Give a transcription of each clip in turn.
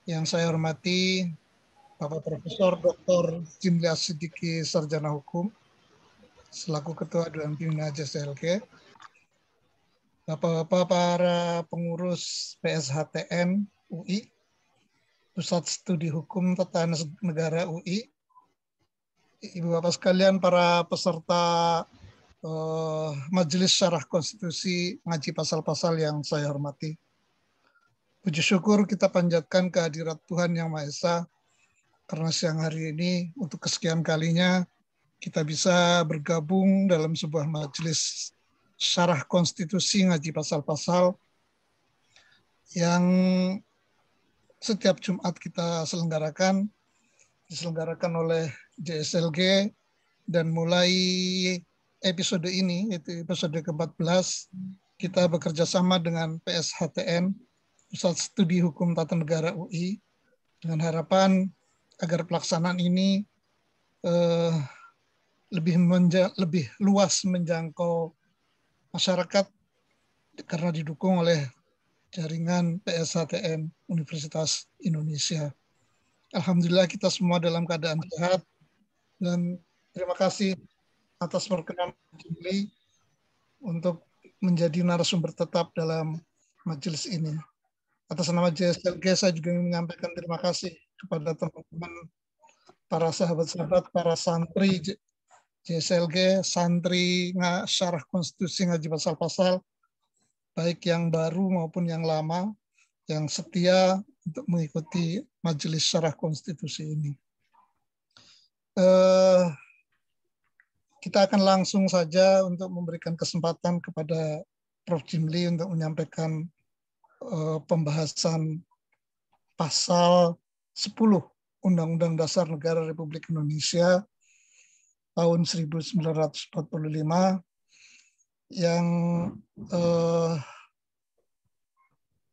Yang saya hormati Bapak Profesor Dr. Jimli Asidiki, Sarjana Hukum, selaku Ketua Dewan Pembina JSLG, Bapak-bapak para pengurus PSHTN UI, Pusat Studi Hukum Tata Negara UI, Ibu Bapak sekalian para peserta Majelis Syarah Konstitusi ngaji pasal-pasal yang saya hormati. Puji syukur kita panjatkan kehadirat Tuhan Yang Maha Esa karena siang hari ini untuk kesekian kalinya kita bisa bergabung dalam sebuah majelis syarah konstitusi ngaji pasal-pasal yang setiap Jumat kita diselenggarakan oleh JSLG, dan mulai episode ini, yaitu episode ke-14, kita bekerja sama dengan PSHTN, Pusat Studi Hukum Tata Negara UI, dengan harapan agar pelaksanaan ini lebih luas menjangkau masyarakat karena didukung oleh jaringan PSHTN Universitas Indonesia. Alhamdulillah kita semua dalam keadaan sehat, dan terima kasih atas perkenan Jimli untuk menjadi narasumber tetap dalam majelis ini. Atas nama JSLG saya juga ingin menyampaikan terima kasih kepada teman-teman, para sahabat-sahabat, para santri JSLG, santri syarah konstitusi ngaji pasal-pasal, baik yang baru maupun yang lama, yang setia untuk mengikuti majelis syarah konstitusi ini. Kita akan langsung saja untuk memberikan kesempatan kepada Prof. Jimli untuk menyampaikan pembahasan pasal 10 Undang-Undang Dasar Negara Republik Indonesia tahun 1945 yang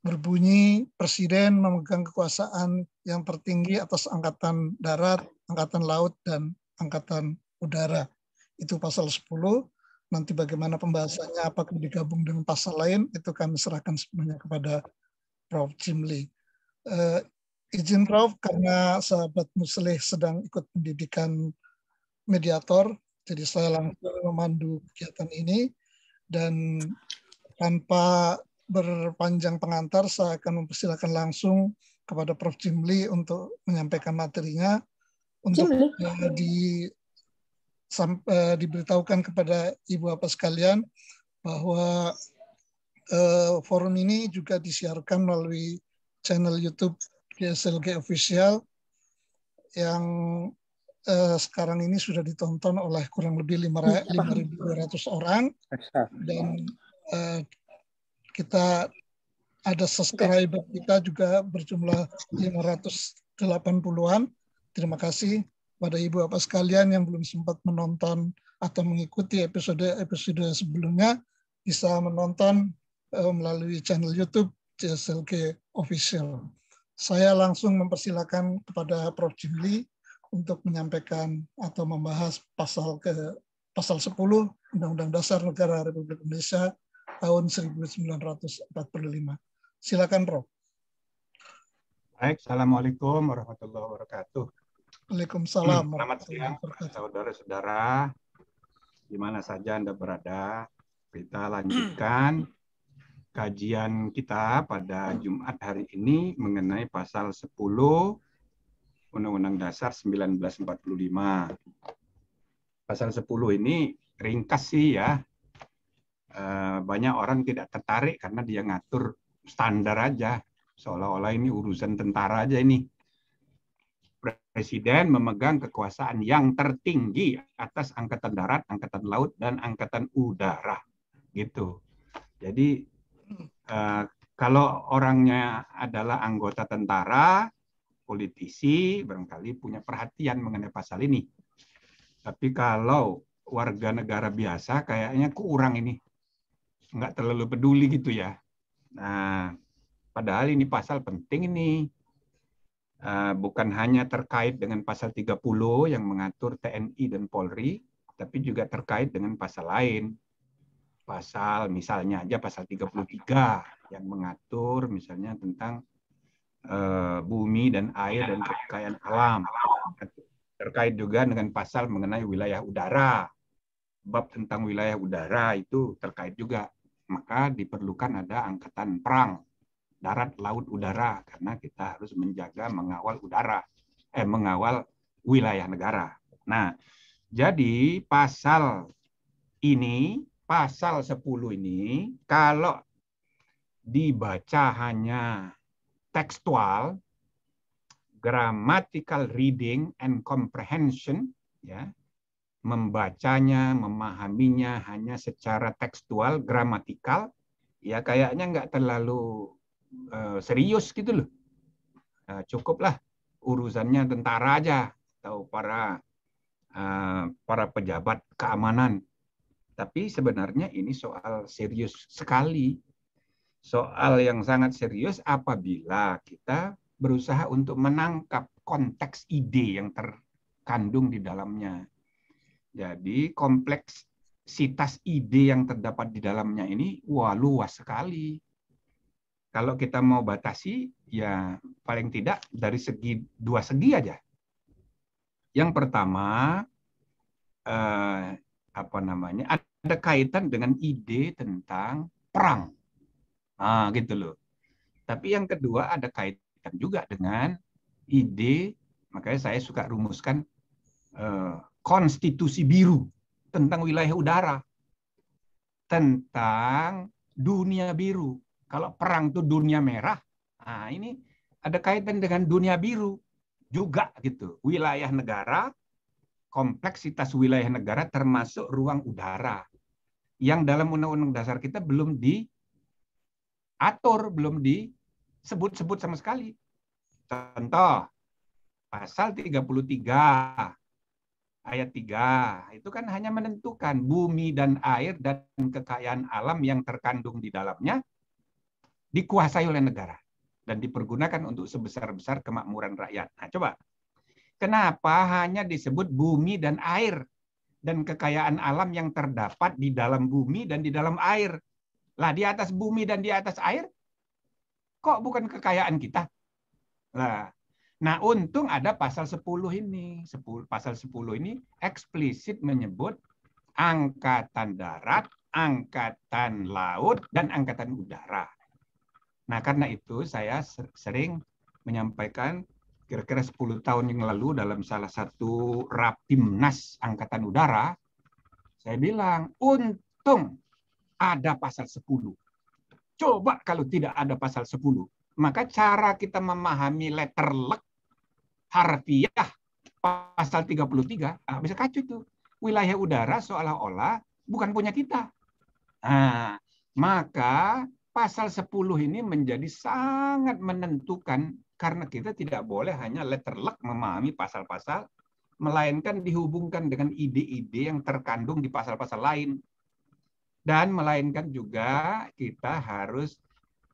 berbunyi Presiden memegang kekuasaan yang tertinggi atas Angkatan Darat, Angkatan Laut, dan Angkatan Udara. Itu pasal 10. Nanti bagaimana pembahasannya, apakah digabung dengan pasal lain, itu kami serahkan sepenuhnya kepada Prof. Jimli. Izin Prof, karena sahabat Muslih sedang ikut pendidikan mediator, jadi saya langsung memandu kegiatan ini, dan tanpa berpanjang pengantar, saya akan mempersilakan langsung kepada Prof. Jimli untuk menyampaikan materinya, untuk diberitahukan kepada Ibu Bapak sekalian bahwa forum ini juga disiarkan melalui channel YouTube JSLG Official yang sekarang ini sudah ditonton oleh kurang lebih 5.200 orang, dan kita ada subscriber kita juga berjumlah 580-an. Terima kasih pada Ibu Bapak sekalian yang belum sempat menonton atau mengikuti episode sebelumnya, bisa menonton melalui channel YouTube JSLG Official. Saya langsung mempersilakan kepada Prof. Jimli untuk menyampaikan atau membahas pasal 10 Undang-Undang Dasar Negara Republik Indonesia tahun 1945. Silakan, Prof. Baik, Assalamualaikum warahmatullahi wabarakatuh. Waalaikumsalam. Selamat siang, saudara-saudara, di mana saja Anda berada. Kita lanjutkan kajian kita pada Jumat hari ini mengenai pasal 10 Undang-Undang Dasar 1945. Pasal 10 ini ringkas sih ya. Banyak orang tidak tertarik karena dia ngatur standar aja. Seolah-olah ini urusan tentara aja ini. Presiden memegang kekuasaan yang tertinggi atas Angkatan Darat, Angkatan Laut, dan Angkatan Udara. Gitu. Jadi kalau orangnya adalah anggota tentara, politisi, barangkali punya perhatian mengenai pasal ini. Tapi kalau warga negara biasa, kayaknya kurang ini. Nggak terlalu peduli gitu ya. Nah, padahal ini pasal penting ini. Bukan hanya terkait dengan pasal 30 yang mengatur TNI dan Polri, tapi juga terkait dengan pasal lain. Pasal misalnya aja pasal 33 yang mengatur misalnya tentang bumi dan air dan kekayaan alam. Terkait juga dengan pasal mengenai wilayah udara. Bab tentang wilayah udara itu terkait juga. Maka diperlukan ada angkatan perang, darat, laut, udara, karena kita harus menjaga, mengawal udara, mengawal wilayah negara. Nah, jadi pasal ini, pasal 10 ini, kalau dibaca hanya tekstual, grammatical reading and comprehension, ya, membacanya, memahaminya hanya secara tekstual, gramatikal, ya kayaknya nggak terlalu serius gitu loh. Cukuplah urusannya tentara aja atau para pejabat keamanan. Tapi sebenarnya ini soal serius sekali. Soal yang sangat serius apabila kita berusaha untuk menangkap konteks ide yang terkandung di dalamnya. Jadi kompleksitas ide yang terdapat di dalamnya ini luas sekali. Kalau kita mau batasi, ya paling tidak dari dua segi aja. Yang pertama, ada kaitan dengan ide tentang perang. Gitu loh. Tapi yang kedua ada kaitan juga dengan ide, makanya saya suka rumuskan konstitusi biru tentang wilayah udara, tentang dunia biru. Kalau perang itu dunia merah, ini ada kaitan dengan dunia biru juga gitu. Wilayah negara, kompleksitas wilayah negara termasuk ruang udara yang dalam Undang-Undang Dasar kita belum diatur, belum disebut-sebut sama sekali. Contoh, pasal 33 ayat 3 itu kan hanya menentukan bumi dan air dan kekayaan alam yang terkandung di dalamnya dikuasai oleh negara dan dipergunakan untuk sebesar-besar kemakmuran rakyat. Nah, coba. Kenapa hanya disebut bumi dan air dan kekayaan alam yang terdapat di dalam bumi dan di dalam air? Lah, di atas bumi dan di atas air kok bukan kekayaan kita? Nah, untung ada pasal 10 ini. Pasal 10 ini eksplisit menyebut angkatan darat, angkatan laut, dan angkatan udara. Nah, karena itu saya sering menyampaikan kira-kira 10 tahun yang lalu dalam salah satu Rapimnas Angkatan Udara, saya bilang, untung ada pasal 10. Coba kalau tidak ada pasal 10, maka cara kita memahami letterlek harfiah pasal 33 bisa kacau itu. Wilayah udara seolah-olah bukan punya kita. Nah, maka pasal 10 ini menjadi sangat menentukan karena kita tidak boleh hanya letterlek memahami pasal-pasal, melainkan dihubungkan dengan ide-ide yang terkandung di pasal-pasal lain. Dan melainkan juga kita harus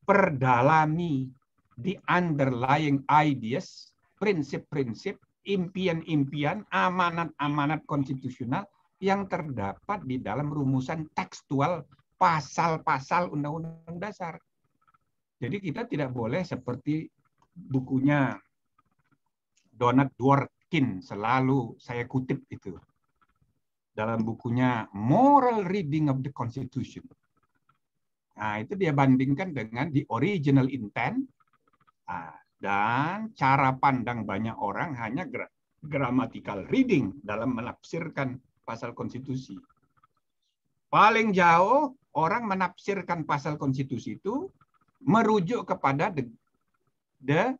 perdalami the underlying ideas, prinsip-prinsip, impian-impian, amanat-amanat konstitusional yang terdapat di dalam rumusan tekstual pasal-pasal Undang-Undang Dasar. Jadi kita tidak boleh seperti bukunya Donald Dworkin, selalu saya kutip itu. Dalam bukunya Moral Reading of the Constitution. Nah, itu dia bandingkan dengan the original intent, dan cara pandang banyak orang hanya grammatical reading dalam menafsirkan pasal konstitusi. Paling jauh orang menafsirkan pasal konstitusi itu merujuk kepada the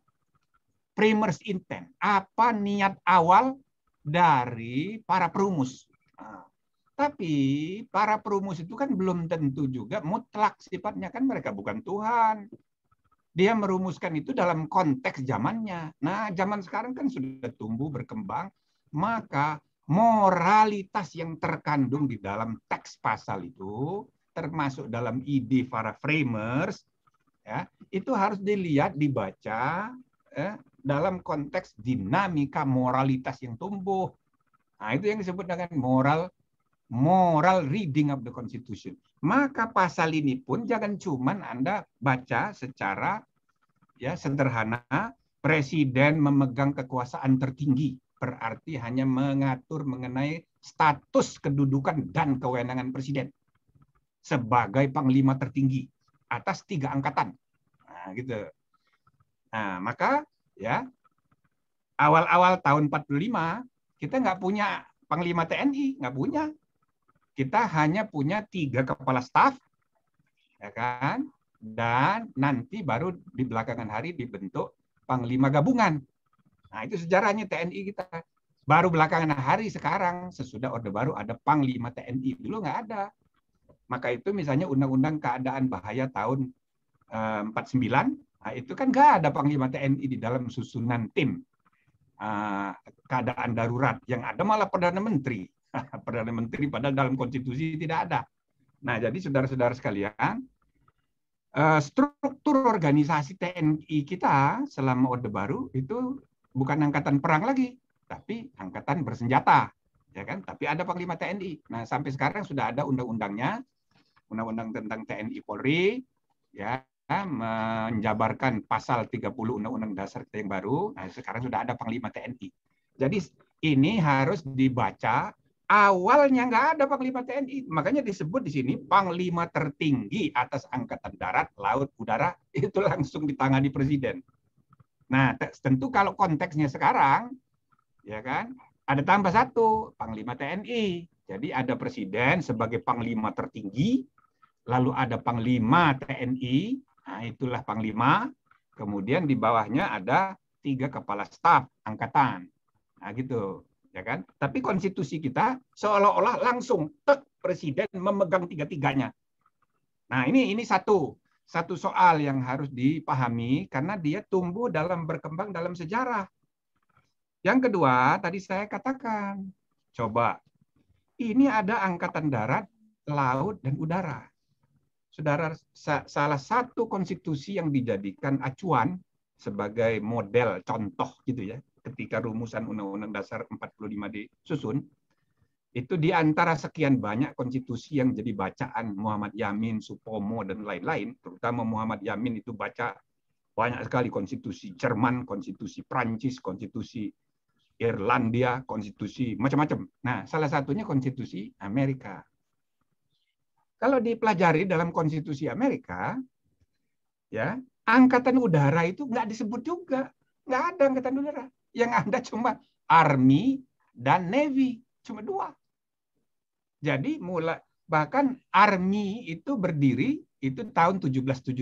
framers intent. Apa niat awal dari para perumus. Tapi para perumus itu kan belum tentu juga mutlak sifatnya, kan mereka bukan Tuhan. Dia merumuskan itu dalam konteks zamannya. Nah, zaman sekarang kan sudah tumbuh berkembang, maka moralitas yang terkandung di dalam teks pasal itu, termasuk dalam ide para framers, ya, itu harus dilihat, dibaca dalam konteks dinamika moralitas yang tumbuh. Nah, itu yang disebut dengan moral reading of the Constitution. Maka pasal ini pun jangan cuman Anda baca secara sederhana, presiden memegang kekuasaan tertinggi, berarti hanya mengatur mengenai status kedudukan dan kewenangan presiden sebagai panglima tertinggi atas 3 angkatan. Nah, gitu. Nah, maka ya awal-awal tahun 45 kita nggak punya panglima TNI, nggak punya. Kita hanya punya 3 kepala staf, ya kan? Dan nanti baru di belakangan hari dibentuk panglima gabungan. Nah, itu sejarahnya TNI kita. Baru belakangan hari sekarang, sesudah Orde Baru ada panglima TNI. Dulu nggak ada. Maka itu misalnya Undang-Undang Keadaan Bahaya tahun 49, nah itu kan nggak ada panglima TNI di dalam susunan tim keadaan darurat. Yang ada malah Perdana Menteri. Perdana Menteri padahal dalam konstitusi tidak ada. Nah, jadi saudara-saudara sekalian, struktur organisasi TNI kita selama Orde Baru itu bukan angkatan perang lagi, tapi angkatan bersenjata, ya kan? Tapi ada panglima TNI. Nah, sampai sekarang sudah ada undang-undangnya, undang-undang tentang TNI Polri, ya, menjabarkan pasal 30 Undang-Undang Dasar kita yang baru. Nah, sekarang sudah ada panglima TNI. Jadi ini harus dibaca. Awalnya nggak ada panglima TNI, makanya disebut di sini panglima tertinggi atas angkatan darat, laut, udara, itu langsung ditangani presiden. Nah, tentu kalau konteksnya sekarang, ya kan, ada tambah 1 panglima TNI. Jadi ada presiden sebagai panglima tertinggi, lalu ada panglima TNI, nah itulah panglima. Kemudian di bawahnya ada 3 kepala staf angkatan, nah gitu. Ya kan? Tapi konstitusi kita seolah-olah langsung presiden memegang 3-tiganya. Nah, ini satu soal yang harus dipahami karena dia tumbuh berkembang dalam sejarah. Yang kedua, tadi saya katakan, coba ini ada angkatan darat, laut, dan udara. Saudara, salah satu konstitusi yang dijadikan acuan sebagai model contoh gitu ya, ketika rumusan Undang-Undang Dasar 45 disusun, itu di antara sekian banyak konstitusi yang jadi bacaan Muhammad Yamin, Supomo, dan lain-lain, terutama Muhammad Yamin itu baca banyak sekali konstitusi Jerman, konstitusi Prancis, konstitusi Irlandia, konstitusi macam-macam. Nah, salah satunya konstitusi Amerika. Kalau dipelajari dalam konstitusi Amerika, ya, angkatan udara itu nggak disebut juga. Nggak ada angkatan udara. Yang ada cuma Army dan Navy. Cuma 2. Jadi bahkan Army itu berdiri itu tahun 1775,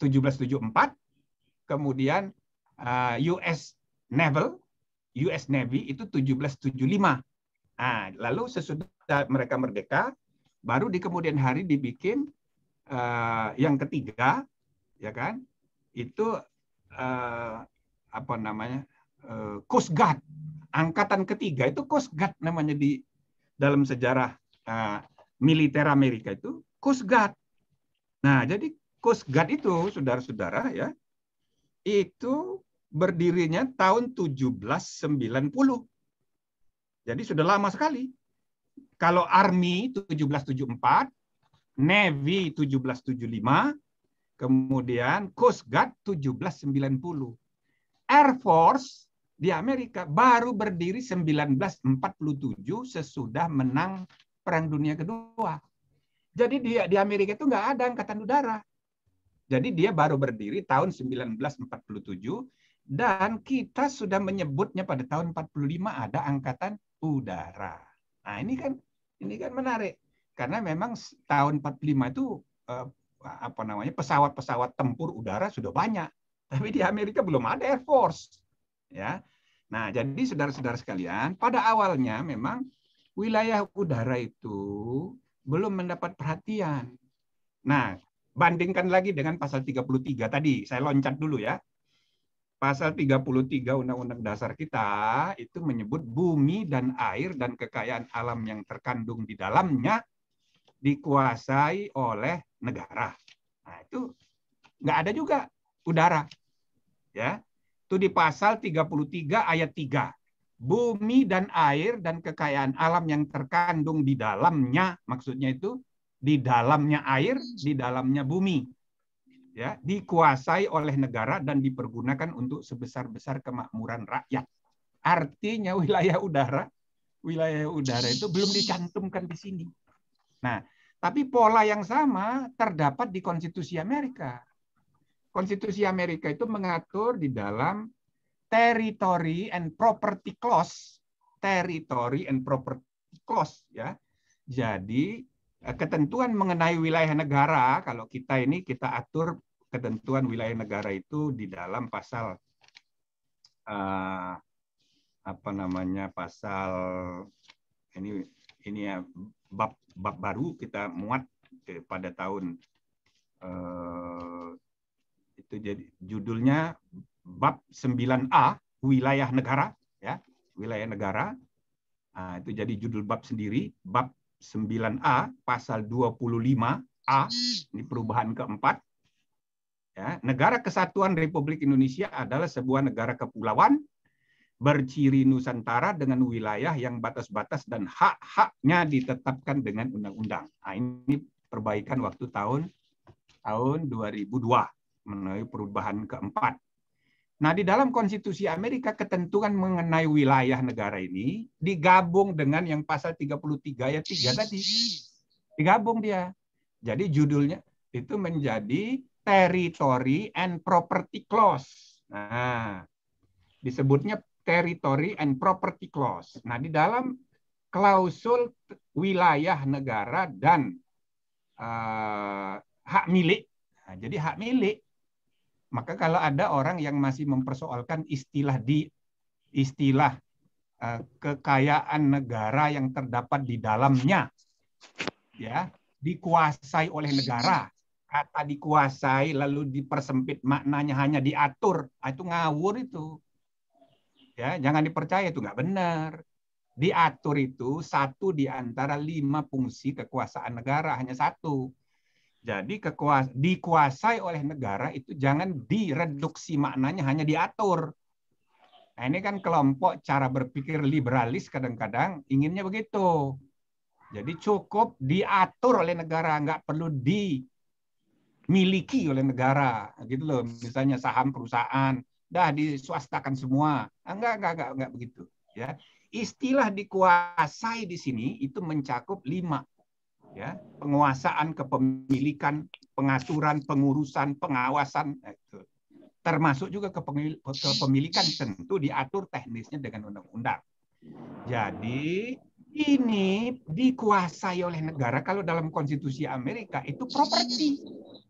1774. Kemudian US Navy itu 1775. Nah, lalu sesudah mereka merdeka, baru di kemudian hari dibikin yang ketiga, ya kan? Itu apa namanya? Coast Guard. Angkatan ketiga itu Coast Guard namanya di dalam sejarah militer Amerika itu Coast Guard. Nah, jadi Coast Guard itu, saudara-saudara ya, itu berdirinya tahun 1790. Jadi sudah lama sekali. Kalau Army 1774, Navy 1775, kemudian Coast Guard 1790. Air Force di Amerika baru berdiri 1947 sesudah menang Perang Dunia Kedua. Jadi di Amerika itu nggak ada angkatan udara. Jadi dia baru berdiri tahun 1947 dan kita sudah menyebutnya pada tahun 45 ada angkatan udara. Nah, ini kan menarik karena memang tahun 45 itu apa namanya pesawat-pesawat tempur udara sudah banyak, tapi di Amerika belum ada Air Force, ya. Nah, jadi saudara-saudara sekalian, pada awalnya memang wilayah udara itu belum mendapat perhatian. Nah, bandingkan lagi dengan pasal 33 tadi, saya loncat dulu ya. Pasal 33 Undang-Undang Dasar kita itu menyebut bumi dan air dan kekayaan alam yang terkandung di dalamnya dikuasai oleh negara. Nah, itu nggak ada juga udara. Ya. Itu di pasal 33 ayat 3. Bumi dan air dan kekayaan alam yang terkandung di dalamnya, maksudnya itu di dalamnya air, di dalamnya bumi. ya, dikuasai oleh negara dan dipergunakan untuk sebesar-besar kemakmuran rakyat. Artinya wilayah udara itu belum dicantumkan di sini. Nah, tapi pola yang sama terdapat di Konstitusi Amerika. Konstitusi Amerika itu mengatur di dalam Territory and Property Clause. Territory and Property Clause, ya. Jadi ketentuan mengenai wilayah negara, kalau kita atur ketentuan wilayah negara itu di dalam pasal pasal ini ya, bab baru kita muat pada tahun itu, jadi judulnya bab 9A, wilayah negara, ya, wilayah negara. Nah, itu jadi judul bab sendiri, bab 9A pasal 25A, ini perubahan keempat. Ya, Negara Kesatuan Republik Indonesia adalah sebuah negara kepulauan berciri Nusantara dengan wilayah yang batas-batas dan hak-haknya ditetapkan dengan undang-undang. Nah, ini perbaikan waktu tahun 2002 melalui perubahan keempat. Nah, di dalam Konstitusi Amerika ketentuan mengenai wilayah negara ini digabung dengan yang pasal 33 ayat 3 tadi. Digabung dia. Jadi judulnya itu menjadi Territory and Property Clause. Nah, disebutnya Territory and Property Clause. Nah, di dalam klausul wilayah negara dan hak milik. Nah, jadi hak milik. Maka kalau ada orang yang masih mempersoalkan istilah kekayaan negara yang terdapat di dalamnya, ya, dikuasai oleh negara. Kata dikuasai lalu dipersempit maknanya hanya diatur, itu ngawur itu. Ya, jangan dipercaya, itu nggak benar. Diatur itu satu di antara 5 fungsi kekuasaan negara, hanya satu. Jadi dikuasai oleh negara itu jangan direduksi maknanya hanya diatur. Nah, ini kan kelompok cara berpikir liberalis kadang-kadang inginnya begitu. Jadi cukup diatur oleh negara, nggak perlu dimiliki oleh negara, gitu loh. Misalnya saham perusahaan, dah diswastakan semua. Enggak begitu. Ya, istilah dikuasai di sini itu mencakup 5. Ya, penguasaan, kepemilikan, pengaturan, pengurusan, pengawasan, itu. Termasuk juga kepemilikan tentu diatur teknisnya dengan undang-undang. Jadi ini dikuasai oleh negara. Kalau dalam Konstitusi Amerika itu properti.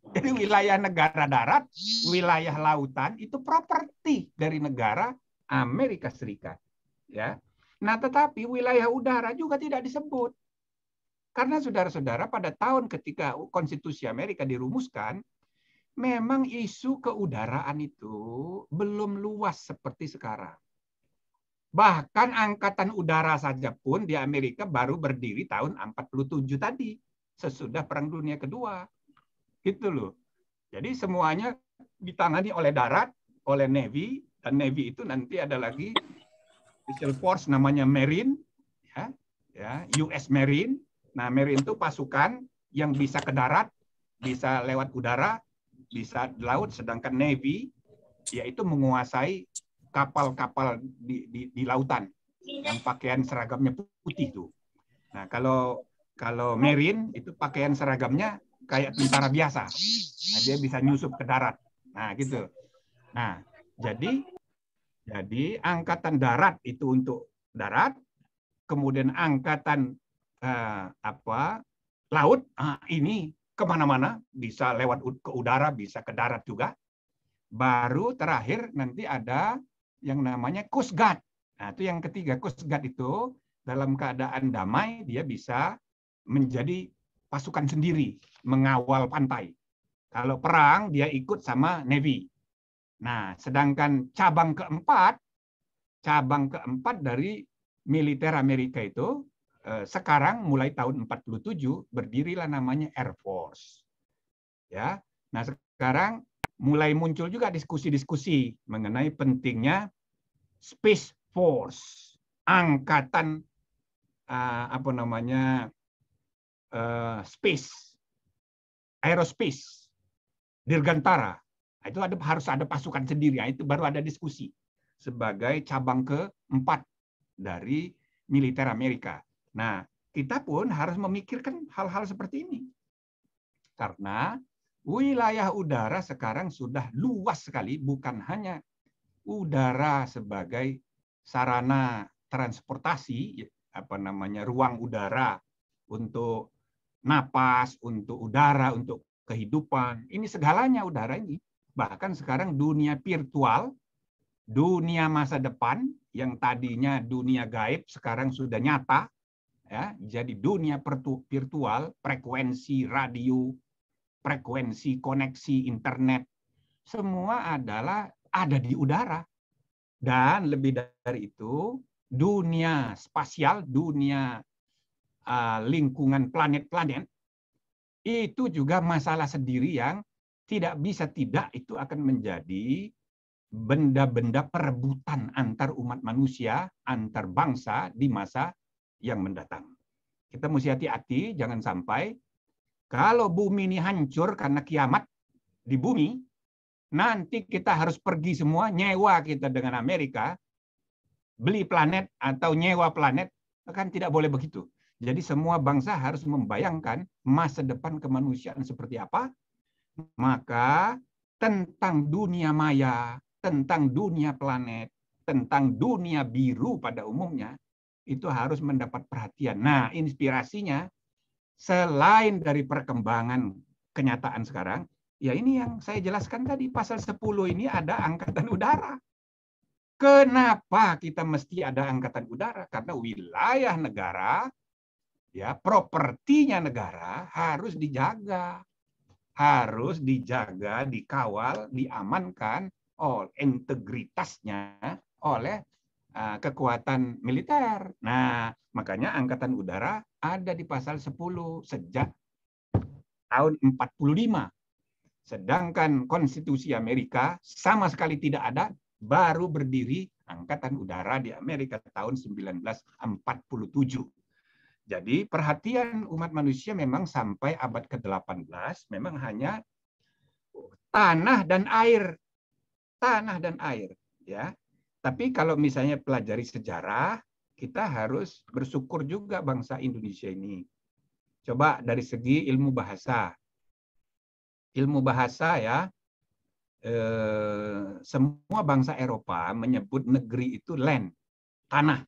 Jadi wilayah negara darat, wilayah lautan itu properti dari negara Amerika Serikat. Ya. Nah, tetapi wilayah udara juga tidak disebut. Karena saudara-saudara, pada tahun ketika Konstitusi Amerika dirumuskan, memang isu keudaraan itu belum luas seperti sekarang. Bahkan Angkatan Udara saja pun di Amerika baru berdiri tahun 47 tadi, sesudah Perang Dunia Kedua. Gitu loh. Jadi semuanya ditangani oleh darat, oleh Navy, dan Navy itu nanti ada lagi Special Force namanya Marine, ya, US Marine. Nah, Marine itu pasukan yang bisa ke darat, bisa lewat udara, bisa laut, sedangkan Navy yaitu menguasai kapal-kapal di lautan yang pakaian seragamnya putih tuh. Nah, kalau Marine itu pakaian seragamnya kayak tentara biasa. Nah, dia bisa nyusup ke darat. Nah, gitu. Nah, jadi angkatan darat itu untuk darat, kemudian angkatan laut, ini kemana-mana, bisa lewat ke udara, bisa ke darat juga. Baru terakhir nanti ada yang namanya Coast Guard. Nah, itu yang ketiga. Coast Guard itu dalam keadaan damai, dia bisa menjadi pasukan sendiri, mengawal pantai. Kalau perang, dia ikut sama Navy. Nah, sedangkan cabang keempat dari militer Amerika itu sekarang mulai tahun 47 berdirilah namanya Air Force. Ya. Nah, sekarang mulai muncul juga diskusi-diskusi mengenai pentingnya Space Force, angkatan space, aerospace. Dirgantara. Nah, itu harus ada pasukan sendiri. Nah, itu baru ada diskusi sebagai cabang keempat dari militer Amerika. Nah, kita pun harus memikirkan hal-hal seperti ini. Karena wilayah udara sekarang sudah luas sekali, bukan hanya udara sebagai sarana transportasi, ruang udara untuk napas, untuk udara, untuk kehidupan. Ini segalanya udara ini. Bahkan sekarang dunia virtual, dunia masa depan yang tadinya dunia gaib sekarang sudah nyata, ya. Jadi dunia virtual, frekuensi radio, frekuensi koneksi internet, semua adalah ada di udara. Dan lebih dari itu, dunia spasial, dunia lingkungan planet-planet, itu juga masalah sendiri yang tidak bisa tidak itu akan menjadi benda-benda perebutan antar umat manusia, antar bangsa di masa yang mendatang. Kita mesti hati-hati, jangan sampai kalau bumi ini hancur karena kiamat di bumi, nanti kita harus pergi semua, nyewa kita dengan Amerika, beli planet atau nyewa planet, kan tidak boleh begitu. Jadi semua bangsa harus membayangkan masa depan kemanusiaan seperti apa, maka tentang dunia maya, tentang dunia planet, tentang dunia biru pada umumnya, itu harus mendapat perhatian. Nah, inspirasinya selain dari perkembangan kenyataan sekarang, ya ini yang saya jelaskan tadi, pasal 10 ini ada angkatan udara. Kenapa kita mesti ada angkatan udara? Karena wilayah negara, ya, propertinya negara harus dijaga, dikawal, diamankan oleh integritasnya oleh kekuatan militer. Nah, makanya angkatan udara ada di pasal 10 sejak tahun 45. Sedangkan konstitusi Amerika sama sekali tidak ada, baru berdiri angkatan udara di Amerika tahun 1947. Jadi perhatian umat manusia memang sampai abad ke-18 memang hanya tanah dan air. Tanah dan air, ya. Tapi kalau misalnya pelajari sejarah, kita harus bersyukur juga bangsa Indonesia ini. Coba dari segi ilmu bahasa. Ilmu bahasa, ya, semua bangsa Eropa menyebut negeri itu land, tanah.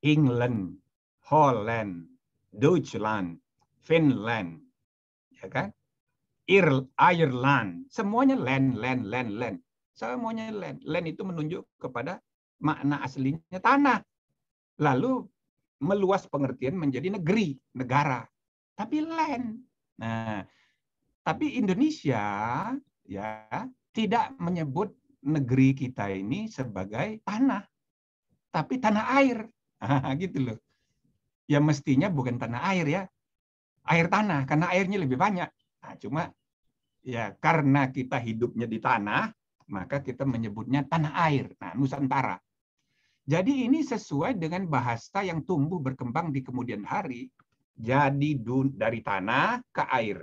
England, Holland, Deutschland, Finland, ya kan? Ireland, semuanya land. Semuanya land. Land itu menunjuk kepada makna aslinya tanah. Lalu meluas pengertian menjadi negeri, negara. Tapi land. Nah, tapi Indonesia, ya, tidak menyebut negeri kita ini sebagai tanah, tapi tanah air. Gitu loh. Ya mestinya bukan tanah air, ya. Air tanah, karena airnya lebih banyak. Nah, cuma ya karena kita hidupnya di tanah, maka kita menyebutnya tanah air. Nah, Nusantara. Jadi ini sesuai dengan bahasa yang tumbuh berkembang di kemudian hari. Jadi dari tanah ke air.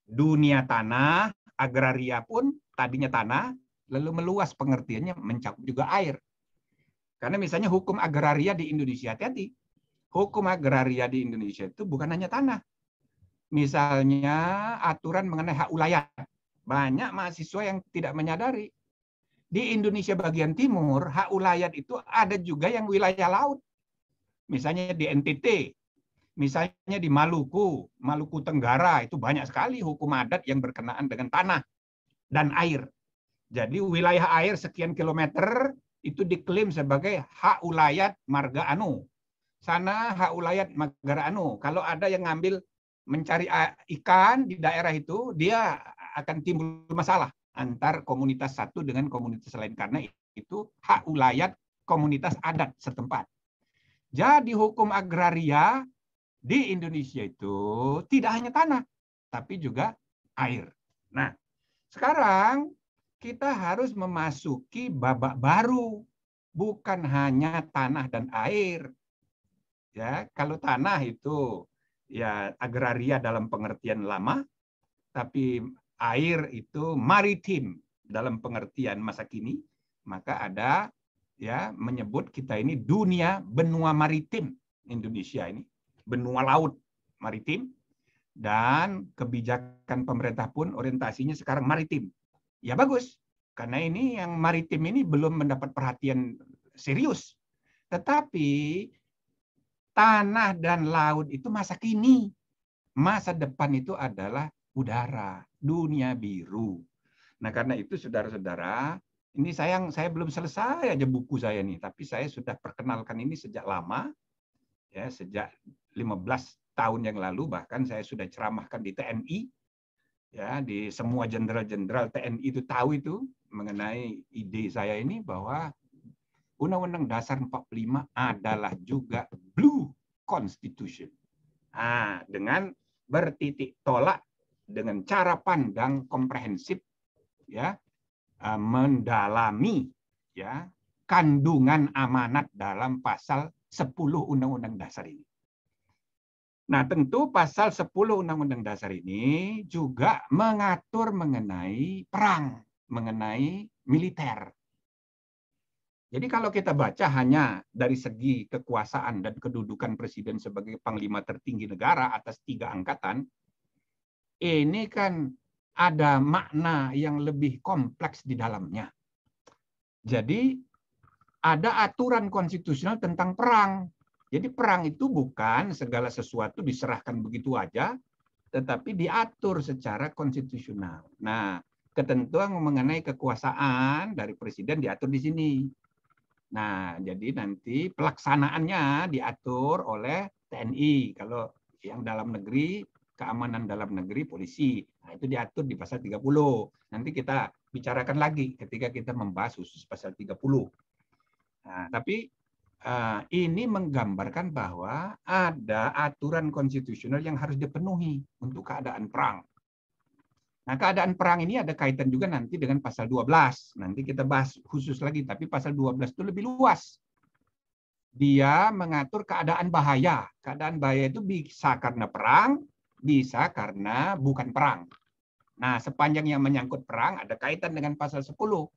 Dunia tanah, agraria pun tadinya tanah, lalu meluas pengertiannya mencakup juga air. Karena misalnya hukum agraria di Indonesia, hati-hati. Hukum agraria di Indonesia itu bukan hanya tanah. Misalnya aturan mengenai hak ulayat. Banyak mahasiswa yang tidak menyadari. Di Indonesia bagian timur, hak ulayat itu ada juga yang wilayah laut. Misalnya di NTT, misalnya di Maluku, Maluku Tenggara, itu banyak sekali hukum adat yang berkenaan dengan tanah dan air. Jadi wilayah air sekian kilometer itu diklaim sebagai hak ulayat Marga Anu. Sana hak ulayat Marga Anu. Kalau ada yang ngambil mencari ikan di daerah itu, dia akan timbul masalah antar komunitas satu dengan komunitas lain karena itu hak ulayat komunitas adat setempat. Jadi hukum agraria di Indonesia itu tidak hanya tanah, tapi juga air. Nah, sekarang kita harus memasuki babak baru, bukan hanya tanah dan air. Ya, kalau tanah itu ya agraria dalam pengertian lama, tapi air itu maritim dalam pengertian masa kini, maka ada ya menyebut kita ini dunia benua maritim Indonesia ini, benua laut maritim, dan kebijakan pemerintah pun orientasinya sekarang maritim. Ya bagus, karena ini yang maritim ini belum mendapat perhatian serius. Tetapi tanah dan laut itu masa kini. Masa depan itu adalah udara, dunia biru. Nah, karena itu saudara-saudara, ini saya belum selesai aja buku saya nih, tapi saya sudah perkenalkan ini sejak lama, ya sejak 15 tahun yang lalu, bahkan saya sudah ceramahkan di TNI, ya di semua jenderal-jenderal TNI itu tahu itu mengenai ide saya ini bahwa Undang-Undang Dasar 45 adalah juga Blue Constitution. Nah, dengan bertitik tolak dengan cara pandang komprehensif, ya mendalami ya kandungan amanat dalam pasal 10 Undang-Undang Dasar ini. Nah, tentu pasal 10 Undang-Undang Dasar ini juga mengatur mengenai perang, mengenai militer. Jadi kalau kita baca hanya dari segi kekuasaan dan kedudukan presiden sebagai panglima tertinggi negara atas 3 angkatan, ini kan ada makna yang lebih kompleks di dalamnya. Jadi ada aturan konstitusional tentang perang. Jadi perang itu bukan segala sesuatu diserahkan begitu aja, tetapi diatur secara konstitusional. Nah, ketentuan mengenai kekuasaan dari presiden diatur di sini. Nah, jadi nanti pelaksanaannya diatur oleh TNI. Kalau yang dalam negeri, keamanan dalam negeri, polisi. Nah, itu diatur di pasal 30. Nanti kita bicarakan lagi ketika kita membahas khusus pasal 30. Nah, tapi ini menggambarkan bahwa ada aturan konstitusional yang harus dipenuhi untuk keadaan perang. Nah, keadaan perang ini ada kaitan juga nanti dengan pasal 12. Nanti kita bahas khusus lagi, tapi pasal 12 itu lebih luas. Dia mengatur keadaan bahaya. Keadaan bahaya itu bisa karena perang, bisa karena bukan perang. Nah, sepanjang yang menyangkut perang ada kaitan dengan pasal 10.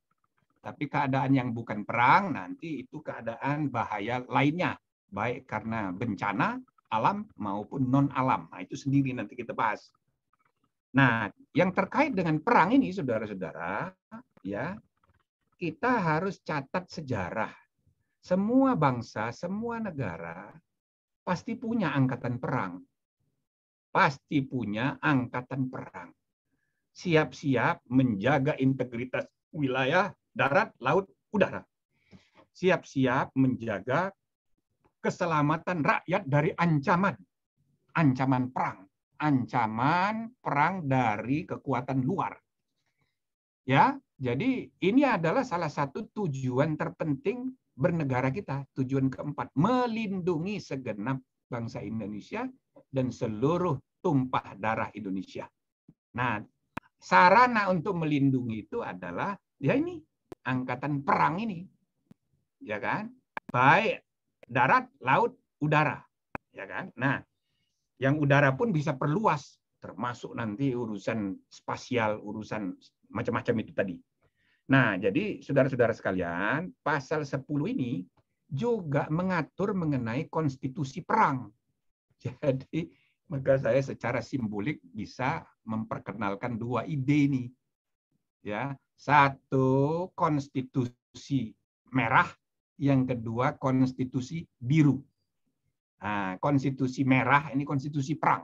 Tapi keadaan yang bukan perang, nanti itu keadaan bahaya lainnya. Baik karena bencana alam maupun non-alam. Nah, itu sendiri nanti kita bahas. Nah, yang terkait dengan perang ini, saudara-saudara, ya, kita harus catat sejarah. Semua bangsa, semua negara pasti punya angkatan perang. Pasti punya angkatan perang. Siap-siap menjaga integritas wilayah, darat, laut, udara. Siap-siap menjaga keselamatan rakyat dari ancaman perang. Ancaman perang dari kekuatan luar. Ya, jadi ini adalah salah satu tujuan terpenting bernegara kita. Tujuan keempat, melindungi segenap bangsa Indonesia dan seluruh tumpah darah Indonesia. Nah, sarana untuk melindungi itu adalah ya ini angkatan perang ini. Ya kan? Baik darat, laut, udara. Ya kan? Nah, yang udara pun bisa perluas, termasuk nanti urusan spasial, urusan macam-macam itu tadi. Nah, jadi saudara-saudara sekalian, pasal 10 ini juga mengatur mengenai konstitusi perang. Jadi, maka saya secara simbolik bisa memperkenalkan 2 ide ini. Ya, satu konstitusi merah, yang kedua konstitusi biru. Nah, konstitusi merah ini konstitusi perang.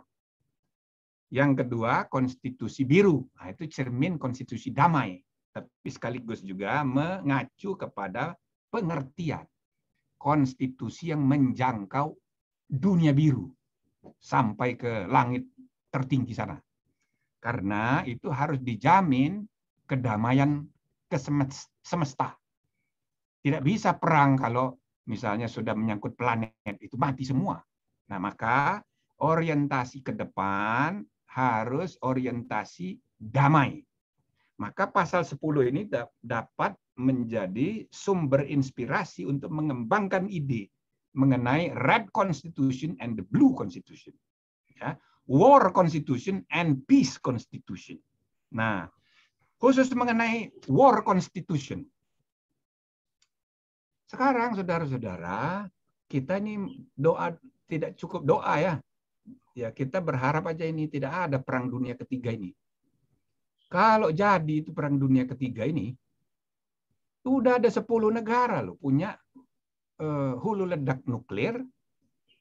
Yang kedua konstitusi biru. Nah, itu cermin konstitusi damai. Tapi sekaligus juga mengacu kepada pengertian konstitusi yang menjangkau dunia biru sampai ke langit tertinggi sana. Karena itu harus dijamin kedamaian semesta. Tidak bisa perang kalau misalnya sudah menyangkut planet, itu mati semua. Nah, maka orientasi ke depan harus orientasi damai. Maka pasal 10 ini dapat menjadi sumber inspirasi untuk mengembangkan ide mengenai Red Constitution and the Blue Constitution. Ya, War Constitution and Peace Constitution. Nah, khusus mengenai war constitution. Sekarang saudara-saudara, kita ini doa tidak cukup doa ya. Ya, kita berharap aja ini tidak ada perang dunia ketiga ini. Kalau jadi itu perang dunia ketiga ini, udah ada 10 negara loh punya hulu ledak nuklir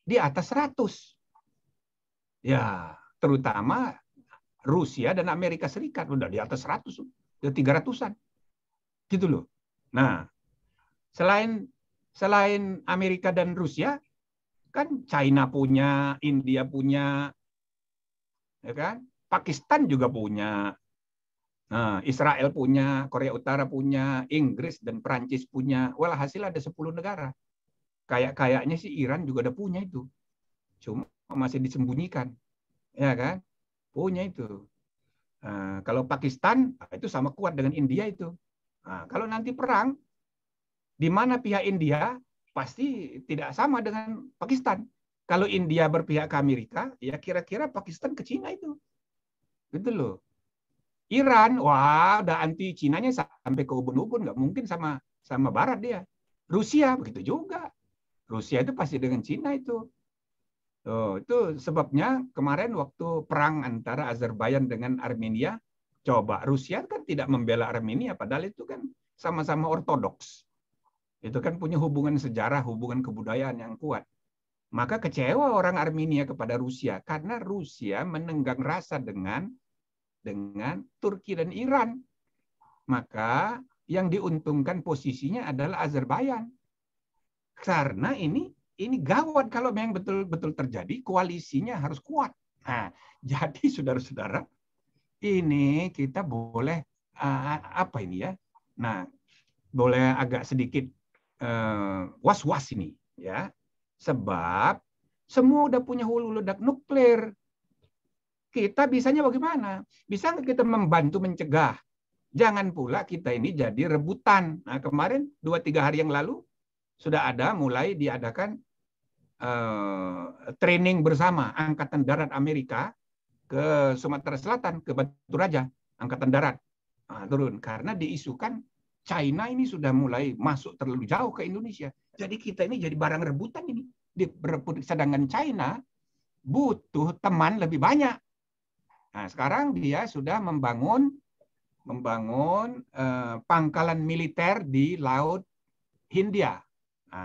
di atas 100. Ya, terutama Rusia dan Amerika Serikat udah di atas 100, udah 300-an. Gitu loh. Nah, selain Amerika dan Rusia, kan China punya, India punya, ya kan? Pakistan juga punya. Nah, Israel punya, Korea Utara punya, Inggris dan Prancis punya. Hasil ada 10 negara. Kayaknya sih Iran juga udah punya itu. Cuma masih disembunyikan. Ya kan? Punya itu. Nah, kalau Pakistan, itu sama kuat dengan India itu. Nah, kalau nanti perang, di mana pihak India pasti tidak sama dengan Pakistan. Kalau India berpihak ke Amerika, ya kira-kira Pakistan ke Cina itu. Gitu loh. Iran, wah, udah anti Cinanya sampai ke ubun-ubun, nggak mungkin sama Barat dia. Rusia begitu juga. Rusia itu pasti dengan Cina itu. Itu sebabnya kemarin waktu perang antara Azerbaijan dengan Armenia, coba Rusia kan tidak membela Armenia, padahal itu kan sama-sama ortodoks. Itu kan punya hubungan sejarah, hubungan kebudayaan yang kuat. Maka kecewa orang Armenia kepada Rusia karena Rusia menenggang rasa dengan Turki dan Iran. Maka yang diuntungkan posisinya adalah Azerbaijan. Karena ini gawat kalau memang betul-betul terjadi, koalisinya harus kuat. Nah, jadi saudara-saudara, ini kita boleh apa ini ya? Nah, boleh agak sedikit was-was ini ya. Sebab semua udah punya hulu ledak nuklir. Kita bisanya bagaimana? Bisa nggak kita membantu mencegah? Jangan pula kita ini jadi rebutan. Nah, kemarin 2-3 hari yang lalu sudah ada mulai diadakan training bersama Angkatan Darat Amerika ke Sumatera Selatan, ke Batu Raja, Angkatan Darat. Nah, turun. Karena diisukan China ini sudah mulai masuk terlalu jauh ke Indonesia. Jadi kita ini jadi barang rebutan ini. Sedangkan China butuh teman lebih banyak. Nah, sekarang dia sudah membangun pangkalan militer di Laut Hindia,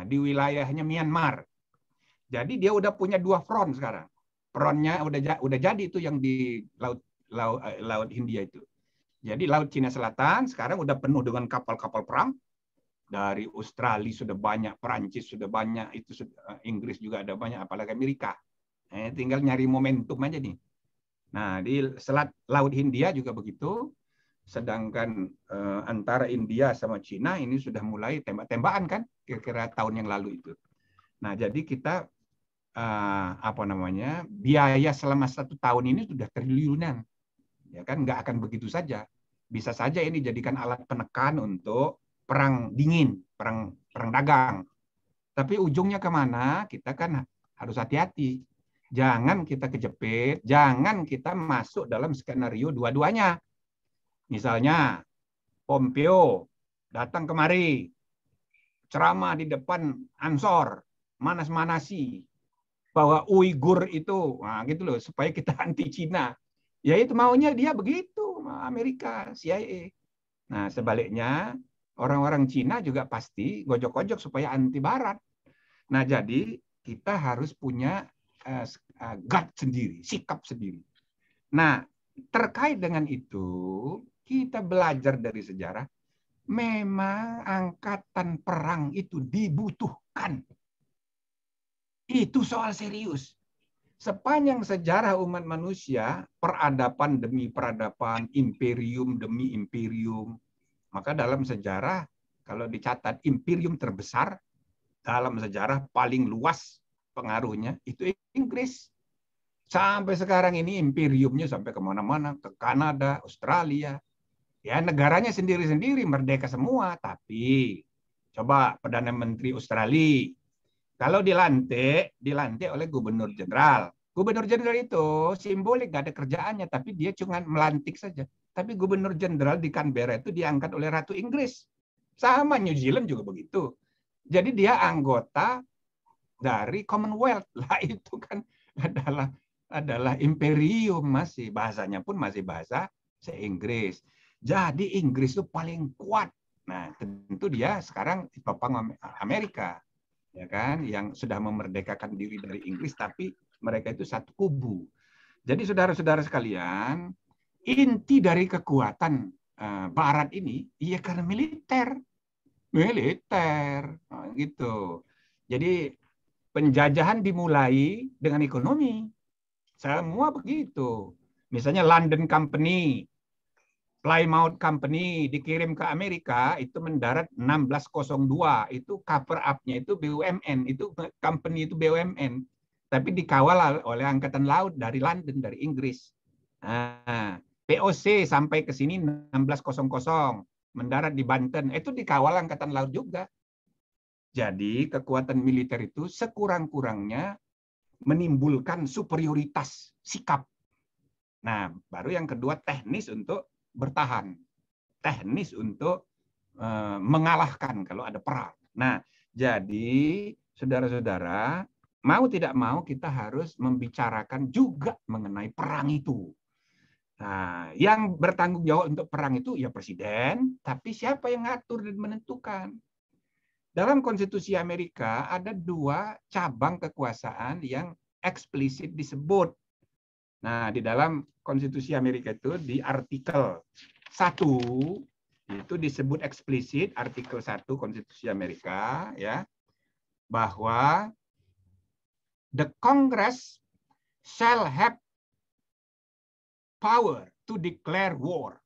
di wilayahnya Myanmar. Jadi dia udah punya 2 front sekarang. Frontnya udah jadi itu yang di Laut Hindia itu. Jadi Laut Cina Selatan sekarang udah penuh dengan kapal-kapal perang. Dari Australia sudah banyak, Perancis sudah banyak, itu Inggris juga ada banyak, apalagi Amerika. Tinggal nyari momentum aja nih. Nah, di Selat Laut Hindia juga begitu. Sedangkan antara India sama Cina ini sudah mulai tembak-tembakan kan, kira-kira tahun yang lalu itu. Nah, jadi kita biaya selama 1 tahun ini sudah triliunan, ya kan? Nggak akan begitu saja. Bisa saja ini jadikan alat penekan untuk perang dingin, perang dagang. Tapi ujungnya kemana? Kita kan harus hati-hati. Jangan kita kejepit, jangan kita masuk dalam skenario dua-duanya. Misalnya, Pompeo datang kemari, ceramah di depan Ansor, manas-manasi bahwa Uighur itu, nah gitu loh, supaya kita anti Cina. Ya itu maunya dia begitu, Amerika, CIA. Nah sebaliknya, orang-orang Cina juga pasti gojok-gojok supaya anti Barat. Nah jadi kita harus punya gut sendiri, sikap sendiri. Nah terkait dengan itu, kita belajar dari sejarah, memang angkatan perang itu dibutuhkan. Itu soal serius. Sepanjang sejarah umat manusia, peradaban demi peradaban, imperium demi imperium, maka dalam sejarah, kalau dicatat imperium terbesar dalam sejarah paling luas pengaruhnya, itu Inggris. Sampai sekarang ini imperiumnya sampai kemana-mana, ke Kanada, Australia. Ya negaranya sendiri-sendiri, merdeka semua. Tapi coba Perdana Menteri Australia, kalau dilantik oleh gubernur jenderal. Gubernur jenderal itu simbolik, nggak ada kerjaannya, tapi dia cuma melantik saja. tapi gubernur jenderal di Canberra itu diangkat oleh Ratu Inggris. Sama New Zealand juga begitu. Jadi dia anggota dari Commonwealth. Lah itu kan adalah imperium, masih bahasanya pun masih bahasa Inggris. Jadi Inggris itu paling kuat. Nah, tentu dia sekarang topang Amerika, ya kan, yang sudah memerdekakan diri dari Inggris, tapi mereka itu satu kubu. Jadi saudara-saudara sekalian, inti dari kekuatan Barat ini, iya karena militer, gitu. Jadi penjajahan dimulai dengan ekonomi, semua begitu. Misalnya London Company, Plymouth Company dikirim ke Amerika, itu mendarat 1602, itu cover up-nya itu BUMN, itu company itu BUMN, tapi dikawal oleh Angkatan Laut dari London, dari Inggris. Nah, POC sampai ke sini 1600, mendarat di Banten, itu dikawal Angkatan Laut juga. Jadi kekuatan militer itu sekurang-kurangnya menimbulkan superioritas sikap. Nah, baru yang kedua teknis untuk bertahan, teknis untuk mengalahkan kalau ada perang. Nah, jadi saudara-saudara, mau tidak mau kita harus membicarakan juga mengenai perang itu. Nah, yang bertanggung jawab untuk perang itu ya presiden, tapi siapa yang ngatur dan menentukan? Dalam konstitusi Amerika ada 2 cabang kekuasaan yang eksplisit disebut. Nah, di dalam konstitusi Amerika itu di artikel 1 itu disebut eksplisit, artikel 1 konstitusi Amerika, ya, bahwa the Congress shall have power to declare war,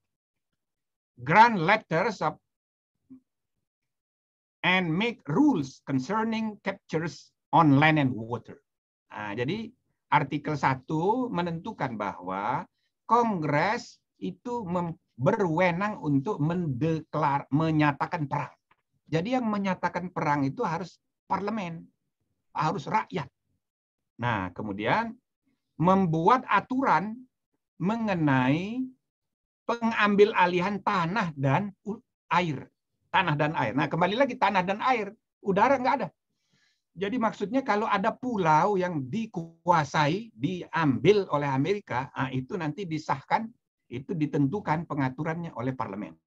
grant letters of and make rules concerning captures on land and water. Nah, jadi artikel 1 menentukan bahwa Kongres itu berwenang untuk menyatakan perang. Jadi yang menyatakan perang itu harus parlemen, harus rakyat. Nah, kemudian membuat aturan mengenai pengambil alihan tanah dan air. Tanah dan air. Nah, kembali lagi tanah dan air. Udara nggak ada. Jadi maksudnya kalau ada pulau yang dikuasai, diambil oleh Amerika, nah itu nanti disahkan, itu ditentukan pengaturannya oleh parlemen,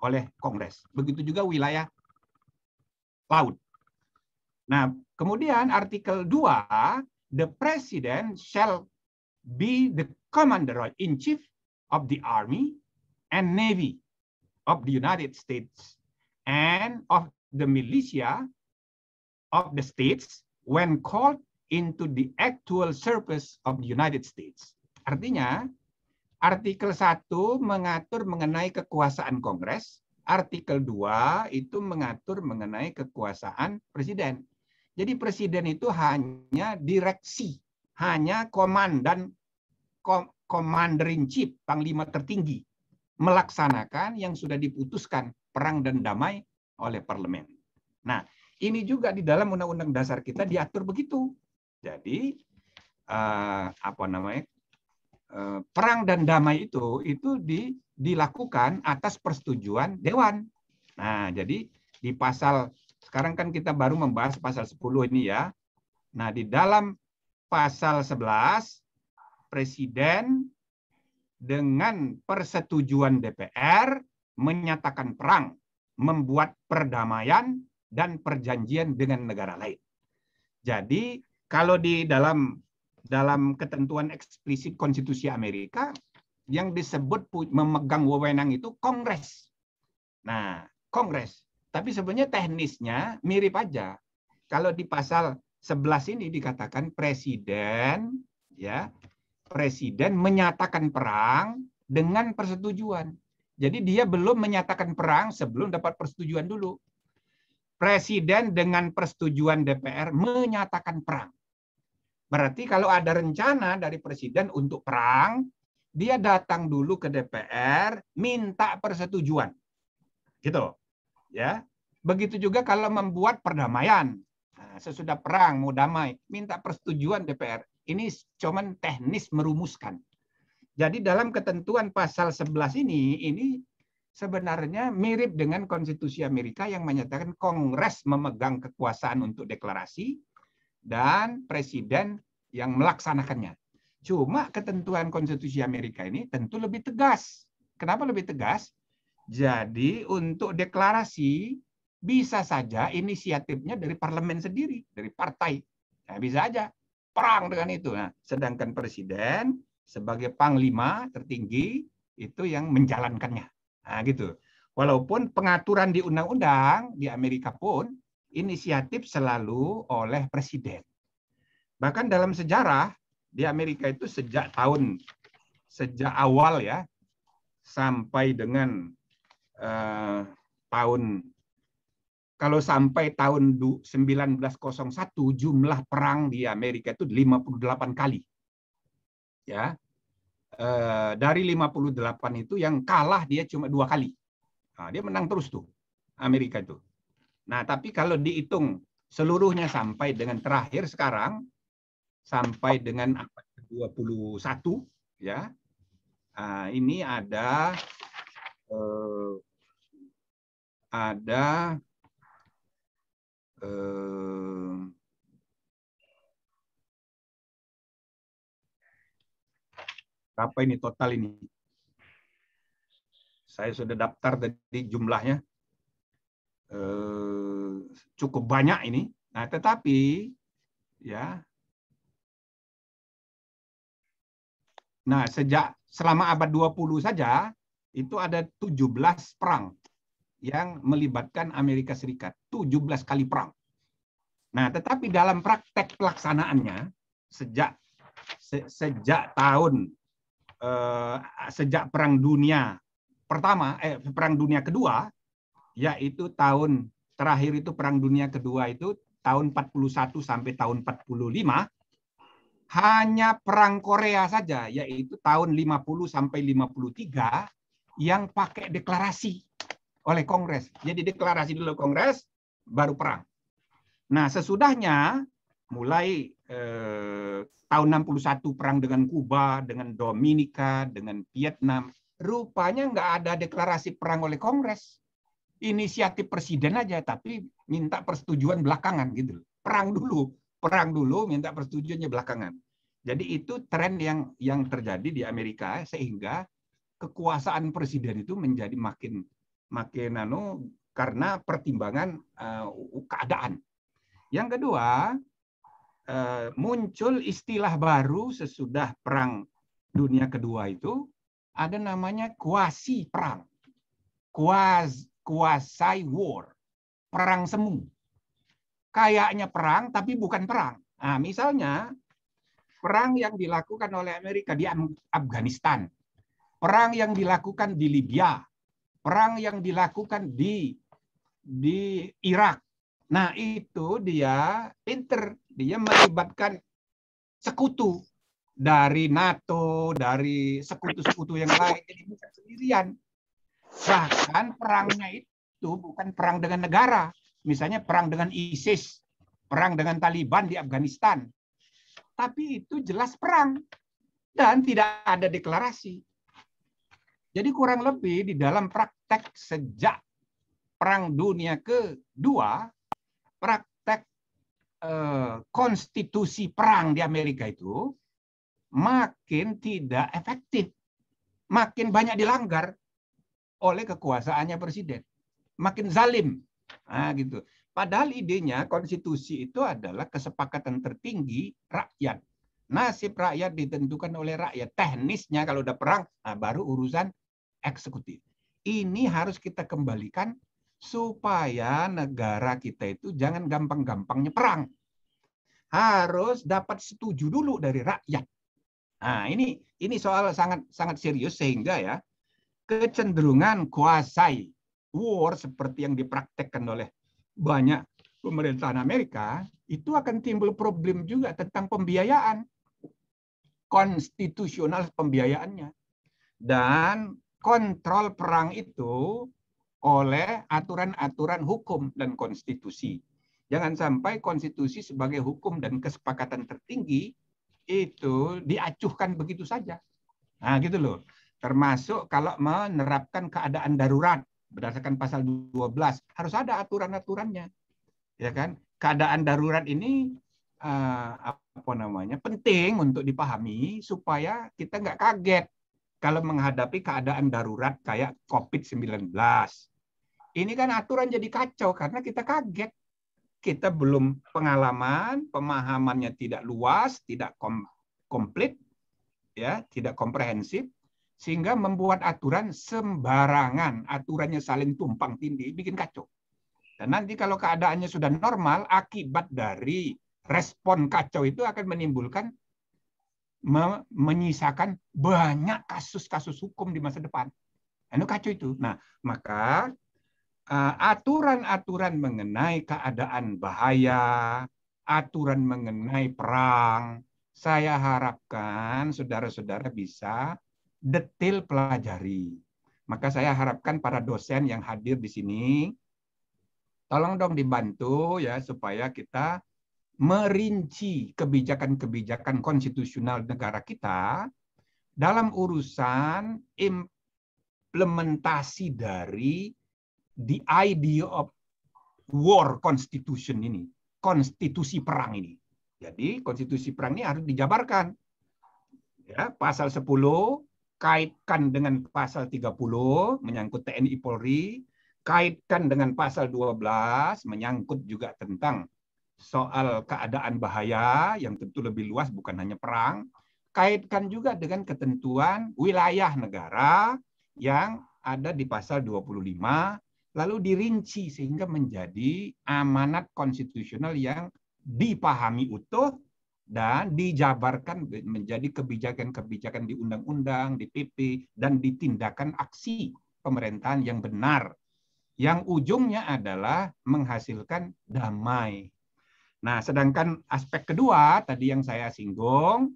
oleh Kongres. Begitu juga wilayah laut. Nah, kemudian artikel 2, the president shall be the commander-in-chief of the army and navy of the United States and of the militia of the states when called into the actual service of the United States. Artinya, artikel 1 mengatur mengenai kekuasaan Kongres, artikel 2 itu mengatur mengenai kekuasaan presiden. Jadi presiden itu hanya direksi, hanya commander in chief, panglima tertinggi, melaksanakan yang sudah diputuskan perang dan damai oleh parlemen. Nah, ini juga di dalam Undang-Undang Dasar kita diatur begitu. Jadi perang dan damai itu dilakukan atas persetujuan Dewan. Nah, jadi di pasal sekarang kan kita baru membahas pasal 10 ini ya. Nah, di dalam pasal 11 presiden dengan persetujuan DPR menyatakan perang, membuat perdamaian dan perjanjian dengan negara lain. Jadi kalau di dalam ketentuan eksplisit konstitusi Amerika yang disebut memegang wewenang itu Kongres. Nah, Kongres. Tapi sebenarnya teknisnya mirip aja. Kalau di pasal 11 ini dikatakan presiden, ya, presiden menyatakan perang dengan persetujuan. Jadi dia belum menyatakan perang sebelum dapat persetujuan dulu. Presiden dengan persetujuan DPR menyatakan perang. Berarti kalau ada rencana dari presiden untuk perang, dia datang dulu ke DPR, minta persetujuan. Gitu. Ya. Begitu juga kalau membuat perdamaian. Nah, sesudah perang mau damai, minta persetujuan DPR. Ini cuman teknis merumuskan. Jadi dalam ketentuan pasal 11 ini sebenarnya mirip dengan konstitusi Amerika yang menyatakan Kongres memegang kekuasaan untuk deklarasi dan presiden yang melaksanakannya. Cuma ketentuan konstitusi Amerika ini tentu lebih tegas. Kenapa lebih tegas? Jadi untuk deklarasi bisa saja inisiatifnya dari parlemen sendiri, dari partai. Nah, bisa aja perang dengan itu. Nah, sedangkan presiden sebagai panglima tertinggi itu yang menjalankannya. Nah, gitu. Walaupun pengaturan di undang-undang di Amerika pun inisiatif selalu oleh presiden. Bahkan dalam sejarah di Amerika itu sejak awal ya sampai dengan kalau sampai tahun 1901 jumlah perang di Amerika itu 58 kali. Ya. Dari 58 itu yang kalah dia cuma 2 kali. Nah, dia menang terus tuh Amerika itu. Nah, tapi kalau dihitung seluruhnya sampai dengan terakhir sekarang sampai dengan abad ke-21 ya. Ini ada berapa ini total ini? Saya sudah daftar tadi jumlahnya. Cukup banyak ini. Nah, tetapi ya. Nah, selama abad 20 saja itu ada 17 perang yang melibatkan Amerika Serikat. 17 kali perang. Nah, tetapi dalam praktek pelaksanaannya sejak Perang Dunia Pertama, Perang Dunia Kedua, yaitu tahun terakhir itu Perang Dunia Kedua itu tahun 41 sampai tahun 45, hanya Perang Korea saja, yaitu tahun 50 sampai 53 yang pakai deklarasi oleh Kongres. Jadi deklarasi dulu Kongres, baru perang. Nah, sesudahnya mulai tahun 61 perang dengan Kuba, dengan Dominika, dengan Vietnam, rupanya nggak ada deklarasi perang oleh Kongres. Inisiatif presiden aja, tapi minta persetujuan belakangan gitu. Perang dulu, minta persetujuannya belakangan. Jadi itu tren yang terjadi di Amerika sehingga kekuasaan presiden itu menjadi makin karena pertimbangan keadaan. Yang kedua, muncul istilah baru sesudah Perang Dunia Kedua itu, ada namanya quasi perang, quasi war, perang semu. Kayaknya perang tapi bukan perang. Nah, misalnya perang yang dilakukan oleh Amerika di Afghanistan, perang yang dilakukan di Libya, perang yang dilakukan di Irak. Nah, itu dia pinter. Dia melibatkan sekutu dari NATO, dari sekutu-sekutu yang lain. Jadi bukan sendirian. Bahkan perangnya itu bukan perang dengan negara. Misalnya perang dengan ISIS, perang dengan Taliban di Afghanistan. Tapi itu jelas perang. Dan tidak ada deklarasi. Jadi kurang lebih di dalam praktek sejak Perang Dunia Kedua, praktek konstitusi perang di Amerika itu makin tidak efektif, makin banyak dilanggar oleh kekuasaannya presiden, makin zalim. Nah, gitu. Padahal idenya konstitusi itu adalah kesepakatan tertinggi rakyat. Nasib rakyat ditentukan oleh rakyat. Teknisnya kalau udah perang, nah baru urusan eksekutif. Ini harus kita kembalikan supaya negara kita itu jangan gampang-gampangnya perang. Harus dapat setuju dulu dari rakyat. Nah, ini soal sangat serius sehingga ya kecenderungan quasi war seperti yang dipraktekkan oleh banyak pemerintahan Amerika itu akan timbul problem juga tentang pembiayaan, konstitusional pembiayaannya, dan kontrol perang itu oleh aturan-aturan hukum dan konstitusi. Jangan sampai konstitusi sebagai hukum dan kesepakatan tertinggi itu diacuhkan begitu saja. Nah, gitu loh. Termasuk kalau menerapkan keadaan darurat berdasarkan pasal 12, harus ada aturan-aturannya. Ya kan? Keadaan darurat ini apa namanya? Penting untuk dipahami supaya kita nggak kaget kalau menghadapi keadaan darurat kayak COVID-19. Ini kan aturan jadi kacau karena kita kaget. Kita belum pengalaman, pemahamannya tidak luas, tidak komplit, ya, tidak komprehensif, sehingga membuat aturan sembarangan, aturannya saling tumpang tindih, bikin kacau. Dan nanti kalau keadaannya sudah normal, akibat dari respon kacau itu akan menimbulkan, menyisakan banyak kasus-kasus hukum di masa depan. Itu kacau itu. Nah, maka aturan-aturan mengenai keadaan bahaya, aturan mengenai perang, saya harapkan saudara-saudara bisa detail pelajari. Maka saya harapkan para dosen yang hadir di sini, tolong dong dibantu ya supaya kita merinci kebijakan-kebijakan konstitusional negara kita dalam urusan implementasi dari the idea of war constitution ini, konstitusi perang ini. Jadi konstitusi perang ini harus dijabarkan. Ya, pasal 10 kaitkan dengan pasal 30 menyangkut TNI Polri, kaitkan dengan pasal 12 menyangkut juga tentang soal keadaan bahaya yang tentu lebih luas bukan hanya perang, kaitkan juga dengan ketentuan wilayah negara yang ada di pasal 25, lalu dirinci sehingga menjadi amanat konstitusional yang dipahami utuh dan dijabarkan menjadi kebijakan-kebijakan di undang-undang, di PP, dan ditindakan aksi pemerintahan yang benar, yang ujungnya adalah menghasilkan damai. Nah, sedangkan aspek kedua tadi yang saya singgung,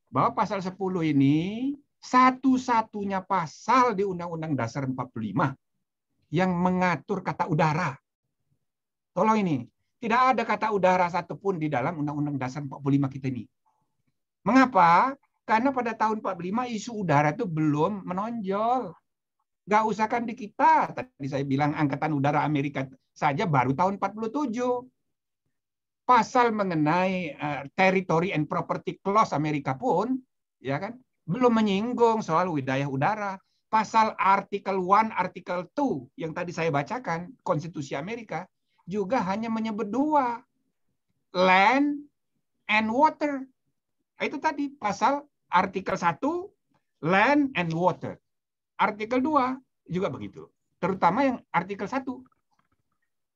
bahwa pasal 10 ini satu-satunya pasal di Undang-Undang Dasar 45 yang mengatur kata udara. Tolong ini, tidak ada kata udara satupun di dalam Undang-Undang Dasar 45 kita ini. Mengapa? Karena pada tahun 45 isu udara itu belum menonjol. Nggak usahkan di kita. Tadi saya bilang Angkatan Udara Amerika saja baru tahun 47. Pasal mengenai Territory and Property Clause Amerika pun, ya kan, belum menyinggung soal wilayah udara. Pasal artikel 1, artikel 2 yang tadi saya bacakan, Konstitusi Amerika, juga hanya menyebut dua, land and water. Itu tadi pasal artikel 1, land and water. Artikel 2 juga begitu. Terutama yang artikel 1.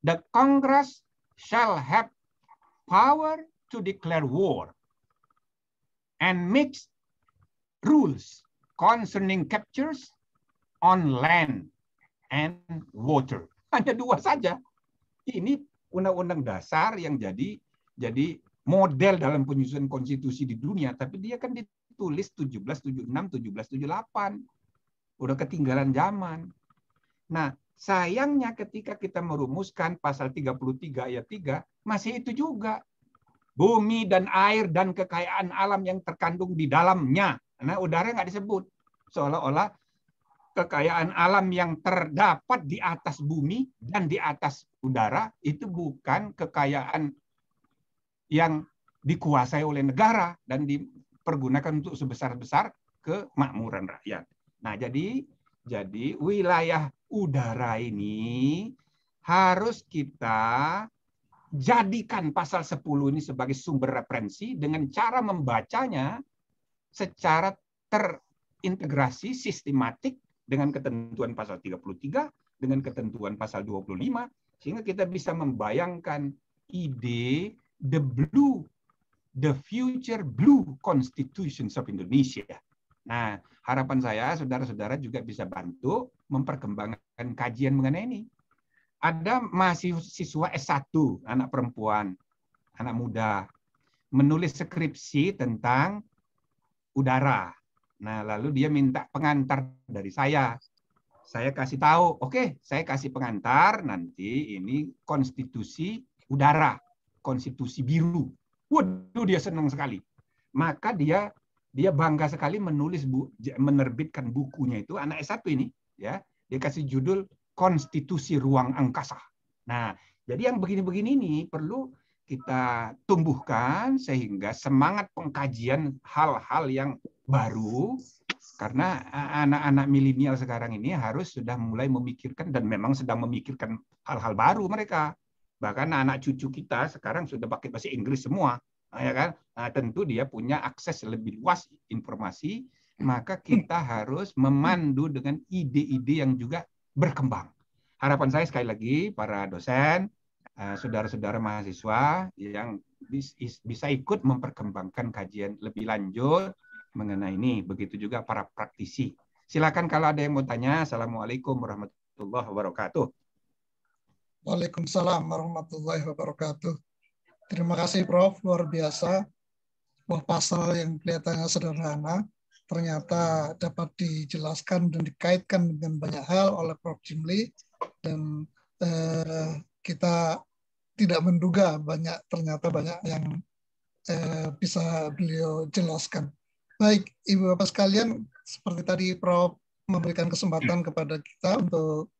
The Congress shall have power to declare war and make rules concerning captures on land and water. Hanya dua saja. Ini undang-undang dasar yang jadi model dalam penyusunan konstitusi di dunia, tapi dia kan ditulis 1776, 1778. Udah ketinggalan zaman. Nah, sayangnya ketika kita merumuskan pasal 33 ayat 3, masih itu juga. Bumi dan air dan kekayaan alam yang terkandung di dalamnya. Nah, udara nggak disebut. Seolah-olah kekayaan alam yang terdapat di atas bumi dan di atas udara itu bukan kekayaan yang dikuasai oleh negara dan dipergunakan untuk sebesar-besar kemakmuran rakyat. Nah, jadi wilayah udara ini harus kita jadikan pasal 10 ini sebagai sumber referensi dengan cara membacanya secara terintegrasi sistematik dengan ketentuan pasal 33, dengan ketentuan pasal 25, sehingga kita bisa membayangkan ide the future blue constitutions of Indonesia. Nah, harapan saya saudara-saudara juga bisa bantu memperkembangkan kajian mengenai ini. Ada mahasiswa S1, anak perempuan, anak muda, menulis skripsi tentang udara. Nah, lalu dia minta pengantar dari saya. Saya kasih tahu, oke, saya kasih pengantar, nanti ini konstitusi udara, konstitusi biru. Waduh, dia senang sekali. Maka dia dia bangga sekali menerbitkan bukunya itu, anak S1 ini, ya, dia kasih judul Konstitusi Ruang Angkasa. Nah, jadi yang begini-begini ini perlu kita tumbuhkan sehingga semangat pengkajian hal-hal yang baru, karena anak-anak milenial sekarang ini harus sudah mulai memikirkan, dan memang sedang memikirkan hal-hal baru mereka. Bahkan anak cucu kita sekarang sudah pakai bahasa Inggris semua, ya kan? Nah, tentu dia punya akses lebih luas informasi, maka kita harus memandu dengan ide-ide yang juga berkembang. Harapan saya sekali lagi para dosen, saudara-saudara mahasiswa yang bisa ikut memperkembangkan kajian lebih lanjut mengenai ini. Begitu juga para praktisi. Silakan kalau ada yang mau tanya. Assalamualaikum warahmatullahi wabarakatuh. Waalaikumsalam warahmatullahi wabarakatuh. Terima kasih Prof, luar biasa. Wah, pasal yang kelihatannya sederhana ternyata dapat dijelaskan dan dikaitkan dengan banyak hal oleh Prof. Jimli, dan kita tidak menduga ternyata banyak yang bisa beliau jelaskan. Baik, Ibu Bapak sekalian, seperti tadi Prof memberikan kesempatan kepada kita untuk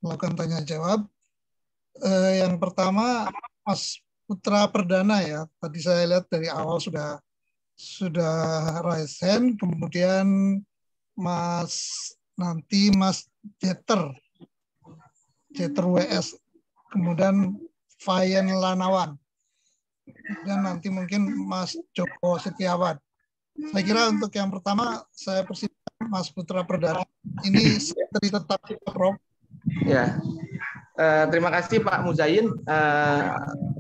melakukan tanya jawab. Yang pertama, Mas Putra Perdana ya. Tadi saya lihat dari awal sudah raise hand, kemudian Mas Jeter WS, kemudian Fayen Lanawan, dan nanti mungkin Mas Joko Setiawan. Saya kira untuk yang pertama saya persilakan Mas Putra Perdana. Ini seri tetap Prof. Ya, terima kasih Pak Muzain.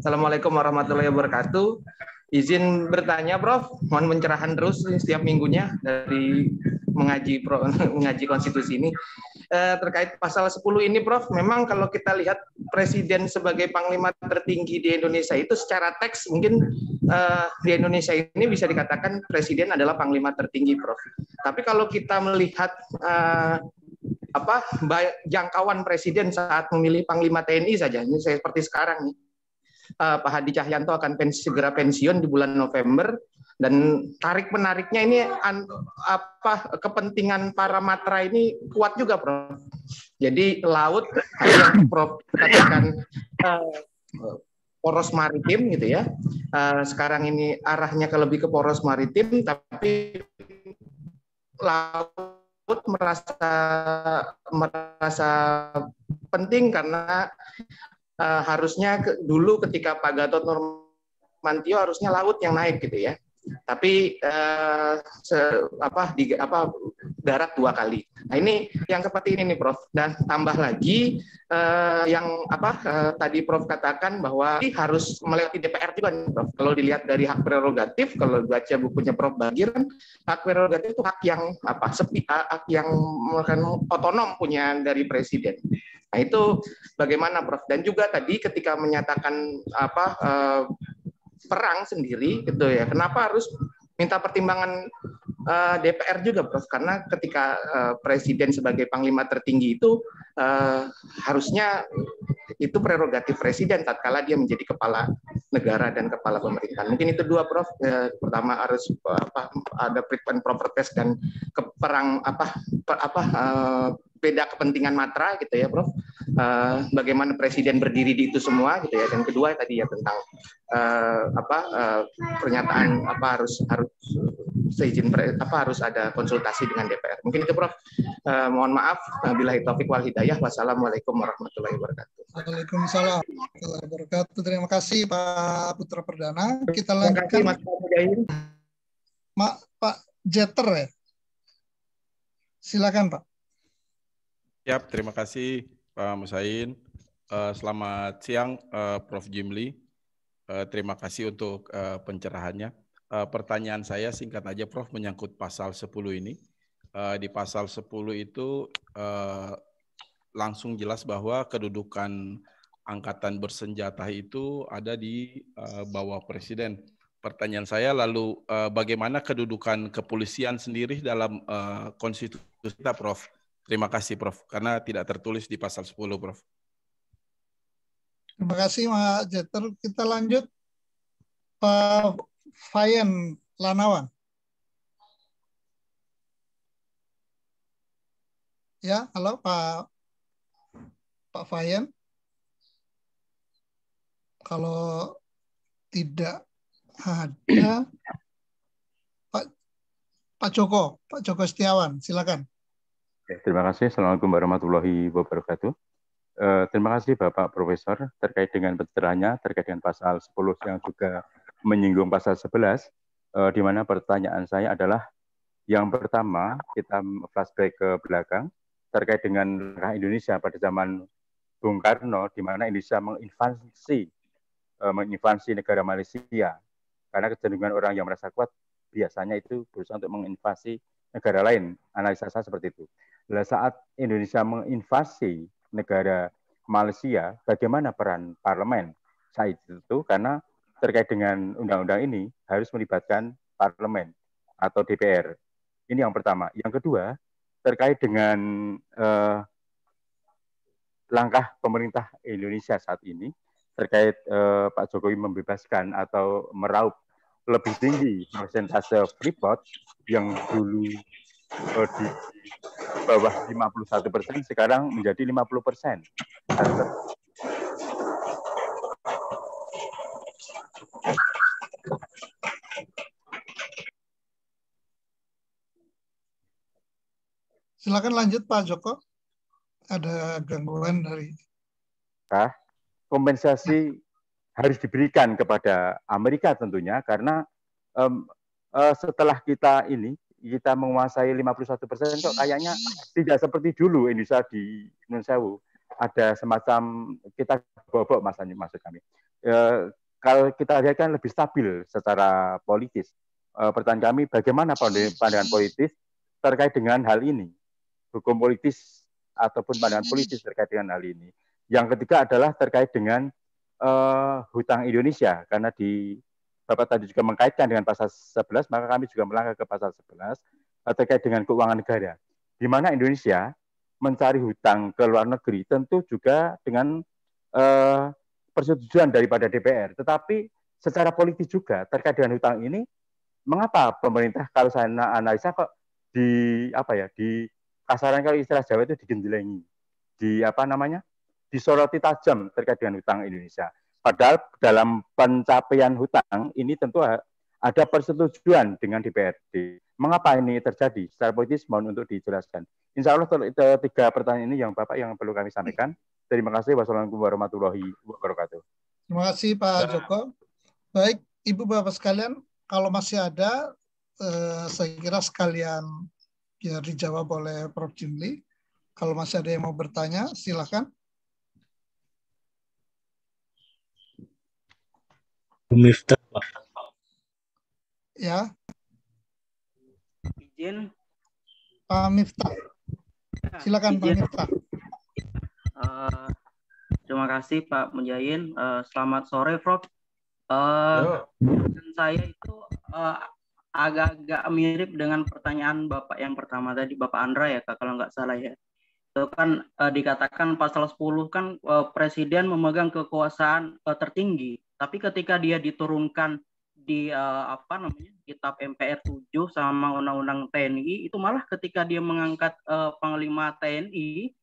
Assalamualaikum warahmatullahi wabarakatuh. Izin bertanya, Prof. Mohon pencerahan terus setiap minggunya dari mengaji konstitusi ini. Terkait pasal 10 ini, Prof. Memang kalau kita lihat presiden sebagai panglima tertinggi di Indonesia itu secara teks mungkin di Indonesia ini bisa dikatakan presiden adalah panglima tertinggi, Prof. Tapi kalau kita melihat jangkauan presiden saat memilih panglima TNI saja, ini saya seperti sekarang nih. Pak Hadi Cahyanto akan segera pensiun di bulan November, dan tarik-menariknya ini kepentingan para matra ini kuat juga, Prof. Jadi laut yang Prof katakan poros maritim gitu ya. Sekarang ini arahnya lebih ke poros maritim, tapi laut merasa penting karena harusnya dulu ketika Pak Gatot Nurmantio harusnya laut yang naik gitu ya, tapi darat 2 kali. Nah ini yang seperti ini nih Prof. Dan tambah lagi tadi Prof katakan bahwa harus melewati DPR juga nih Prof. Kalau dilihat dari hak prerogatif, kalau baca bukunya Prof Bagir, hak prerogatif itu hak yang hak yang otonom punya dari presiden. Nah itu bagaimana Prof? Dan juga tadi ketika menyatakan perang sendiri gitu ya, kenapa harus minta pertimbangan DPR juga Prof? Karena ketika presiden sebagai panglima tertinggi itu harusnya itu prerogatif presiden tatkala dia menjadi kepala negara dan kepala pemerintahan. Mungkin itu 2 Prof. Pertama harus ada fit and proper test dan perang beda kepentingan matra gitu ya Prof. Bagaimana presiden berdiri di itu semua gitu ya. Dan kedua tadi ya tentang pernyataan harus seizin harus ada konsultasi dengan DPR. Mungkin itu Prof. Mohon maaf. Billahi taufik wal hidayah. Wassalamualaikum warahmatullahi wabarakatuh. Waalaikumsalam warahmatullahi wabarakatuh. Terima kasih Pak Putra Perdana. Kita lanjutkan. Terima kasih Mas Pak Jeter ya. Silakan Pak. Ya, terima kasih Pak Muzain. Selamat siang Prof Jimli. Terima kasih untuk pencerahannya. Pertanyaan saya singkat aja Prof, menyangkut pasal 10 ini. Di pasal 10 itu langsung jelas bahwa kedudukan angkatan bersenjata itu ada di bawah presiden. Pertanyaan saya lalu bagaimana kedudukan kepolisian sendiri dalam konstitusi kita Prof? Terima kasih Prof, karena tidak tertulis di pasal 10 Prof. Terima kasih Mas Jeter. Kita lanjut Pak Fayen Lanawan. Ya, halo Pak Fayen. Kalau tidak ada, Pak Joko Setiawan, silakan. Terima kasih. Assalamualaikum warahmatullahi wabarakatuh. Terima kasih Bapak Profesor terkait dengan pencerahannya, terkait dengan pasal 10 yang juga menyinggung pasal 11, di mana pertanyaan saya adalah yang pertama, kita flashback ke belakang terkait dengan langkah Indonesia pada zaman Bung Karno, di mana Indonesia menginvasi negara Malaysia. Karena kecenderungan orang yang merasa kuat biasanya itu berusaha untuk menginvasi negara lain. Analisa saya seperti itu. Nah, saat Indonesia menginvasi negara Malaysia, bagaimana peran parlemen saat itu? Karena terkait dengan undang-undang ini harus melibatkan parlemen atau DPR. Ini yang pertama. Yang kedua, terkait dengan langkah pemerintah Indonesia saat ini, terkait Pak Jokowi membebaskan atau meraup lebih tinggi persentase Freeport yang dulu di bawah 51%, sekarang menjadi 50%. Silakan lanjut Pak Joko. Ada gangguan dari... Kompensasi harus diberikan kepada Amerika tentunya, karena setelah kita menguasai 51%, kok kayaknya tidak seperti dulu Indonesia di Indonesia ada semacam kita bobok maksud kami. Kalau kita lihat kan lebih stabil secara politis. Pertanyaan kami, bagaimana pandangan politis terkait dengan hal ini? Hukum politis ataupun pandangan politis terkait dengan hal ini. Yang ketiga adalah terkait dengan hutang Indonesia, karena Bapak tadi juga mengkaitkan dengan pasal 11, maka kami juga melangkah ke pasal 11 terkait dengan keuangan negara, di mana Indonesia mencari hutang ke luar negeri tentu juga dengan persetujuan daripada DPR. Tetapi secara politis juga terkait dengan hutang ini, mengapa pemerintah, kalau saya analisa kok di kasaran, kalau istilah Jawa itu digendelengi, disoroti tajam terkait dengan hutang Indonesia. Padahal dalam pencapaian hutang ini tentu ada persetujuan dengan DPRD. Mengapa ini terjadi? Secara politis mohon untuk dijelaskan. Insya Allah 3 pertanyaan ini yang Bapak yang perlu kami sampaikan. Terima kasih. Wassalamualaikum warahmatullahi wabarakatuh. Terima kasih Pak Joko. Baik, Ibu Bapak sekalian, kalau masih ada, saya kira sekalian biar dijawab oleh Prof. Jimli. Kalau masih ada yang mau bertanya, silakan. Miftah, Pak. Ya. Izin. Pak Miftah. Silakan Pak Miftah. Terima kasih Pak Mujayin. Selamat sore, Prof. Saya itu agak-agak mirip dengan pertanyaan Bapak yang pertama tadi, Bapak Andra ya, kalau nggak salah ya. Itu kan dikatakan pasal 10 kan Presiden memegang kekuasaan tertinggi. Tapi ketika dia diturunkan di kitab MPR 7 sama Undang-Undang TNI, itu malah ketika dia mengangkat Panglima TNI,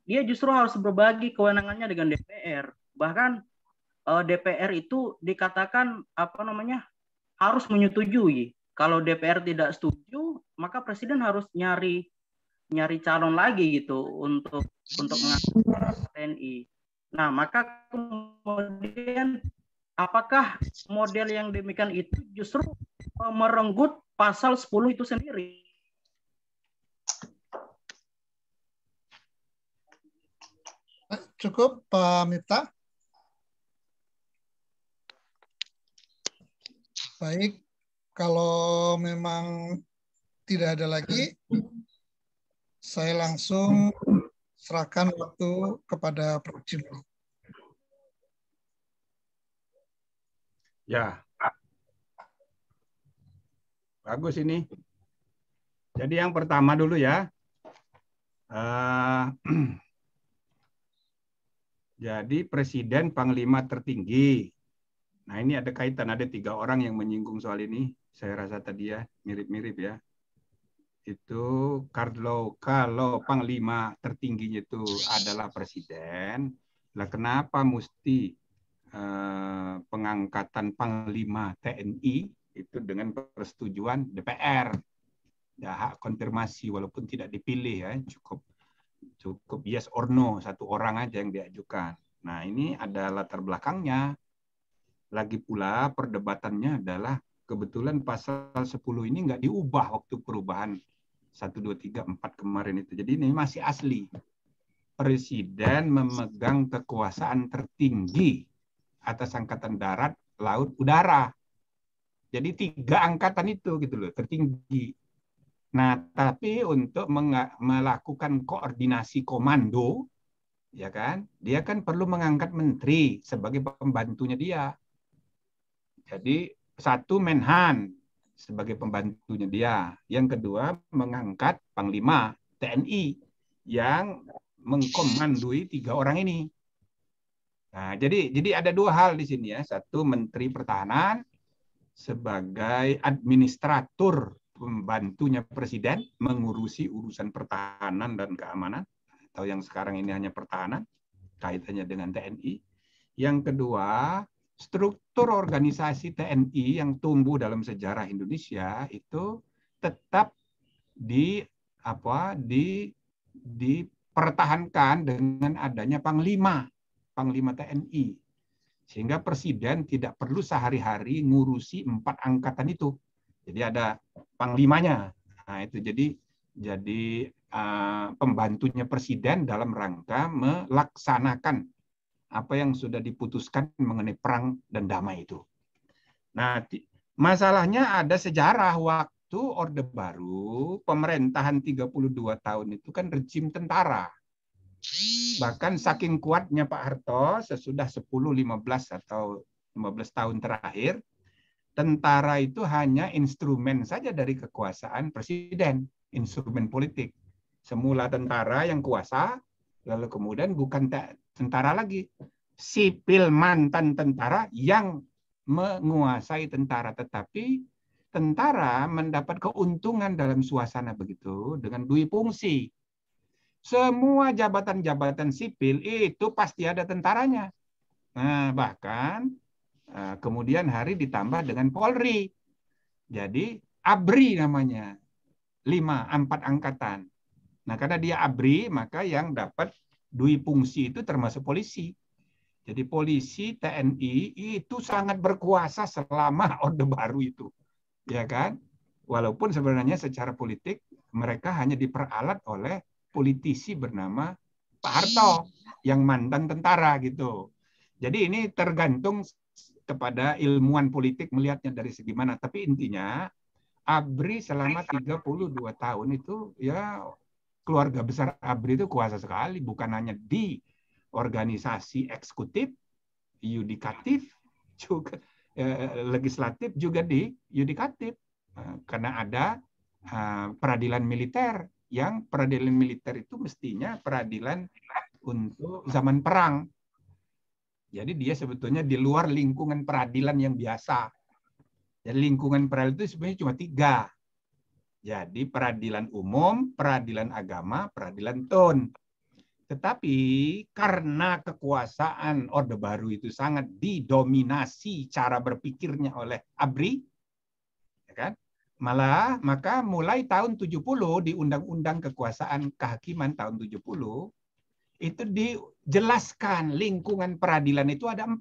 dia justru harus berbagi kewenangannya dengan DPR. Bahkan DPR itu dikatakan harus menyetujui. Kalau DPR tidak setuju, maka Presiden harus nyari calon lagi gitu untuk mengangkat TNI. Nah, maka kemudian apakah model yang demikian itu justru merenggut pasal 10 itu sendiri? Cukup Pak Miftah. Baik, kalau memang tidak ada lagi, saya langsung serahkan waktu kepada Prof. Jimli. Ya, bagus ini. Jadi yang pertama dulu ya. Jadi Presiden Panglima tertinggi. Nah ini ada kaitan, ada 3 orang yang menyinggung soal ini. Saya rasa tadi ya, mirip-mirip ya. itu kalau panglima tertingginya itu adalah presiden, lah kenapa mesti pengangkatan panglima TNI itu dengan persetujuan DPR? Ya, hak konfirmasi walaupun tidak dipilih ya, cukup yes or no, satu orang aja yang diajukan. Nah, ini ada latar belakangnya. Lagi pula perdebatannya adalah kebetulan pasal 10 ini nggak diubah waktu perubahan 1, 2, 3, 4 kemarin itu. Jadi ini masih asli. Presiden memegang kekuasaan tertinggi atas angkatan darat, laut, udara. Jadi 3 angkatan itu gitu loh, tertinggi. Nah, tapi untuk melakukan koordinasi komando, ya kan, dia kan perlu mengangkat menteri sebagai pembantunya dia. Jadi 1 Menhan sebagai pembantunya dia. Yang kedua mengangkat Panglima TNI yang mengkomandoi 3 orang ini. Nah, jadi ada 2 hal di sini ya. 1 Menteri Pertahanan sebagai administrator pembantunya presiden mengurusi urusan pertahanan dan keamanan, atau yang sekarang ini hanya pertahanan kaitannya dengan TNI. Yang kedua, struktur organisasi TNI yang tumbuh dalam sejarah Indonesia itu tetap dipertahankan dengan adanya panglima TNI. Sehingga presiden tidak perlu sehari-hari ngurusi 4 angkatan itu. Jadi ada panglimanya. Nah, itu jadi pembantunya presiden dalam rangka melaksanakan apa yang sudah diputuskan mengenai perang dan damai itu. Nah, masalahnya ada sejarah waktu Orde Baru, pemerintahan 32 tahun itu kan rejim tentara. Bahkan saking kuatnya Pak Harto sesudah 10, 15 atau 15 tahun terakhir, tentara itu hanya instrumen saja dari kekuasaan presiden, instrumen politik. Semula tentara yang kuasa, lalu kemudian bukan tentara lagi, sipil mantan tentara yang menguasai tentara, tetapi tentara mendapat keuntungan dalam suasana begitu dengan dui fungsi. Semua jabatan-jabatan sipil itu pasti ada tentaranya. Nah, bahkan kemudian hari ditambah dengan Polri. Jadi ABRI namanya, 4 angkatan. Nah, karena dia ABRI, maka yang dapat dui fungsi itu termasuk polisi. Jadi polisi TNI itu sangat berkuasa selama Orde Baru itu, ya kan? Walaupun sebenarnya secara politik mereka hanya diperalat oleh politisi bernama Pak Harto yang mantan tentara gitu. Jadi ini tergantung kepada ilmuwan politik melihatnya dari segi mana. Tapi intinya ABRI selama 32 tahun itu ya keluarga besar ABRI itu kuasa sekali, bukan hanya di organisasi eksekutif, yudikatif, juga legislatif, juga di yudikatif. Karena ada peradilan militer, yang peradilan militer itu mestinya peradilan untuk zaman perang. Jadi dia sebetulnya di luar lingkungan peradilan yang biasa. Jadi lingkungan peradilan itu sebenarnya cuma 3. Jadi peradilan umum, peradilan agama, peradilan tun. Tetapi karena kekuasaan Orde Baru itu sangat didominasi cara berpikirnya oleh ABRI, ya kan? Maka mulai tahun 70 di Undang-Undang Kekuasaan Kehakiman tahun 70 itu dijelaskan lingkungan peradilan itu ada 4.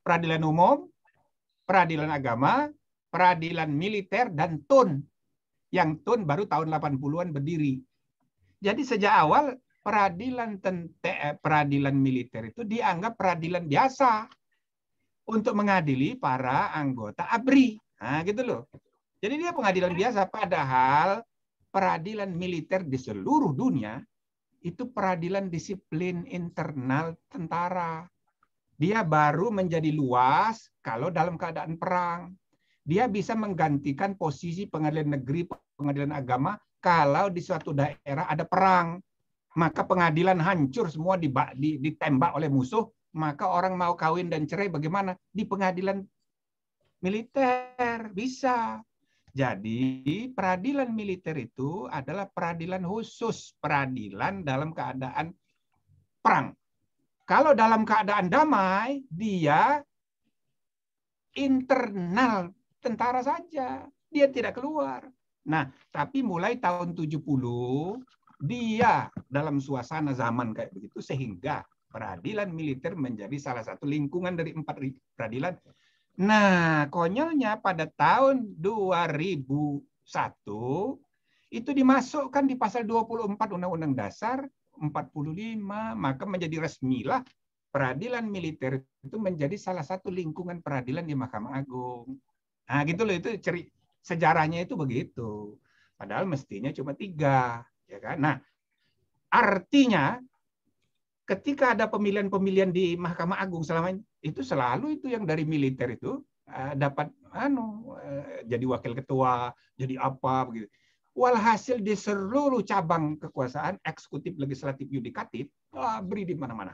Peradilan umum, peradilan agama, peradilan militer, dan tun. Yang tun baru tahun 80-an berdiri. Jadi sejak awal peradilan militer itu dianggap peradilan biasa untuk mengadili para anggota ABRI. Nah, gitu loh. Jadi dia pengadilan biasa, padahal peradilan militer di seluruh dunia itu peradilan disiplin internal tentara. Dia baru menjadi luas kalau dalam keadaan perang. Dia bisa menggantikan posisi pengadilan negeri, pengadilan agama kalau di suatu daerah ada perang. Maka pengadilan hancur semua, ditembak oleh musuh, maka orang mau kawin dan cerai bagaimana? Di pengadilan militer bisa. Jadi peradilan militer itu adalah peradilan khusus, peradilan dalam keadaan perang. Kalau dalam keadaan damai, dia internal tentara saja, dia tidak keluar. Nah, tapi mulai tahun 70 dia dalam suasana zaman kayak begitu sehingga peradilan militer menjadi salah satu lingkungan dari 4 peradilan. Nah, konyolnya pada tahun 2001 itu dimasukkan di pasal 24 Undang-Undang Dasar 45, maka menjadi resmilah peradilan militer itu menjadi salah satu lingkungan peradilan di Mahkamah Agung. Nah, gitu loh, itu sejarahnya itu begitu. Padahal mestinya cuma 3, ya kan? Nah, artinya ketika ada pemilihan-pemilihan di Mahkamah Agung selama itu selalu itu yang dari militer itu dapat jadi wakil ketua, jadi apa begitu. Walhasil di seluruh cabang kekuasaan eksekutif, legislatif, yudikatif beri di mana-mana.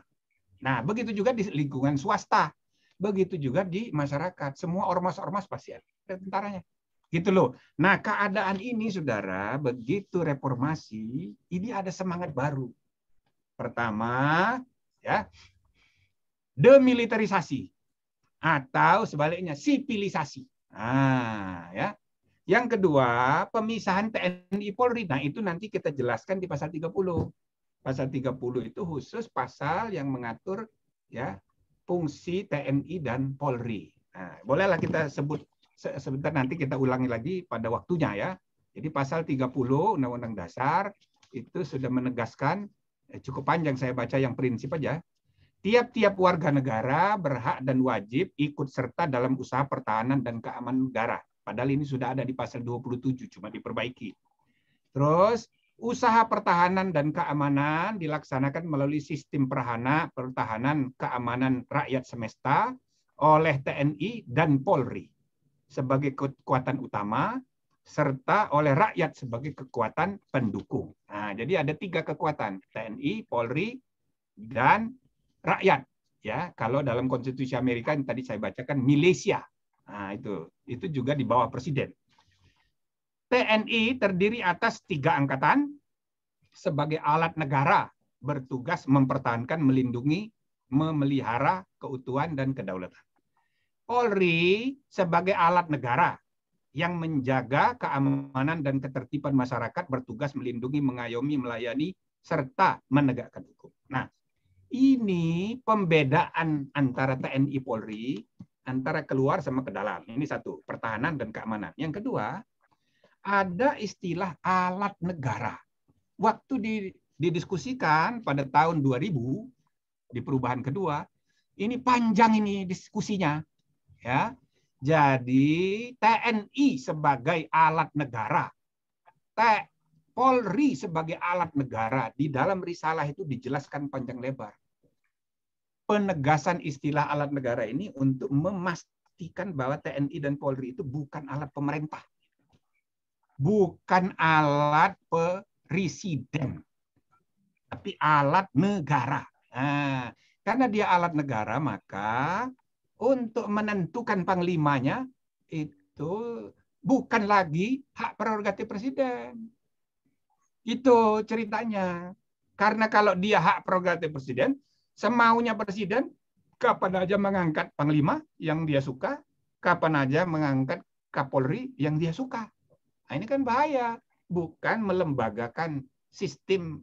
Nah, begitu juga di lingkungan swasta. Begitu juga di masyarakat. Semua ormas-ormas pasti ada tentaranya. Gitu loh. Nah, keadaan ini, saudara, begitu reformasi, ini ada semangat baru. Pertama, ya, demilitarisasi. Atau sebaliknya, sipilisasi. Nah, ya. Yang kedua, pemisahan TNI Polri. Nah, itu nanti kita jelaskan di pasal 30. Pasal 30 itu khusus pasal yang mengatur ya fungsi TNI dan Polri. Nah, bolehlah kita sebut sebentar, nanti kita ulangi lagi pada waktunya ya. Jadi pasal 30 Undang-Undang Dasar itu sudah menegaskan, cukup panjang saya baca yang prinsip aja. Tiap-tiap warga negara berhak dan wajib ikut serta dalam usaha pertahanan dan keamanan negara. Padahal ini sudah ada di pasal 27, cuma diperbaiki. Terus usaha pertahanan dan keamanan dilaksanakan melalui sistem pertahanan keamanan rakyat semesta oleh TNI dan Polri sebagai kekuatan utama serta oleh rakyat sebagai kekuatan pendukung. Nah, jadi ada 3 kekuatan, TNI, Polri, dan rakyat. Ya, kalau dalam konstitusi Amerika yang tadi saya bacakan militia. Nah, itu juga di bawah presiden. TNI terdiri atas 3 angkatan sebagai alat negara bertugas mempertahankan, melindungi, memelihara keutuhan dan kedaulatan. Polri sebagai alat negara yang menjaga keamanan dan ketertiban masyarakat, bertugas melindungi, mengayomi, melayani, serta menegakkan hukum. Nah, ini pembedaan antara TNI Polri, antara keluar sama ke dalam. Ini satu, pertahanan dan keamanan. Yang kedua, ada istilah alat negara. Waktu didiskusikan pada tahun 2000 di perubahan kedua, ini panjang ini diskusinya, ya. Jadi TNI sebagai alat negara, Polri sebagai alat negara, di dalam risalah itu dijelaskan panjang lebar. Penegasan istilah alat negara ini untuk memastikan bahwa TNI dan Polri itu bukan alat pemerintah. Bukan alat presiden, tapi alat negara. Nah, karena dia alat negara, maka untuk menentukan panglimanya itu bukan lagi hak prerogatif presiden. Itu ceritanya. Karena kalau dia hak prerogatif presiden, semaunya presiden kapan aja mengangkat panglima yang dia suka, kapan aja mengangkat Kapolri yang dia suka. Nah, ini kan bahaya, bukan melembagakan sistem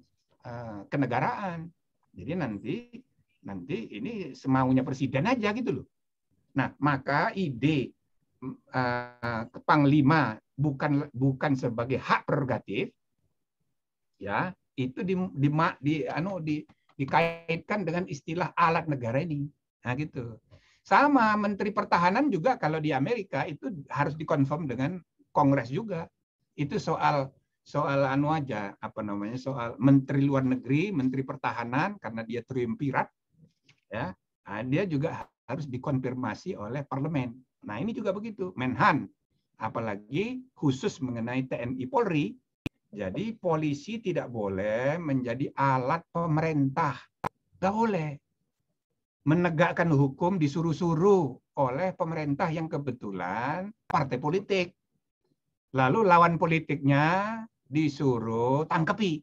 kenegaraan. Jadi nanti ini semaunya presiden aja gitu loh. Nah, maka ide panglima bukan sebagai hak prerogatif, ya itu dikaitkan dengan istilah alat negara ini. Nah, gitu. Sama Menteri Pertahanan juga kalau di Amerika itu harus dikonfirm dengan Kongres juga. Itu soal soal Menteri Luar Negeri, Menteri Pertahanan karena dia triumvirat, ya, dia juga harus dikonfirmasi oleh parlemen. Nah, ini juga begitu, Menhan, apalagi khusus mengenai TNI Polri. Jadi polisi tidak boleh menjadi alat pemerintah, nggak boleh. Menegakkan hukum disuruh-suruh oleh pemerintah yang kebetulan partai politik. Lalu lawan politiknya disuruh tangkepi.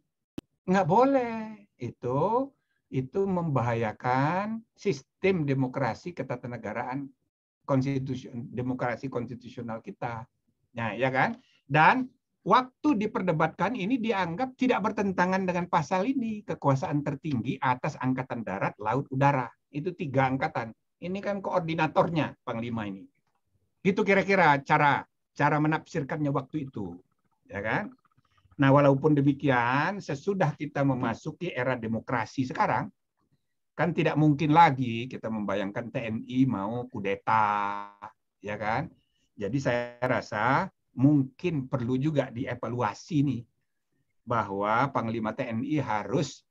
Nggak boleh. Itu membahayakan sistem demokrasi ketatanegaraan demokrasi konstitusional kita. Nah, ya kan? Dan waktu diperdebatkan ini dianggap tidak bertentangan dengan pasal ini, kekuasaan tertinggi atas angkatan darat, laut, udara. Itu 3 angkatan. Ini kan koordinatornya Panglima ini. Gitu kira-kira cara menafsirkannya waktu itu, ya kan? Nah, walaupun demikian, sesudah kita memasuki era demokrasi sekarang, kan tidak mungkin lagi kita membayangkan TNI mau kudeta, ya kan? Jadi saya rasa mungkin perlu juga dievaluasi nih bahwa Panglima TNI harus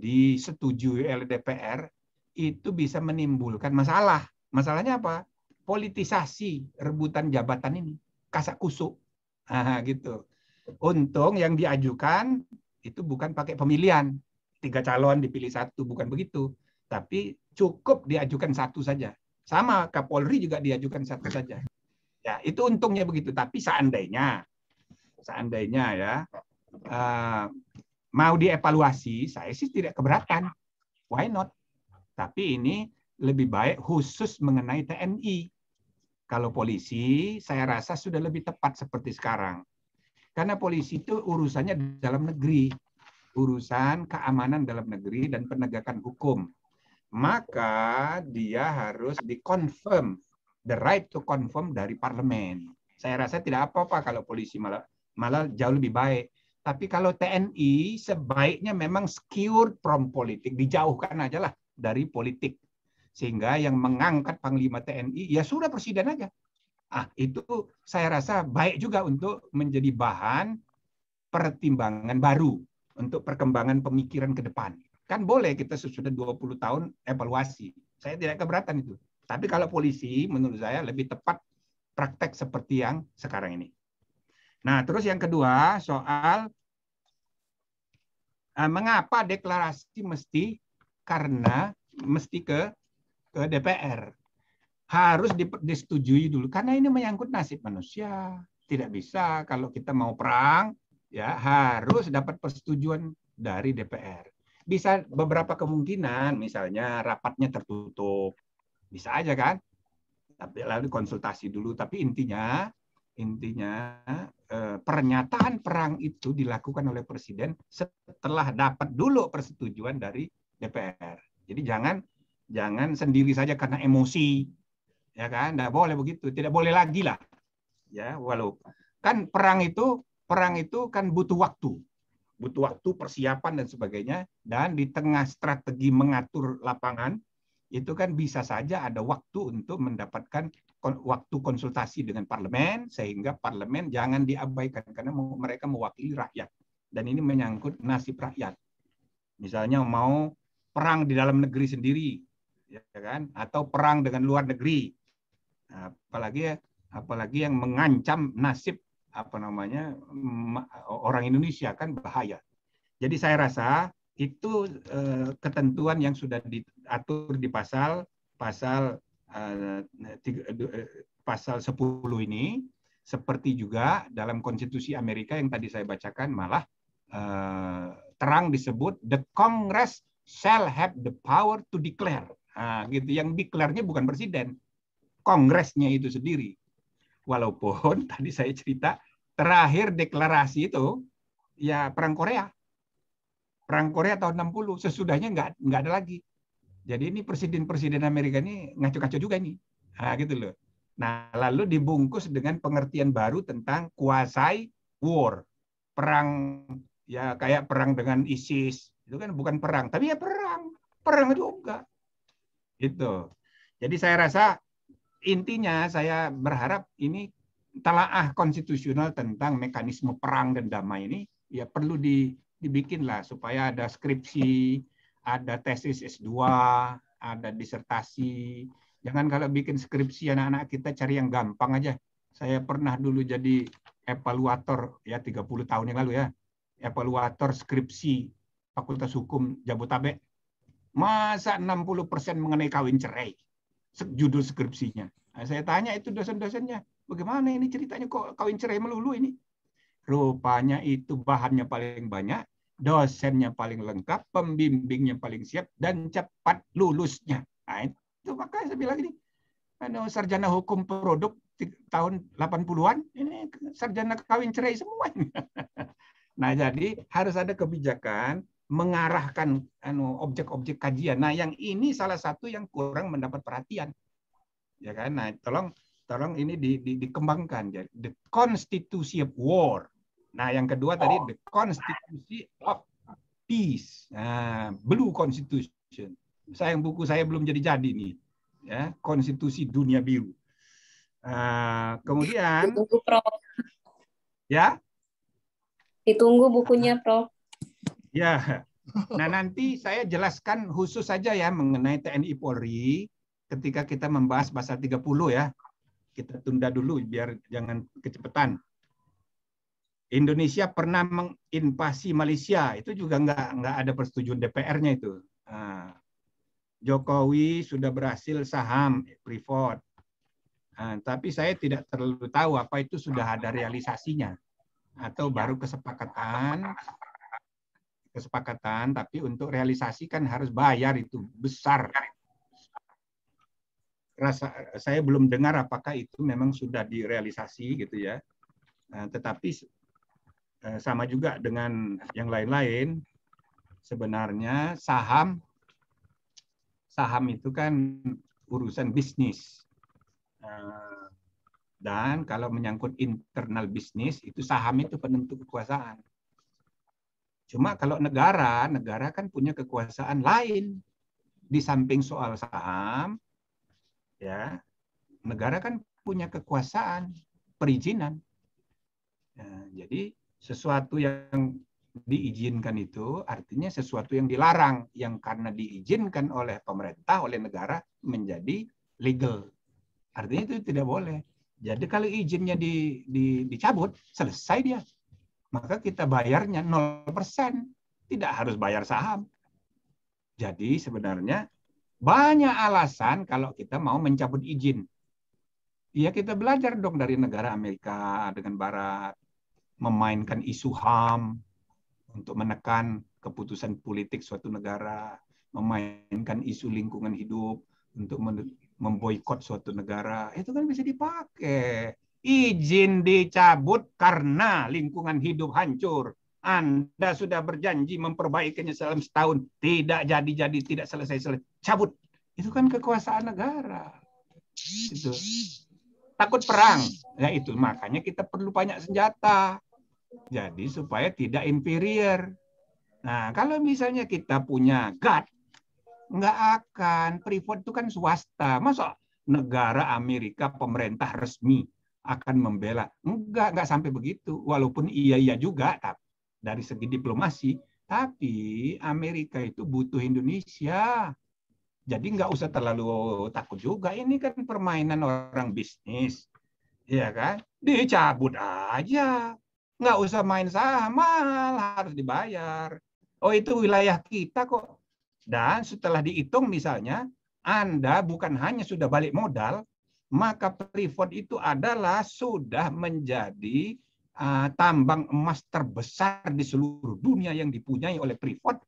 disetujui oleh DPR, itu bisa menimbulkan masalah. Masalahnya apa? Politisasi rebutan jabatan ini, kasak kusuk. Gitu. Untung yang diajukan itu bukan pakai pemilihan, 3 calon dipilih 1, bukan begitu. Tapi cukup diajukan 1 saja. Sama Kapolri juga diajukan 1 saja. Ya, itu untungnya begitu. Tapi seandainya ya mau dievaluasi, saya sih tidak keberatan. Why not? Tapi ini lebih baik khusus mengenai TNI. Kalau polisi, saya rasa sudah lebih tepat seperti sekarang. Karena polisi itu urusannya di dalam negeri. Urusan keamanan dalam negeri dan penegakan hukum. Maka dia harus dikonfirm, the right to confirm dari parlemen. Saya rasa tidak apa-apa kalau polisi malah jauh lebih baik. Tapi kalau TNI sebaiknya memang secured from politik, dijauhkan aja lah dari politik. Sehingga yang mengangkat Panglima TNI, ya sudah presiden aja. Itu saya rasa baik juga untuk menjadi bahan pertimbangan baru untuk perkembangan pemikiran ke depan. Kan boleh kita sesudah 20 tahun evaluasi. Saya tidak keberatan itu. Tapi kalau polisi, menurut saya lebih tepat praktek seperti yang sekarang ini. Nah, terus yang kedua, soal mengapa deklarasi mesti ke DPR. Harus disetujui dulu karena ini menyangkut nasib manusia. Tidak bisa kalau kita mau perang ya harus dapat persetujuan dari DPR. Bisa beberapa kemungkinan, misalnya rapatnya tertutup. Bisa aja kan? Tapi lalu konsultasi dulu, tapi intinya pernyataan perang itu dilakukan oleh presiden setelah dapat dulu persetujuan dari DPR. Jadi jangan sendiri saja karena emosi, ya kan? Nggak boleh begitu, tidak boleh lagi lah, ya. Walau kan perang itu kan butuh waktu persiapan dan sebagainya, dan di tengah strategi mengatur lapangan itu kan bisa saja ada waktu untuk mendapatkan waktu konsultasi dengan parlemen, sehingga parlemen jangan diabaikan karena mereka mewakili rakyat dan ini menyangkut nasib rakyat. Misalnya mau perang di dalam negeri sendiri, ya kan, atau perang dengan luar negeri, apalagi yang mengancam nasib orang Indonesia, kan bahaya. Jadi saya rasa itu ketentuan yang sudah diatur di pasal 10 ini, seperti juga dalam konstitusi Amerika yang tadi saya bacakan, malah terang disebut the Congress shall have the power to declare. Gitu. Yang declare-nya bukan presiden, kongresnya itu sendiri. Walaupun tadi saya cerita terakhir deklarasi itu ya perang Korea tahun 60, sesudahnya nggak ada lagi. Jadi ini presiden Amerika ini ngaco-ngaco juga ini, gitu loh. Nah, lalu dibungkus dengan pengertian baru tentang quasi war, perang ya kayak perang dengan ISIS, itu kan bukan perang, tapi ya perang juga, gitu. Jadi saya rasa intinya saya berharap ini talaah konstitusional tentang mekanisme perang dan damai ini ya perlu dibikinlah supaya ada skripsi, ada tesis S2, ada disertasi. Jangan kalau bikin skripsi anak-anak kita cari yang gampang aja. Saya pernah dulu jadi evaluator ya 30 tahun yang lalu ya. Evaluator skripsi Fakultas Hukum Jabotabek. Masa 60% mengenai kawin cerai? Judul skripsinya. Nah, saya tanya itu dosen-dosennya. bagaimana ini ceritanya kok kawin cerai melulu ini? Rupanya itu bahannya paling banyak, dosennya paling lengkap, pembimbingnya paling siap, dan cepat lulusnya. Nah, itu makanya saya bilang ini, sarjana hukum produk tahun 80-an, ini sarjana kawin cerai semua ini. Nah, jadi harus ada kebijakan mengarahkan objek-objek kajian. Nah, yang ini salah satu yang kurang mendapat perhatian. Ya kan? Nah, tolong ini dikembangkan. Jadi, the Constitution of War. Nah, yang kedua tadi the Constitution of Peace. Nah, Blue Constitution. Sayang buku saya belum jadi nih. Ya, Konstitusi Dunia Biru. Kemudian ditunggu, Prof. Ya. Ditunggu bukunya, Prof. Ya. Nah, nanti saya jelaskan khusus saja ya mengenai TNI Polri ketika kita membahas pasal 30 ya. Kita tunda dulu biar jangan kecepatan. Indonesia pernah menginvasi Malaysia, itu juga nggak ada persetujuan DPR-nya itu. Nah, Jokowi sudah berhasil saham Freeport. Nah, tapi saya tidak terlalu tahu apa itu sudah ada realisasinya atau baru kesepakatan, tapi untuk realisasi kan harus bayar, itu besar. Saya belum dengar apakah itu memang sudah direalisasi gitu ya. Nah, tetapi sama juga dengan yang lain-lain, sebenarnya saham itu kan urusan bisnis. Dan kalau menyangkut internal bisnis, itu saham itu penentu kekuasaan. Cuma kalau negara kan punya kekuasaan lain. Di samping soal saham, ya, negara kan punya kekuasaan perizinan. Nah, jadi sesuatu yang diizinkan itu artinya sesuatu yang dilarang, yang karena diizinkan oleh pemerintah, oleh negara menjadi legal. Artinya itu tidak boleh. Jadi kalau izinnya dicabut, selesai dia. Maka kita bayarnya 0%. Tidak harus bayar saham. Jadi sebenarnya banyak alasan kalau kita mau mencabut izin. Ya kita belajar dong dari negara Amerika dengan Barat. Memainkan isu HAM untuk menekan keputusan politik suatu negara, memainkan isu lingkungan hidup untuk memboikot suatu negara, itu kan bisa dipakai. Izin dicabut karena lingkungan hidup hancur. Anda sudah berjanji memperbaikinya dalam setahun, tidak jadi, tidak selesai, cabut. Itu kan kekuasaan negara. Itu. Takut perang, ya itu makanya kita perlu banyak senjata. Jadi supaya tidak inferior. Nah, kalau misalnya kita punya GAD, nggak akan. Freeport itu kan swasta. Masa negara Amerika pemerintah resmi akan membela? Nggak sampai begitu. Walaupun iya juga dari segi diplomasi. Tapi Amerika itu butuh Indonesia. Jadi nggak usah terlalu takut juga. Ini kan permainan orang bisnis. Ya kan? Dicabut aja. Nggak usah main saham, mahal, harus dibayar. Oh, itu wilayah kita kok. Dan setelah dihitung misalnya, Anda bukan hanya sudah balik modal, maka Freeport itu adalah sudah menjadi tambang emas terbesar di seluruh dunia yang dipunyai oleh Freeport.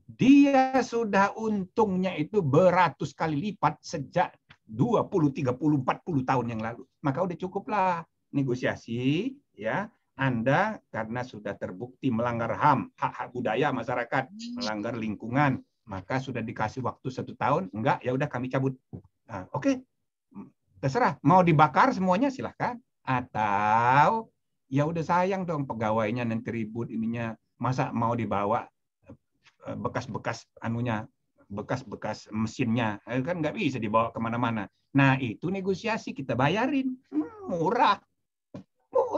Dia sudah untungnya itu beratus kali lipat sejak 20, 30, 40 tahun yang lalu. Maka udah cukuplah negosiasi, ya. Anda karena sudah terbukti melanggar HAM, hak-hak budaya masyarakat, melanggar lingkungan, maka sudah dikasih waktu 1 tahun, enggak, ya udah kami cabut. Nah, oke, terserah. Mau dibakar semuanya silahkan. Atau ya udah sayang dong pegawainya nanti ribut ininya, masa mau dibawa bekas-bekas bekas-bekas mesinnya, kan nggak bisa dibawa kemana-mana. Nah itu negosiasi, kita bayarin, murah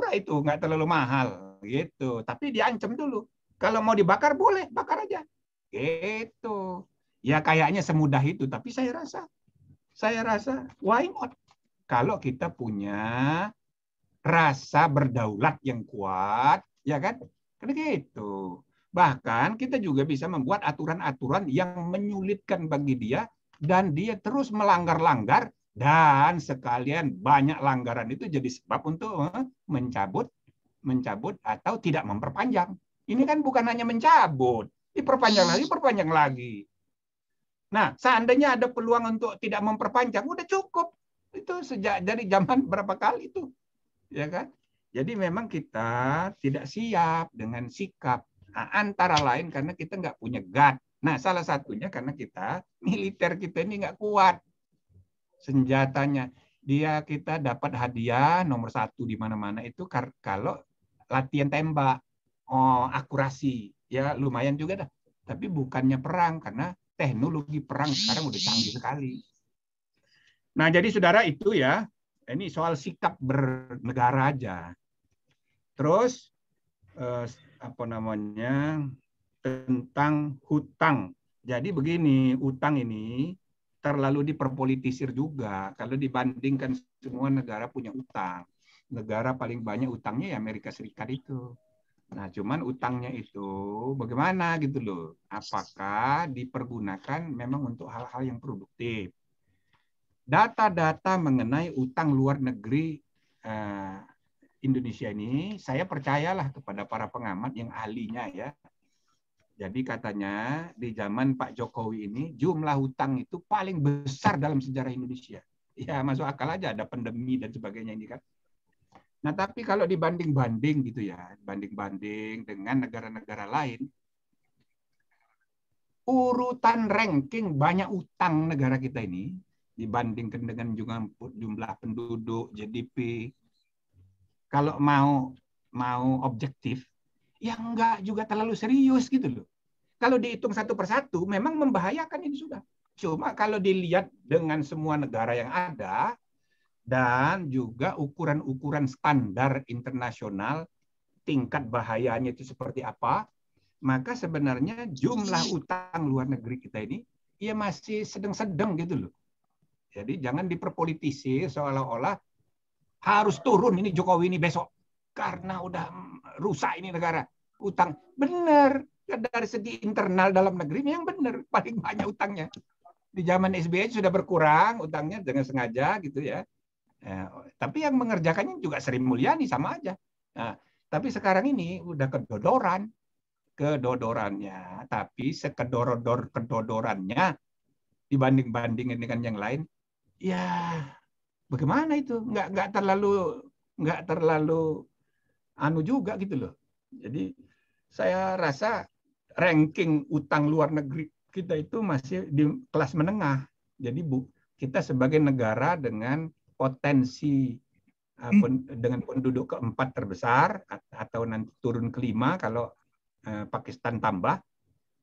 itu, nggak terlalu mahal gitu. Tapi diancam dulu, kalau mau dibakar boleh, bakar aja gitu. Ya kayaknya semudah itu, tapi saya rasa why not? Kalau kita punya rasa berdaulat yang kuat, ya kan? Karena gitu. Bahkan kita juga bisa membuat aturan-aturan yang menyulitkan bagi dia dan dia terus melanggar-langgar Dan sekalian banyak langgaran itu jadi sebab untuk mencabut atau tidak memperpanjang. Ini kan bukan hanya mencabut, diperpanjang lagi. Nah, seandainya ada peluang untuk tidak memperpanjang, udah cukup. Itu sejak dari zaman berapa kali itu, ya kan? Jadi memang kita tidak siap dengan sikap. Nah, antara lain karena kita nggak punya guard. Nah, salah satunya karena militer kita ini nggak kuat senjatanya. Kita dapat hadiah nomor 1 di mana-mana itu kalau latihan tembak, akurasi, ya lumayan juga dah. Tapi bukannya perang karena teknologi perang sekarang udah canggih sekali. Nah, jadi saudara itu ya, ini soal sikap bernegara aja. Terus tentang hutang. Jadi begini, hutang ini terlalu diperpolitisir juga. Kalau dibandingkan semua negara punya utang, negara paling banyak utangnya ya Amerika Serikat itu. Nah, cuman utangnya itu bagaimana gitu loh? Apakah dipergunakan memang untuk hal-hal yang produktif? Data-data mengenai utang luar negeri Indonesia ini, saya percayalah kepada para pengamat yang ahlinya ya. Jadi katanya di zaman Pak Jokowi ini jumlah hutang itu paling besar dalam sejarah Indonesia. Ya masuk akal aja, ada pandemi dan sebagainya ini kan. Nah tapi kalau dibanding-banding gitu ya, banding-banding dengan negara-negara lain, urutan ranking banyak utang negara kita ini dibandingkan dengan jumlah penduduk, GDP, kalau mau objektif, ya enggak juga terlalu serius gitu loh. Kalau dihitung satu persatu, memang membahayakan ini sudah. Cuma kalau dilihat dengan semua negara yang ada, dan juga ukuran-ukuran standar internasional, tingkat bahayanya itu seperti apa, maka sebenarnya jumlah utang luar negeri kita ini, ya masih sedang-sedang gitu loh. Jadi jangan diperpolitisir seolah-olah harus turun ini Jokowi ini besok karena udah rusak ini negara. Utang benar dari segi internal dalam negeri yang benar paling banyak utangnya. Di zaman SBY sudah berkurang utangnya dengan sengaja gitu ya. Tapi yang mengerjakannya juga Sri Mulyani sama aja. Nah, tapi sekarang ini udah kedodorannya. Tapi kedodorannya dibanding-bandingin dengan yang lain, ya bagaimana itu? Nggak terlalu anu juga gitu loh. Jadi saya rasa ranking utang luar negeri kita itu masih di kelas menengah. Jadi kita sebagai negara dengan potensi dengan penduduk keempat terbesar atau nanti turun kelima kalau Pakistan tambah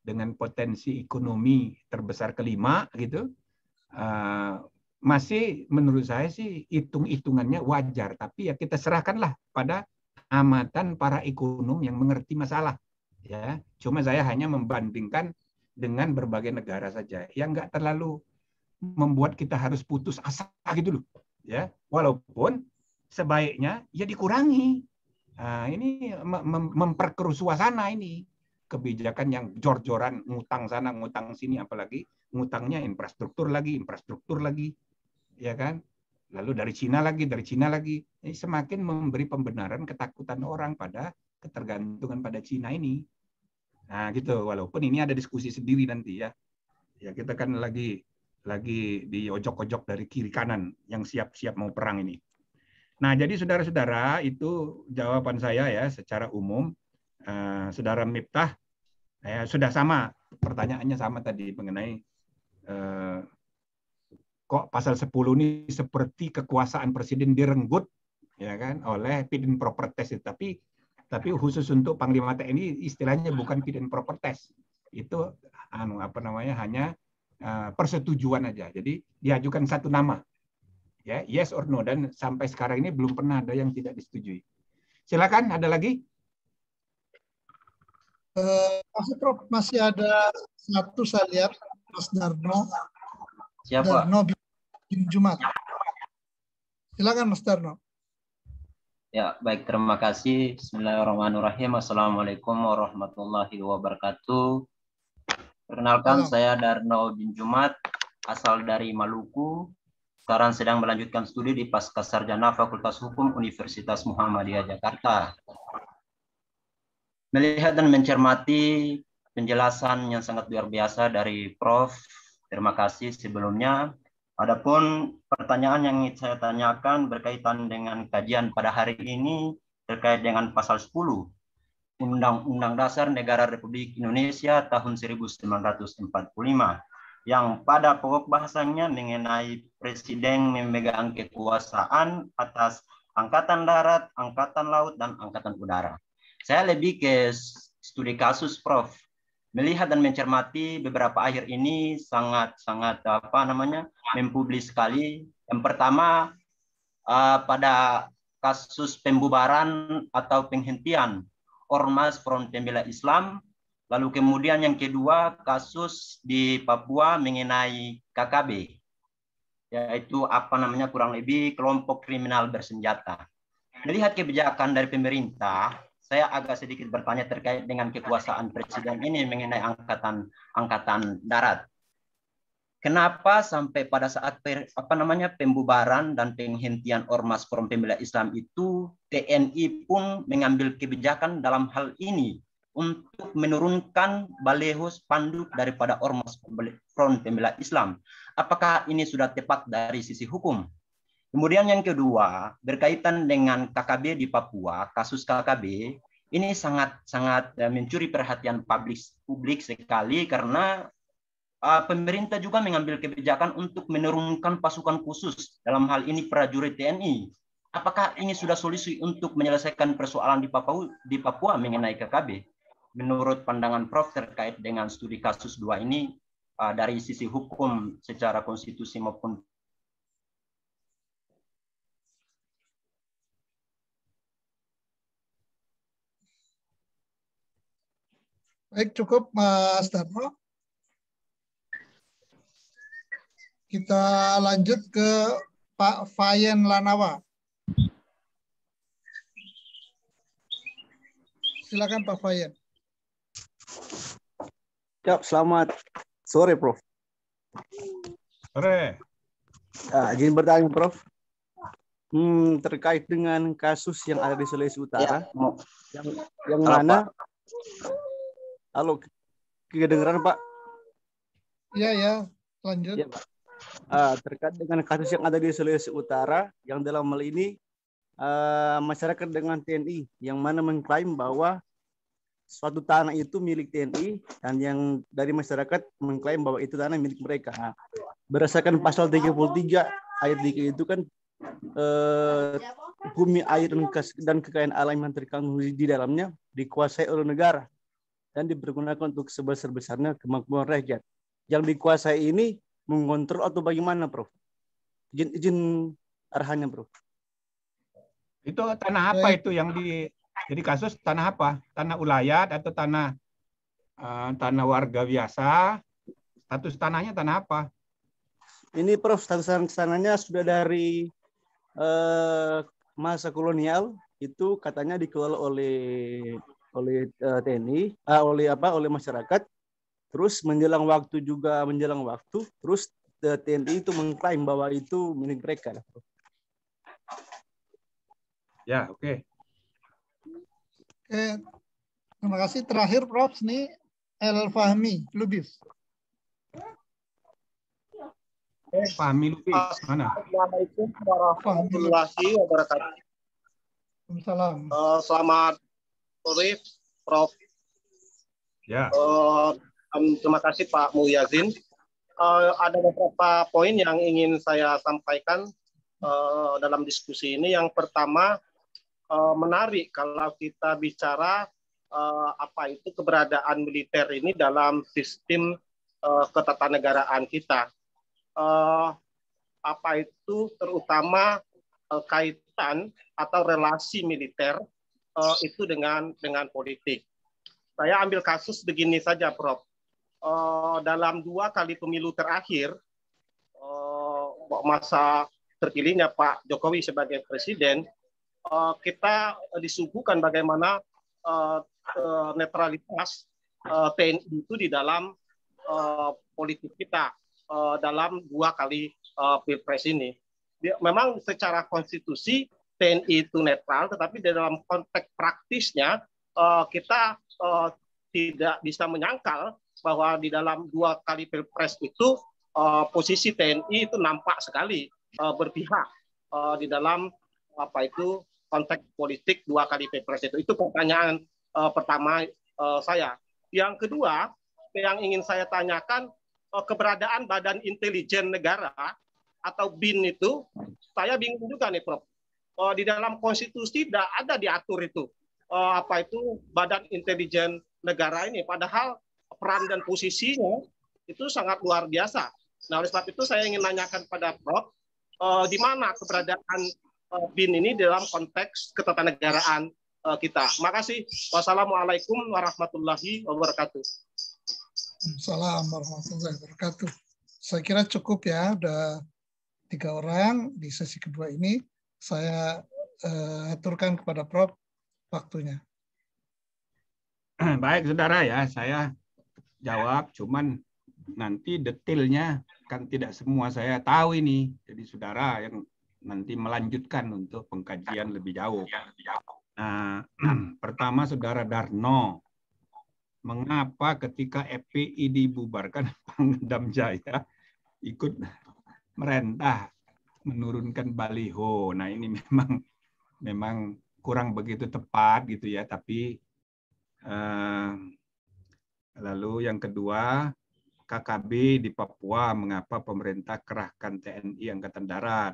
dengan potensi ekonomi terbesar kelima gitu. Masih menurut saya sih hitung-hitungannya wajar, tapi ya kita serahkanlah pada amatan para ekonom yang mengerti masalah ya. Cuma saya hanya membandingkan dengan berbagai negara saja yang nggak terlalu membuat kita harus putus asa gitu loh ya, walaupun sebaiknya ya dikurangi. Nah, ini memperkeruh suasana ini kebijakan yang jor-joran ngutang sana ngutang sini, apalagi ngutangnya infrastruktur lagi ya kan, lalu dari Cina lagi. Ini semakin memberi pembenaran ketakutan orang pada ketergantungan pada Cina ini. Nah gitu, walaupun ini ada diskusi sendiri nanti ya. Ya kita kan lagi diojok-ojok dari kiri kanan yang siap-siap mau perang ini. Nah jadi saudara-saudara itu jawaban saya ya secara umum. Saudara Miftah sudah sama pertanyaannya sama tadi mengenai kok pasal 10 ini seperti kekuasaan presiden direnggut ya kan oleh fit and proper test, tapi khusus untuk Panglima TNI istilahnya bukan fit and proper test, itu hanya persetujuan aja. Jadi diajukan satu nama ya, yes or no, dan sampai sekarang ini belum pernah ada yang tidak disetujui. Silakan, ada lagi? Prof, masih ada satu saya lihat, Mas Darno. Siapa? Darno bin Jumat. Silakan Mas Darno. Ya, baik, terima kasih. Bismillahirrahmanirrahim. Assalamualaikum warahmatullahi wabarakatuh. Perkenalkan, saya Darno bin Jumat, asal dari Maluku. Sekarang sedang melanjutkan studi di Pascasarjana Fakultas Hukum Universitas Muhammadiyah Jakarta. Melihat dan mencermati penjelasan yang sangat luar biasa dari Prof. Terima kasih sebelumnya. Adapun pertanyaan yang ingin saya tanyakan berkaitan dengan kajian pada hari ini terkait dengan pasal 10 Undang-Undang Dasar Negara Republik Indonesia tahun 1945 yang pada pokok bahasanya mengenai presiden memegang kekuasaan atas angkatan darat, angkatan laut, dan angkatan udara. Saya lebih ke studi kasus, Prof. Melihat dan mencermati beberapa akhir ini sangat mempublis sekali. Yang pertama pada kasus pembubaran atau penghentian Ormas Front Pembela Islam, lalu kemudian yang kedua kasus di Papua mengenai KKB, yaitu kurang lebih kelompok kriminal bersenjata. Melihat kebijakan dari pemerintah, saya agak sedikit bertanya terkait dengan kekuasaan presiden ini mengenai angkatan darat. Kenapa sampai pada saat pembubaran dan penghentian Ormas Front Pembela Islam itu TNI pun mengambil kebijakan dalam hal ini untuk menurunkan baleho spanduk daripada Ormas Front Pembela Islam? Apakah ini sudah tepat dari sisi hukum? Kemudian yang kedua, berkaitan dengan KKB di Papua, kasus KKB ini sangat mencuri perhatian publik sekali karena pemerintah juga mengambil kebijakan untuk menurunkan pasukan khusus, dalam hal ini prajurit TNI. Apakah ini sudah solusi untuk menyelesaikan persoalan di Papua mengenai KKB? Menurut pandangan Prof terkait dengan studi kasus 2 ini dari sisi hukum secara konstitusi maupun Baik, cukup Mas Darmo. Kita lanjut ke Pak Fayen Lanawa. Silakan Pak Fayen. Ya, selamat sore, Prof. Sore. Izin bertanya, Prof. Terkait dengan kasus yang ada di Sulawesi Utara, yang mana, halo, kedengeran Pak? Iya, lanjut. Ya, Pak. Terkait dengan kasus yang ada di Sulawesi Utara, yang dalam hal ini masyarakat dengan TNI, yang mana mengklaim bahwa suatu tanah itu milik TNI dan yang dari masyarakat mengklaim bahwa itu tanah milik mereka. Berdasarkan pasal 33 ayat 3 itu kan bumi, air, dan kekayaan alam yang terkandung di dalamnya dikuasai oleh negara dan dipergunakan untuk sebesar-besarnya kemampuan rakyat. Yang dikuasai ini mengontrol atau bagaimana, Prof? Izin arahannya, Prof. Itu tanah apa itu yang jadi kasus, tanah apa? Tanah ulayat atau tanah warga biasa? Status tanahnya tanah apa? Ini, Prof, status tanahnya sudah dari masa kolonial, itu katanya dikelola oleh TNI, oleh masyarakat. Terus menjelang waktu, terus TNI itu mengklaim bahwa itu milik mereka. Ya, oke. Oke, terima kasih. Terakhir Prof, nih El Fahmi Lubis. Fahmi Lubis, mana? Assalamualaikum warahmatullahi wabarakatuh. Waalaikumsalam. Selamat sore, Prof. Ya. Terima kasih Pak Mulyazin. Ada beberapa poin yang ingin saya sampaikan dalam diskusi ini. Yang pertama, menarik kalau kita bicara apa itu keberadaan militer ini dalam sistem ketatanegaraan kita. Apa itu terutama kaitan atau relasi militer itu dengan politik. Saya ambil kasus begini saja, Prof. Dalam 2 kali pemilu terakhir, masa terpilihnya Pak Jokowi sebagai presiden, kita disuguhkan bagaimana netralitas TNI itu di dalam politik kita. dalam 2 kali Pilpres ini. Memang secara konstitusi TNI itu netral, tetapi dalam konteks praktisnya kita tidak bisa menyangkal bahwa di dalam 2 kali Pilpres itu posisi TNI itu nampak sekali berpihak di dalam konteks politik 2 kali Pilpres itu. Itu pertanyaan pertama saya. Yang kedua yang ingin saya tanyakan, keberadaan Badan Intelijen Negara atau BIN itu, saya bingung juga nih Prof. Di dalam konstitusi tidak ada diatur itu Badan Intelijen Negara ini, padahal peran dan posisinya itu sangat luar biasa. Nah, oleh sebab itu saya ingin menanyakan pada Prof, di mana keberadaan BIN ini dalam konteks ketatanegaraan kita. Makasih. Wassalamualaikum warahmatullahi wabarakatuh. Assalamualaikum warahmatullahi wabarakatuh. Saya kira cukup ya, udah 3 orang di sesi kedua ini. Saya aturkan kepada Prof waktunya. Baik, saudara ya, saya jawab, cuman nanti detailnya kan tidak semua saya tahu ini. Jadi saudara yang nanti melanjutkan untuk pengkajian lebih jauh. Nah, pertama saudara Darno, mengapa ketika FPI dibubarkan Pangdam Jaya ikut merentah menurunkan baliho? Nah, ini memang kurang begitu tepat gitu ya, tapi lalu yang kedua, KKB di Papua, mengapa pemerintah kerahkan TNI Angkatan Darat?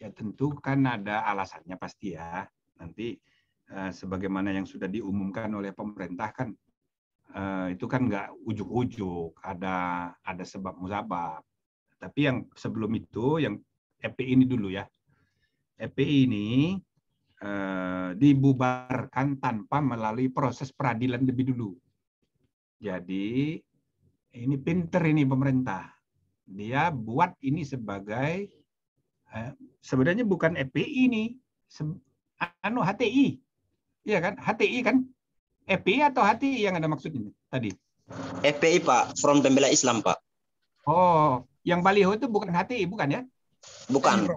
Ya tentu kan ada alasannya pasti ya. Nanti sebagaimana yang sudah diumumkan oleh pemerintah kan itu kan nggak ujuk-ujuk, ada sebab musabab. Tapi yang sebelum itu, yang FPI ini dulu ya. FPI ini dibubarkan tanpa melalui proses peradilan lebih dulu. Jadi ini pinter ini pemerintah. Dia buat ini sebagai sebenarnya bukan FPI ini, HTI. Iya kan? HTI kan? FPI atau HTI yang ada maksudnya tadi? FPI Pak, Front Pembela Islam Pak. Oh, yang baliho itu bukan HTI bukan ya? Bukan.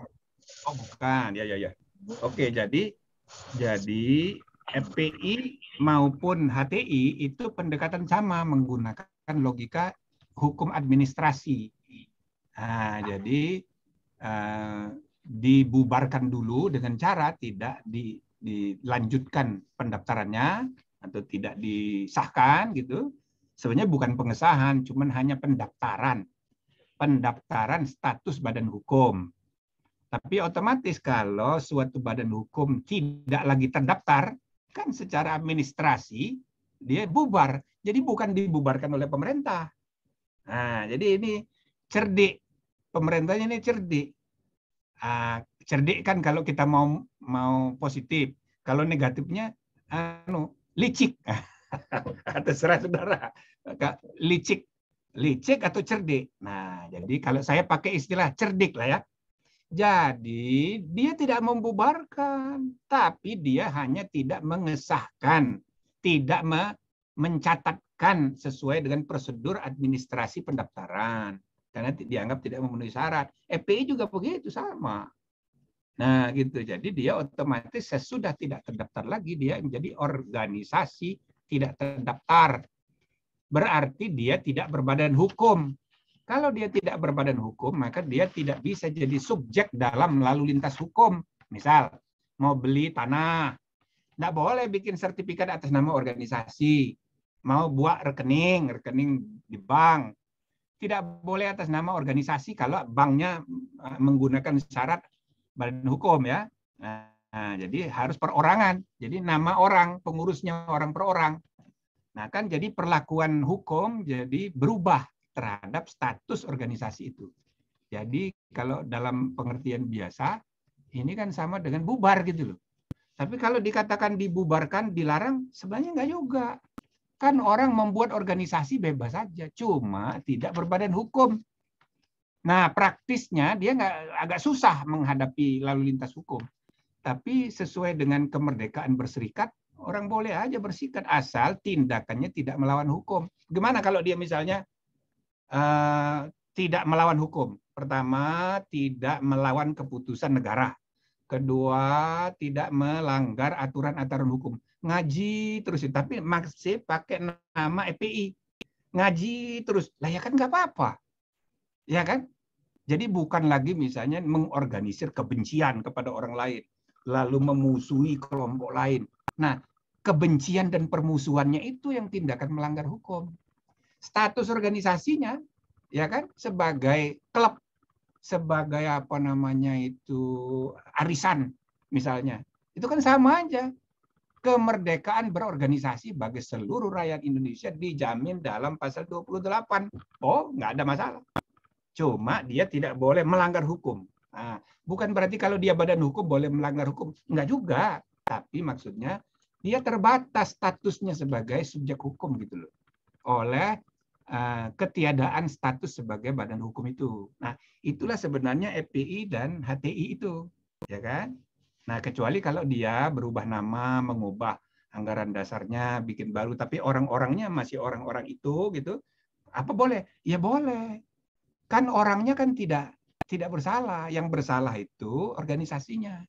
Oh bukan, ya. Oke, jadi FPI maupun HTI itu pendekatan sama, menggunakan logika hukum administrasi. Nah, jadi dibubarkan dulu dengan cara tidak dilanjutkan pendaftarannya atau tidak disahkan gitu. Sebenarnya bukan pengesahan, cuman hanya pendaftaran status badan hukum. Tapi otomatis kalau suatu badan hukum tidak lagi terdaftar, kan secara administrasi dia bubar. Jadi bukan dibubarkan oleh pemerintah. Nah, jadi ini cerdik. Pemerintahnya ini cerdik. Cerdik kan kalau kita mau positif. Kalau negatifnya licik. Terserah saudara. Licik atau cerdik. Nah, jadi kalau saya pakai istilah cerdik lah ya. Jadi dia tidak membubarkan, tapi dia hanya tidak mengesahkan, tidak mencatatkan sesuai dengan prosedur administrasi pendaftaran. Karena dianggap tidak memenuhi syarat. FPI juga begitu, sama. Nah, gitu. Jadi dia otomatis sesudah tidak terdaftar lagi, dia menjadi organisasi tidak terdaftar. Berarti dia tidak berbadan hukum. Kalau dia tidak berbadan hukum, maka dia tidak bisa jadi subjek dalam lalu lintas hukum. Misal, mau beli tanah, tidak boleh bikin sertifikat atas nama organisasi. Mau buat rekening di bank, tidak boleh atas nama organisasi kalau banknya menggunakan syarat badan hukum ya. Nah, jadi harus perorangan. Jadi nama orang, pengurusnya orang per orang. Nah, kan jadi perlakuan hukum jadi berubah terhadap status organisasi itu. Jadi kalau dalam pengertian biasa, ini kan sama dengan bubar gitu loh. Tapi kalau dikatakan dibubarkan, dilarang, sebenarnya enggak juga. Kan orang membuat organisasi bebas saja, cuma tidak berbadan hukum. Nah, praktisnya dia agak susah menghadapi lalu lintas hukum. Tapi sesuai dengan kemerdekaan berserikat, orang boleh aja berserikat asal tindakannya tidak melawan hukum. Gimana kalau dia misalnya tidak melawan hukum. Pertama, tidak melawan keputusan negara. Kedua, tidak melanggar aturan-aturan hukum. Ngaji terus, tapi masih pakai nama FPI. Ngaji terus, lah ya kan nggak apa-apa. Ya kan? Jadi bukan lagi misalnya mengorganisir kebencian kepada orang lain, lalu memusuhi kelompok lain. Nah, kebencian dan permusuhannya itu yang tindakan melanggar hukum. Status organisasinya, ya kan, sebagai klub, sebagai apa namanya itu arisan misalnya, itu kan sama aja. Kemerdekaan berorganisasi bagi seluruh rakyat Indonesia dijamin dalam pasal 28. Oh, nggak ada masalah. Cuma dia tidak boleh melanggar hukum. Nah, bukan berarti kalau dia badan hukum boleh melanggar hukum. Enggak juga. Tapi maksudnya dia terbatas statusnya sebagai subjek hukum gitu loh. Oleh ketiadaan status sebagai badan hukum itu. Nah, itulah sebenarnya FPI dan HTI itu, ya kan? Nah, kecuali kalau dia berubah nama, mengubah anggaran dasarnya, bikin baru, tapi orang-orangnya masih orang-orang itu, gitu. Apa boleh? Ya boleh. Kan orangnya kan tidak bersalah. Yang bersalah itu organisasinya.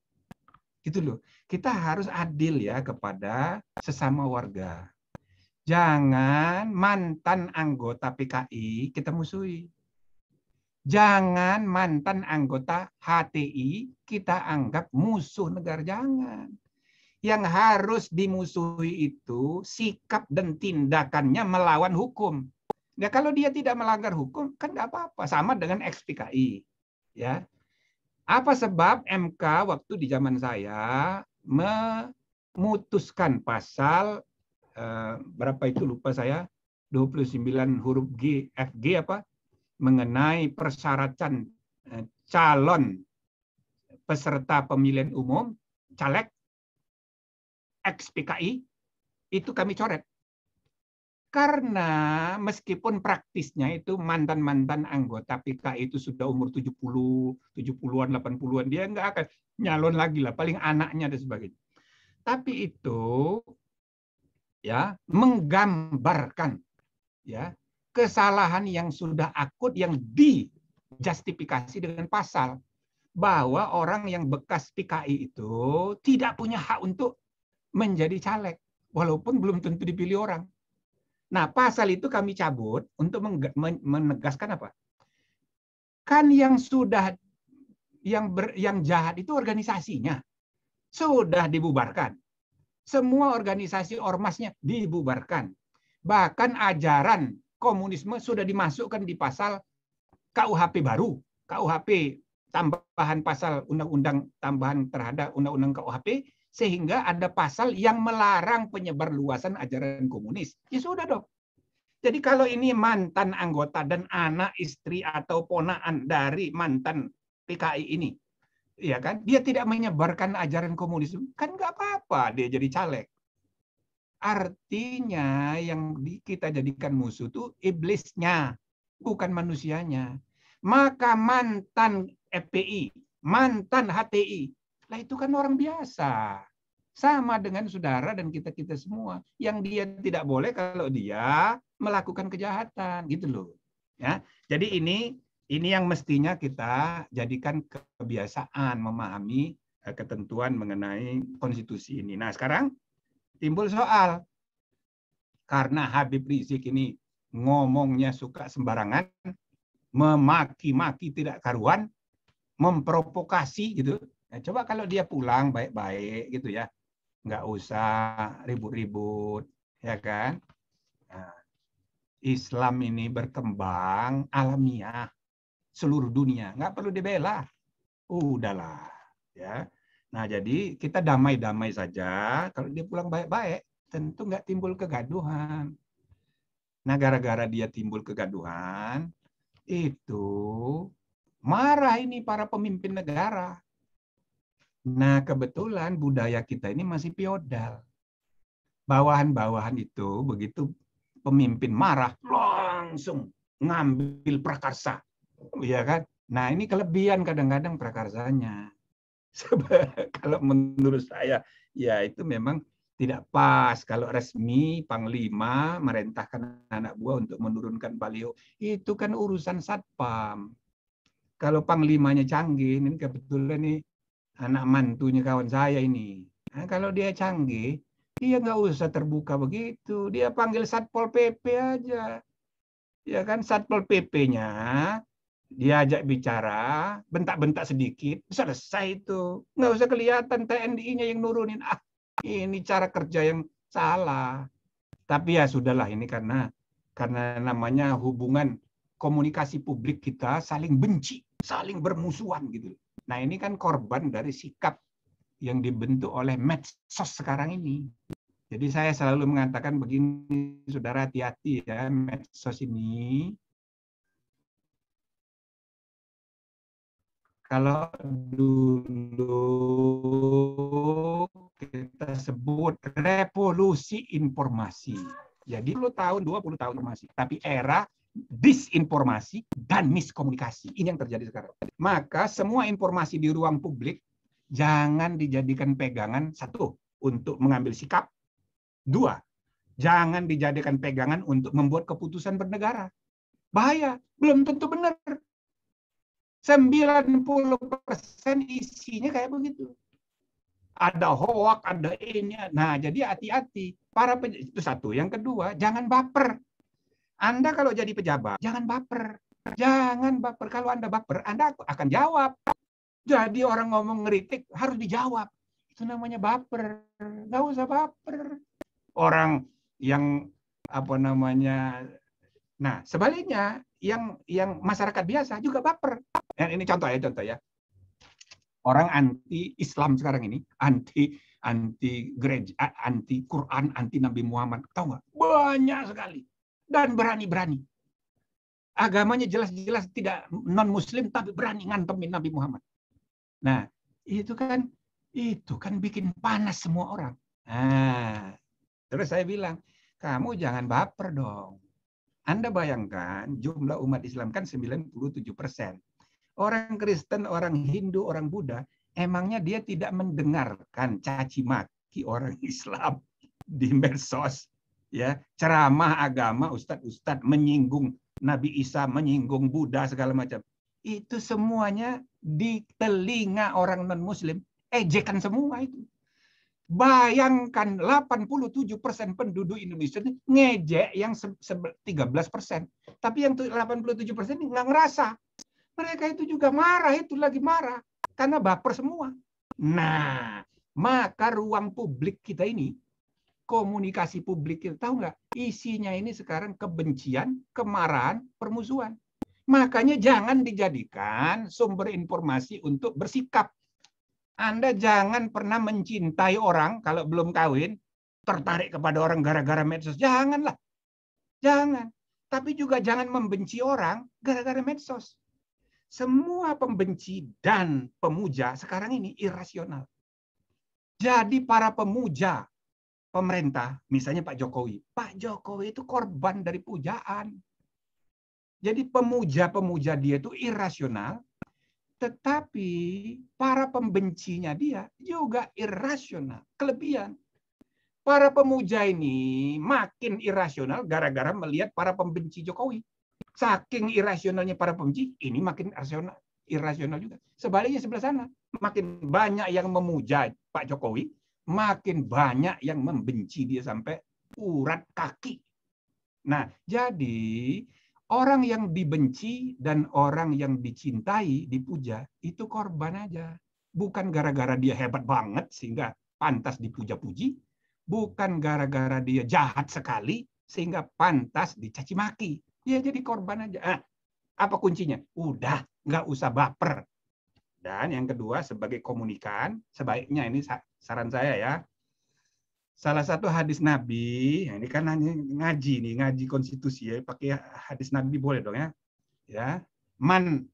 Gitu loh. Kita harus adil ya kepada sesama warga. Jangan mantan anggota PKI kita musuhi. Jangan mantan anggota HTI kita anggap musuh negara. Jangan. Yang harus dimusuhi itu sikap dan tindakannya melawan hukum. Ya kalau dia tidak melanggar hukum kan nggak apa-apa. Sama dengan ex-PKI. Ya. Apa sebab MK waktu di zaman saya memutuskan pasal berapa itu lupa saya, 29 huruf G, FG apa, mengenai persyaratan calon peserta pemilihan umum, caleg, ex-PKI, itu kami coret. Karena meskipun praktisnya itu mantan-mantan anggota PKI itu sudah umur 70-an, 80-an, dia nggak akan nyalon lagi lah, paling anaknya dan sebagainya. Tapi itu ya menggambarkan ya kesalahan yang sudah akut yang dijustifikasi dengan pasal bahwa orang yang bekas PKI itu tidak punya hak untuk menjadi caleg walaupun belum tentu dipilih orang. Nah, pasal itu kami cabut untuk menegaskan apa? Kan yang sudah yang jahat itu organisasinya sudah dibubarkan. Semua organisasi ormasnya dibubarkan. Bahkan ajaran komunisme sudah dimasukkan di pasal KUHP baru. KUHP tambahan pasal undang-undang tambahan terhadap undang-undang KUHP sehingga ada pasal yang melarang penyebarluasan ajaran komunis. Ya sudah dong. Jadi kalau ini mantan anggota dan anak istri atau ponaan dari mantan PKI ini, ya kan, dia tidak menyebarkan ajaran komunis, kan nggak apa-apa dia jadi caleg. Artinya yang kita jadikan musuh itu iblisnya, bukan manusianya. Maka mantan FPI, mantan HTI, lah itu kan orang biasa. Sama dengan saudara dan kita-kita semua. Yang dia tidak boleh kalau dia melakukan kejahatan, gitu loh. Ya, jadi ini yang mestinya kita jadikan kebiasaan memahami ketentuan mengenai konstitusi ini. Nah, sekarang timbul soal. Karena Habib Rizik ini ngomongnya suka sembarangan, memaki-maki tidak karuan, memprovokasi gitu. Nah, coba kalau dia pulang baik-baik gitu ya. Nggak usah ribut-ribut, ya kan? Nah, Islam ini berkembang alamiah seluruh dunia, nggak perlu dibela. Udahlah, ya. Nah, jadi kita damai-damai saja. Kalau dia pulang baik-baik, tentu nggak timbul kegaduhan. Nah, gara-gara dia timbul kegaduhan, itu marah ini para pemimpin negara. Nah, kebetulan budaya kita ini masih feodal. Bawahan-bawahan itu begitu pemimpin marah, langsung ngambil prakarsa. Ya kan? Nah, ini kelebihan kadang-kadang prakarsanya. Kalau menurut saya, ya itu memang Tidak pas kalau resmi Panglima merintahkan anak buah untuk menurunkan baliho. Itu kan urusan Satpam. Kalau Panglimanya canggih, ini kebetulan nih anak mantunya kawan saya ini. Nah, kalau dia canggih, dia nggak usah terbuka begitu. Dia panggil Satpol PP aja. Ya kan, Satpol PP-nya diajak bicara, bentak-bentak sedikit, selesai itu. Nggak usah kelihatan TNI-nya yang nurunin. Ah, ini cara kerja yang salah. Tapi ya sudahlah, ini karena namanya hubungan komunikasi publik kita saling benci, saling bermusuhan gitu. Nah, ini kan korban dari sikap yang dibentuk oleh medsos sekarang ini. Jadi saya selalu mengatakan begini, saudara, hati-hati ya, medsos ini. Kalau dulu kita sebut revolusi informasi. Jadi 10 tahun, 20 tahun informasi. Tapi era disinformasi dan miskomunikasi. Ini yang terjadi sekarang. Maka semua informasi di ruang publik jangan dijadikan pegangan, satu, untuk mengambil sikap. Dua, jangan dijadikan pegangan untuk membuat keputusan bernegara. Bahaya, belum tentu benar. 90% isinya kayak begitu. Ada hoak, ada ini. Nah, jadi hati-hati. Itu satu. Yang kedua, jangan baper. Anda kalau jadi pejabat, jangan baper. Jangan baper. Kalau Anda baper, Anda akan jawab. Jadi orang ngomong ngeritik, harus dijawab. Itu namanya baper. Nggak usah baper. Orang yang nah, sebaliknya yang masyarakat biasa juga baper. Ini contoh ya. Orang anti Islam sekarang ini, anti gereja, anti Quran, anti Nabi Muhammad, tahu nggak? Banyak sekali dan berani-berani. Agamanya jelas-jelas tidak non-Muslim tapi berani ngantemin Nabi Muhammad. Nah, itu kan bikin panas semua orang. Nah, terus saya bilang, kamu jangan baper dong. Anda bayangkan jumlah umat Islam kan 97%. Orang Kristen, orang Hindu, orang Buddha, emangnya dia tidak mendengarkan caci maki orang Islam di medsos, ya, ceramah agama, ustadz menyinggung Nabi Isa, menyinggung Buddha segala macam. Itu semuanya di telinga orang non-Muslim, ejekan semua itu. Bayangkan 87% penduduk Indonesia ini ngejek yang 13%. Tapi yang 87% ini nggak ngerasa. Mereka itu juga marah, itu lagi marah. Karena baper semua. Nah, maka ruang publik kita ini, komunikasi publik kita, tahu nggak? Isinya ini sekarang kebencian, kemarahan, permusuhan. Makanya jangan dijadikan sumber informasi untuk bersikap. Anda jangan pernah mencintai orang kalau belum kawin, tertarik kepada orang gara-gara medsos. Janganlah. Jangan. Tapi juga jangan membenci orang gara-gara medsos. Semua pembenci dan pemuja sekarang ini irasional. Jadi para pemuja pemerintah, misalnya Pak Jokowi. Pak Jokowi itu korban dari pujaan. Jadi pemuja-pemuja dia itu irasional, tetapi para pembencinya dia juga irasional, kelebihan. Para pemuja ini makin irasional gara-gara melihat para pembenci Jokowi. Saking irasionalnya para pembenci, ini makin irasional juga. Sebaliknya sebelah sana, makin banyak yang memuja Pak Jokowi, makin banyak yang membenci dia sampai urat kaki. Nah, jadi orang yang dibenci dan orang yang dicintai, dipuja, itu korban aja. Bukan gara-gara dia hebat banget sehingga pantas dipuja-puji, bukan gara-gara dia jahat sekali sehingga pantas dicaci maki. Ya jadi korban aja. Apa kuncinya? Udah, nggak usah baper. Dan yang kedua, sebagai komunikan, sebaiknya ini saran saya ya, salah satu hadis Nabi, ini kan ngaji konstitusi ya, pakai hadis Nabi boleh dong ya. Man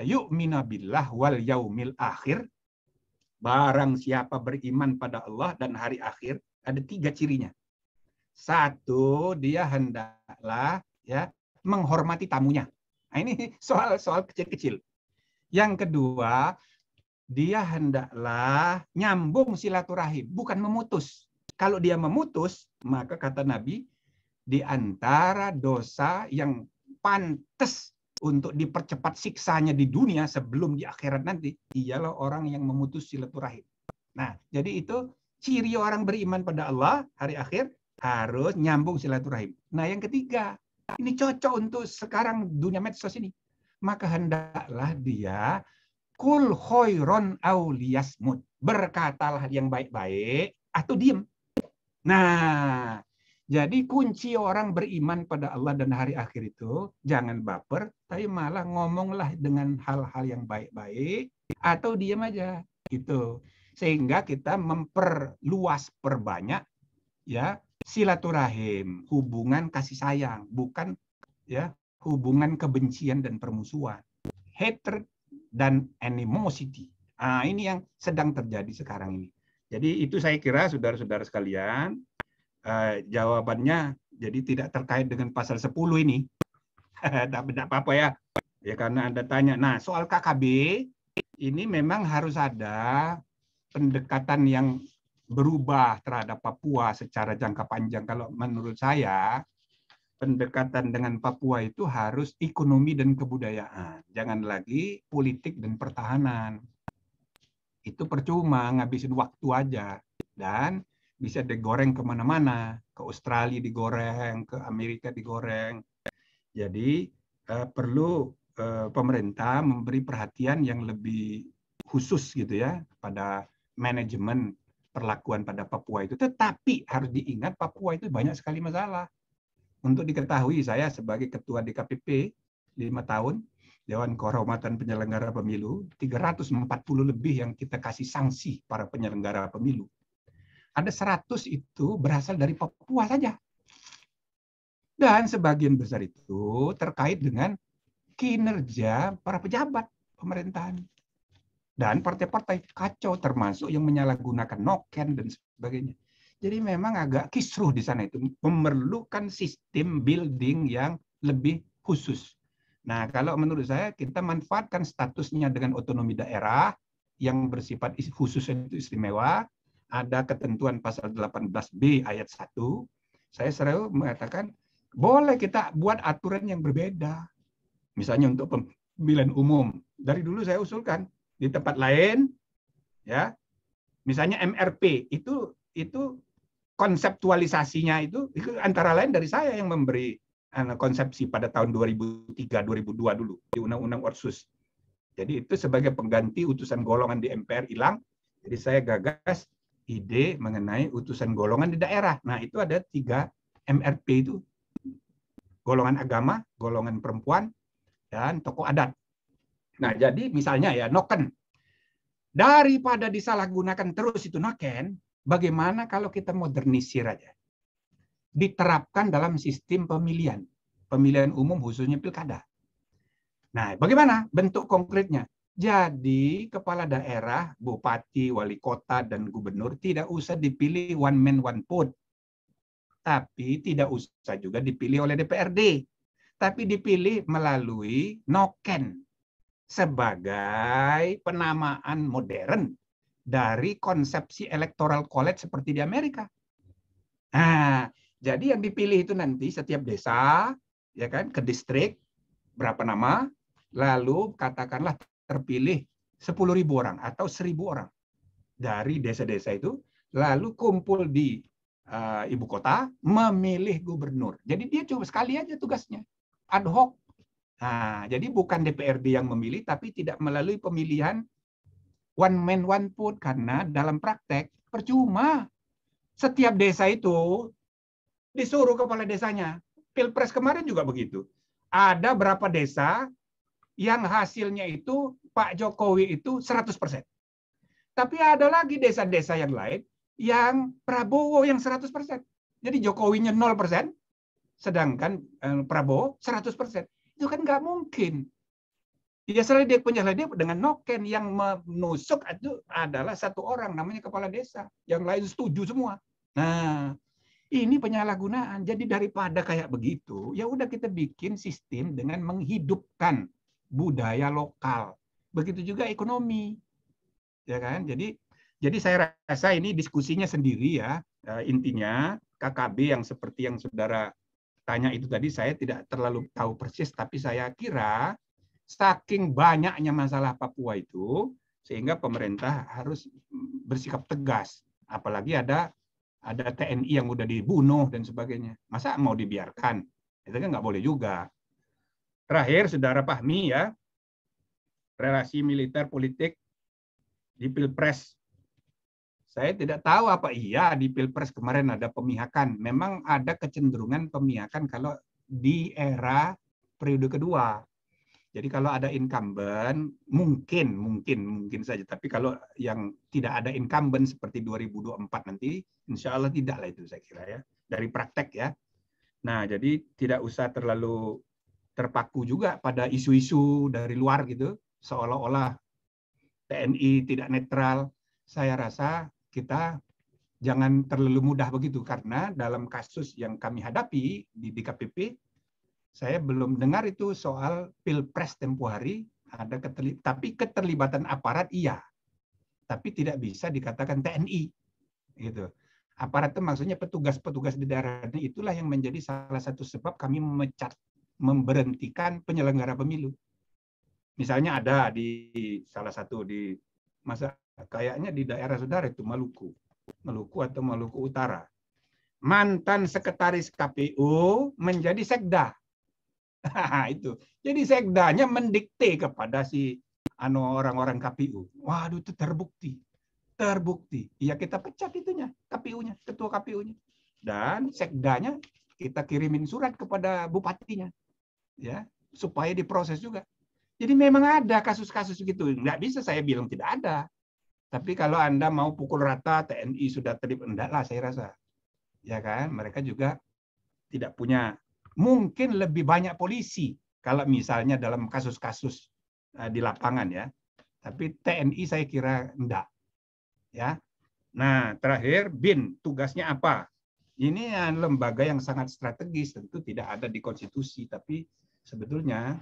yu'minu billah wal yaumil akhir, barang siapa beriman pada Allah dan hari akhir, ada 3 cirinya. Satu, dia hendaklah ya menghormati tamunya. Nah, ini soal kecil-kecil. Yang kedua, dia hendaklah nyambung silaturahim, bukan memutus. Kalau dia memutus, maka kata Nabi, di antara dosa yang pantas untuk dipercepat siksanya di dunia sebelum di akhirat nanti, ialah orang yang memutus silaturahim. Nah, jadi itu ciri orang beriman pada Allah hari akhir, harus nyambung silaturahim. Nah, yang ketiga, ini cocok untuk sekarang dunia medsos ini. Maka hendaklah dia kul khairon au liyasmut. Berkatalah yang baik-baik atau diam. Nah, jadi kunci orang beriman pada Allah dan hari akhir itu jangan baper, tapi malah ngomonglah dengan hal-hal yang baik-baik atau diam aja gitu. Sehingga kita memperluas, perbanyak ya silaturahim, hubungan kasih sayang, bukan ya hubungan kebencian dan permusuhan, hatred dan animosity. Nah, ini yang sedang terjadi sekarang ini. Jadi itu saya kira saudara-saudara sekalian, jawabannya jadi tidak terkait dengan pasal 10 ini. Tidak apa-apa ya. Ya karena Anda tanya. Nah, soal KKB ini memang harus ada pendekatan yang berubah terhadap Papua secara jangka panjang. Kalau menurut saya, pendekatan dengan Papua itu harus ekonomi dan kebudayaan. Jangan lagi politik dan pertahanan. Itu percuma, ngabisin waktu aja. Dan bisa digoreng kemana-mana. Ke Australia digoreng, ke Amerika digoreng. Jadi perlu pemerintah memberi perhatian yang lebih khusus gitu ya pada manajemen perlakuan pada Papua itu. Tetapi harus diingat Papua itu banyak sekali masalah. Untuk diketahui, saya sebagai ketua DKPP 5 tahun, Dewan Kehormatan Penyelenggara Pemilu, 340 lebih yang kita kasih sanksi para penyelenggara pemilu. Ada 100 itu berasal dari Papua saja. Dan sebagian besar itu terkait dengan kinerja para pejabat pemerintahan. Dan partai-partai kacau, termasuk yang menyalahgunakan noken dan sebagainya. Jadi memang agak kisruh di sana itu, memerlukan sistem building yang lebih khusus. Nah, kalau menurut saya kita manfaatkan statusnya dengan otonomi daerah yang bersifat khusus itu istimewa, ada ketentuan pasal 18B ayat 1. Saya selalu mengatakan boleh kita buat aturan yang berbeda. Misalnya untuk pemilihan umum. Dari dulu saya usulkan di tempat lain ya. Misalnya MRP itu konseptualisasinya itu antara lain dari saya yang memberi konsepsi pada tahun 2003-2002 dulu di Undang-Undang Otsus. Jadi itu sebagai pengganti utusan golongan di MPR hilang. Jadi saya gagas ide mengenai utusan golongan di daerah. Nah itu ada 3 MRP itu. Golongan agama, golongan perempuan, dan tokoh adat. Nah jadi misalnya ya noken. Daripada disalahgunakan terus itu noken, bagaimana kalau kita modernisir aja? Diterapkan dalam sistem pemilihan umum khususnya pilkada. Nah, bagaimana bentuk konkretnya? Jadi kepala daerah, bupati, wali kota, dan gubernur tidak usah dipilih one man one vote. Tapi tidak usah juga dipilih oleh DPRD. Tapi dipilih melalui noken sebagai penamaan modern dari konsepsi electoral college seperti di Amerika. Nah, jadi yang dipilih itu nanti setiap desa, ya kan, ke distrik berapa nama, lalu katakanlah terpilih 10.000 orang atau 1.000 orang dari desa-desa itu, lalu kumpul di ibu kota memilih gubernur. Jadi dia cuma sekali aja tugasnya, ad hoc. Nah, jadi bukan DPRD yang memilih, tapi tidak melalui pemilihan one man one vote, karena dalam praktek percuma. Setiap desa itu disuruh kepala desanya. Pilpres kemarin juga begitu. Ada berapa desa yang hasilnya itu Pak Jokowi itu 100%. Tapi ada lagi desa-desa yang lain yang Prabowo yang 100%. Jadi Jokowinya 0%, sedangkan Prabowo 100%. Itu kan nggak mungkin. Ya selain dia dengan noken yang menusuk itu adalah satu orang namanya kepala desa, yang lain setuju semua. Nah, ini penyalahgunaan. Jadi daripada kayak begitu, ya udah kita bikin sistem dengan menghidupkan budaya lokal. Begitu juga ekonomi. ya kan? Jadi saya rasa ini diskusinya sendiri ya. Intinya KKB yang seperti yang saudara tanya itu tadi saya tidak terlalu tahu persis, tapi saya kira saking banyaknya masalah Papua itu sehingga pemerintah harus bersikap tegas. Apalagi ada TNI yang udah dibunuh dan sebagainya. Masa mau dibiarkan? Itu kan nggak boleh juga. Terakhir, saudara Fahmi ya, relasi militer politik di Pilpres. Saya tidak tahu apa iya di Pilpres kemarin ada pemihakan. Memang ada kecenderungan pemihakan kalau di era periode kedua. Jadi kalau ada incumbent, mungkin saja. Tapi kalau yang tidak ada incumbent seperti 2024 nanti, insya Allah tidak lah itu saya kira ya. Dari praktek ya. Nah, jadi tidak usah terlalu terpaku juga pada isu-isu dari luar gitu, seolah-olah TNI tidak netral. Saya rasa kita jangan terlalu mudah begitu, karena dalam kasus yang kami hadapi di DKPP, saya belum dengar itu soal Pilpres tempo hari, ada tapi keterlibatan aparat iya, tapi tidak bisa dikatakan TNI. Gitu. Aparat itu maksudnya petugas-petugas di daerahnya, itulah yang menjadi salah satu sebab kami memberhentikan penyelenggara pemilu. Misalnya ada di salah satu di kayaknya di daerah saudara itu Maluku atau Maluku Utara. Mantan sekretaris KPU menjadi sekda. Itu. Jadi sekdanya mendikte kepada si orang-orang KPU. Waduh, itu terbukti. Iya, kita pecat itunya, KPU-nya, ketua KPU-nya. Dan sekdanya kita kirimin surat kepada bupatinya. Ya, supaya diproses juga. Jadi memang ada kasus-kasus gitu. Nggak bisa saya bilang tidak ada. Tapi kalau Anda mau pukul rata TNI sudah terlibat, enggaklah saya rasa. Ya kan, mereka juga tidak punya, mungkin lebih banyak polisi kalau misalnya dalam kasus-kasus di lapangan ya. Tapi TNI saya kira enggak. Ya. Nah, terakhir BIN tugasnya apa? Ini lembaga yang sangat strategis, tentu tidak ada di konstitusi, tapi sebetulnya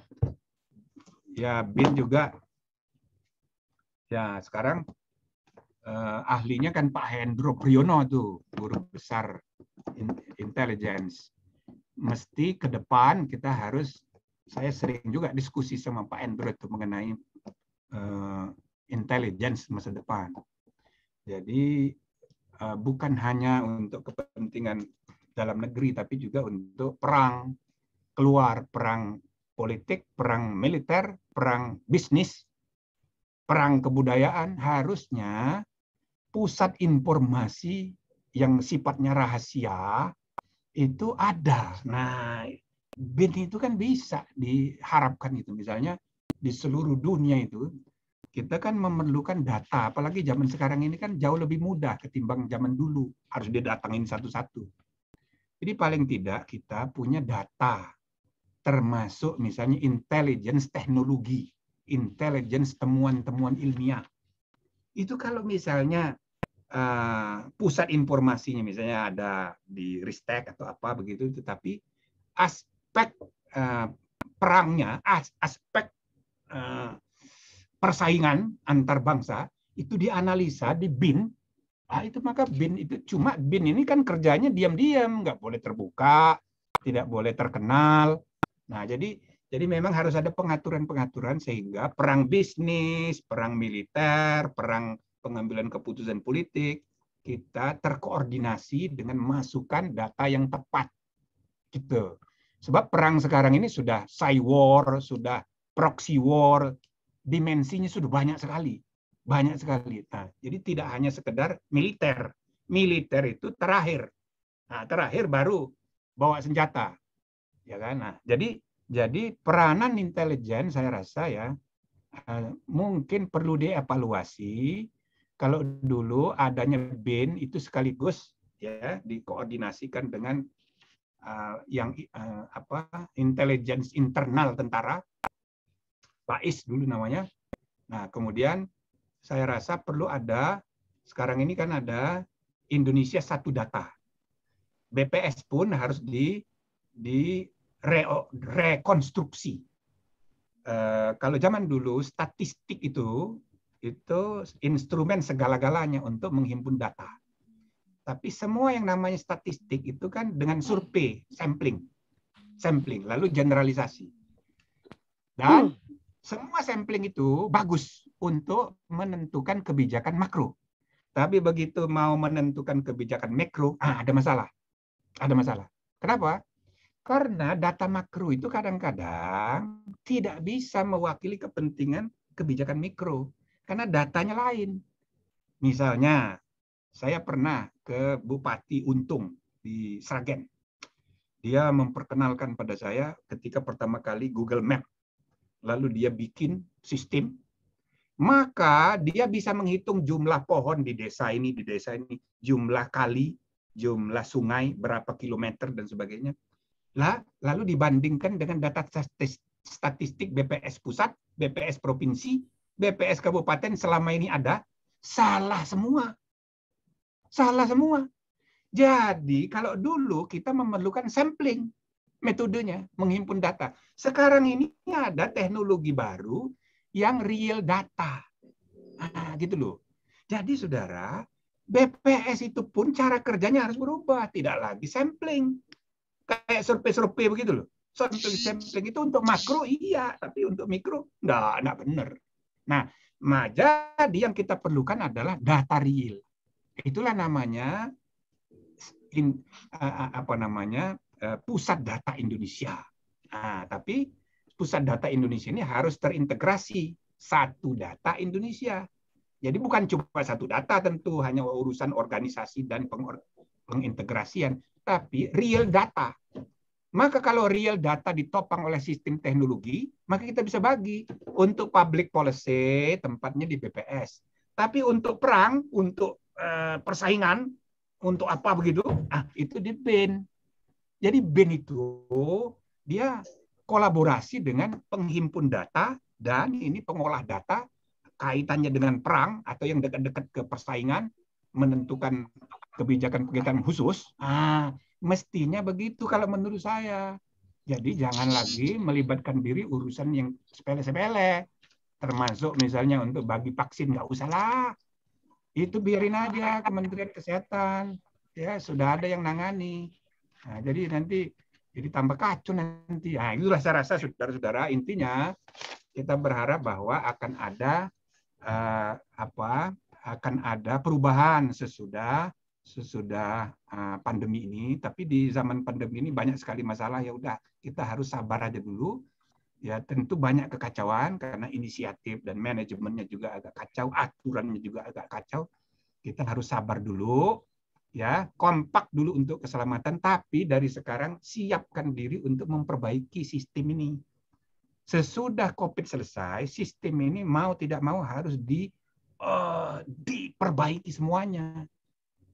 ya BIN juga ya sekarang ahlinya kan Pak Hendro Priyono tuh, guru besar intelligence. Mesti ke depan kita harus, saya sering juga diskusi sama Pak Hendro itu mengenai intelligence masa depan. Jadi bukan hanya untuk kepentingan dalam negeri, tapi juga untuk perang keluar, perang politik, perang militer, perang bisnis, perang kebudayaan. Harusnya pusat informasi yang sifatnya rahasia itu ada. Nah, BIN itu kan bisa diharapkan itu. Misalnya di seluruh dunia itu, kita kan memerlukan data, apalagi zaman sekarang ini kan jauh lebih mudah ketimbang zaman dulu. Harus didatangin satu-satu. Jadi paling tidak kita punya data, termasuk misalnya intelligence teknologi, intelligence temuan-temuan ilmiah. Itu kalau misalnya pusat informasinya misalnya ada di Ristek atau apa begitu, tetapi aspek perangnya, aspek persaingan antar bangsa itu dianalisa di BIN. Itu maka BIN itu, cuma BIN ini kan kerjanya diam-diam, nggak boleh terbuka, tidak boleh terkenal. Nah, jadi memang harus ada pengaturan-pengaturan sehingga perang bisnis, perang militer, perang pengambilan keputusan politik kita terkoordinasi dengan masukan data yang tepat. Gitu. Sebab perang sekarang ini sudah cyber war, sudah proxy war, dimensinya sudah banyak sekali. Nah, jadi tidak hanya sekedar militer. Militer itu terakhir. Nah, terakhir baru bawa senjata. Ya kan? Nah, jadi peranan intelijen saya rasa ya mungkin perlu dievaluasi. Kalau dulu adanya BIN itu sekaligus ya dikoordinasikan dengan intelligence internal tentara, PAIS dulu namanya. Nah, kemudian saya rasa perlu ada, sekarang ini kan ada Indonesia Satu Data. BPS pun harus rekonstruksi. Kalau zaman dulu statistik itu itu instrumen segala-galanya untuk menghimpun data. Tapi semua yang namanya statistik itu kan dengan survei, sampling, lalu generalisasi. Dan semua sampling itu bagus untuk menentukan kebijakan makro. Tapi begitu mau menentukan kebijakan mikro, ada masalah. Ada masalah. Kenapa? Karena data makro itu kadang-kadang tidak bisa mewakili kepentingan kebijakan mikro. Karena datanya lain. Misalnya, saya pernah ke Bupati Untung di Sragen. Dia memperkenalkan pada saya ketika pertama kali Google Map. Lalu dia bikin sistem, maka dia bisa menghitung jumlah pohon di desa ini, jumlah kali, jumlah sungai, berapa kilometer, dan sebagainya. Lalu dibandingkan dengan data statistik BPS pusat, BPS provinsi, BPS kabupaten selama ini ada, salah semua. Salah semua. Jadi kalau dulu kita memerlukan sampling, metodenya menghimpun data. Sekarang ini ada teknologi baru yang real data. Gitu loh. Jadi saudara, BPS itu pun cara kerjanya harus berubah. Tidak lagi sampling. Kayak survei-survei begitu loh. Sampling itu untuk makro iya, tapi untuk mikro enggak benar. Nah, jadi yang kita perlukan adalah data real. Itulah namanya pusat data Indonesia. Tapi pusat data Indonesia ini harus terintegrasi satu data Indonesia. Jadi bukan cuma satu data tentu, hanya urusan organisasi dan pengintegrasian, tapi real data. Maka kalau real data ditopang oleh sistem teknologi, maka kita bisa bagi untuk public policy tempatnya di BPS. Tapi untuk perang, untuk persaingan, untuk apa begitu, itu di BIN. Jadi BIN itu dia kolaborasi dengan penghimpun data dan ini pengolah data kaitannya dengan perang atau yang dekat-dekat ke persaingan, menentukan kebijakan khusus. Mestinya begitu kalau menurut saya. Jadi jangan lagi melibatkan diri urusan yang sepele-sepele. Termasuk misalnya untuk bagi vaksin, nggak usah lah. Itu biarin aja Kementerian Kesehatan. Ya, sudah ada yang nangani. Jadi nanti jadi tambah kacau nanti. Itulah saya rasa saudara-saudara, intinya kita berharap bahwa akan ada perubahan sesudah pandemi ini. Tapi di zaman pandemi ini banyak sekali masalah. Ya udah, kita harus sabar aja dulu. Ya tentu banyak kekacauan karena inisiatif dan manajemennya juga agak kacau, aturannya juga agak kacau. Kita harus sabar dulu. Ya, kompak dulu untuk keselamatan, tapi dari sekarang siapkan diri untuk memperbaiki sistem ini. Sesudah COVID selesai, sistem ini mau tidak mau harus diperbaiki semuanya.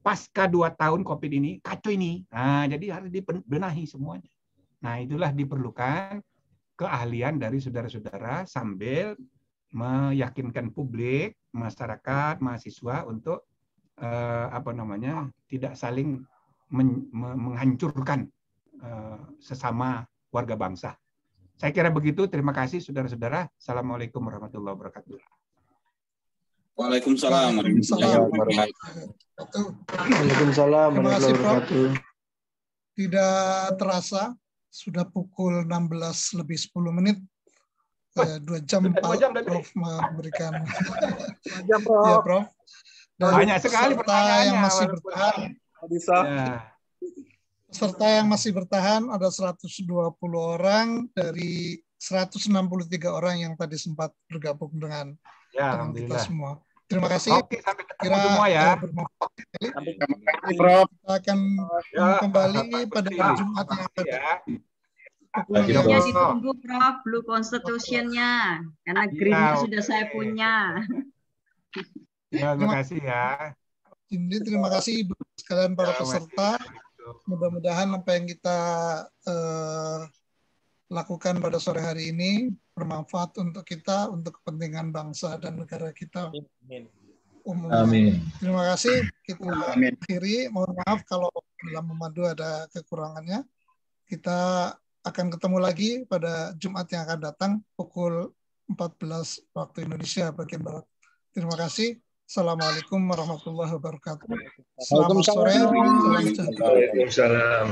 Pasca 2 tahun COVID ini, kacau ini. Jadi harus dibenahi semuanya. Nah, itulah diperlukan keahlian dari saudara-saudara sambil meyakinkan publik, masyarakat, mahasiswa untuk tidak saling menghancurkan sesama warga bangsa. Saya kira begitu. Terima kasih saudara-saudara. Assalamualaikum warahmatullahi wabarakatuh. Waalaikumsalam warahmatullahi wabarakatuh. Waalaikumsalam warahmatullahi wabarakatuh. Tidak terasa sudah pukul 16 lebih 10 menit. 2 jam Prof memberikan. 2 jam, Prof. Ya, Prof. Dan banyak sekali pertanyaannya yang masih bertahan. Peserta yang masih bertahan ada 120 orang dari 163 orang yang tadi sempat bergabung dengan kita semua. Terima kasih. Oke, sampai ketemu semua ya. Prof. Kita akan kembali pada Jumat yang akan datang. Bukunya ditunggu Prof, Blue Constitution-nya. Karena green itu sudah saya punya. Terima kasih ya. Ini terima kasih sekalian para peserta. Mudah-mudahan apa yang kita lakukan pada sore hari ini bermanfaat untuk kita, untuk kepentingan bangsa dan negara kita. Umumnya. Amin. Terima kasih. Kita akhiri. Mohon maaf kalau dalam memandu ada kekurangannya. Kita akan ketemu lagi pada Jumat yang akan datang pukul 14 waktu Indonesia bagian Barat. Terima kasih. Assalamualaikum warahmatullahi wabarakatuh. Selamat sore. Salam sejahtera. Waalaikumsalam.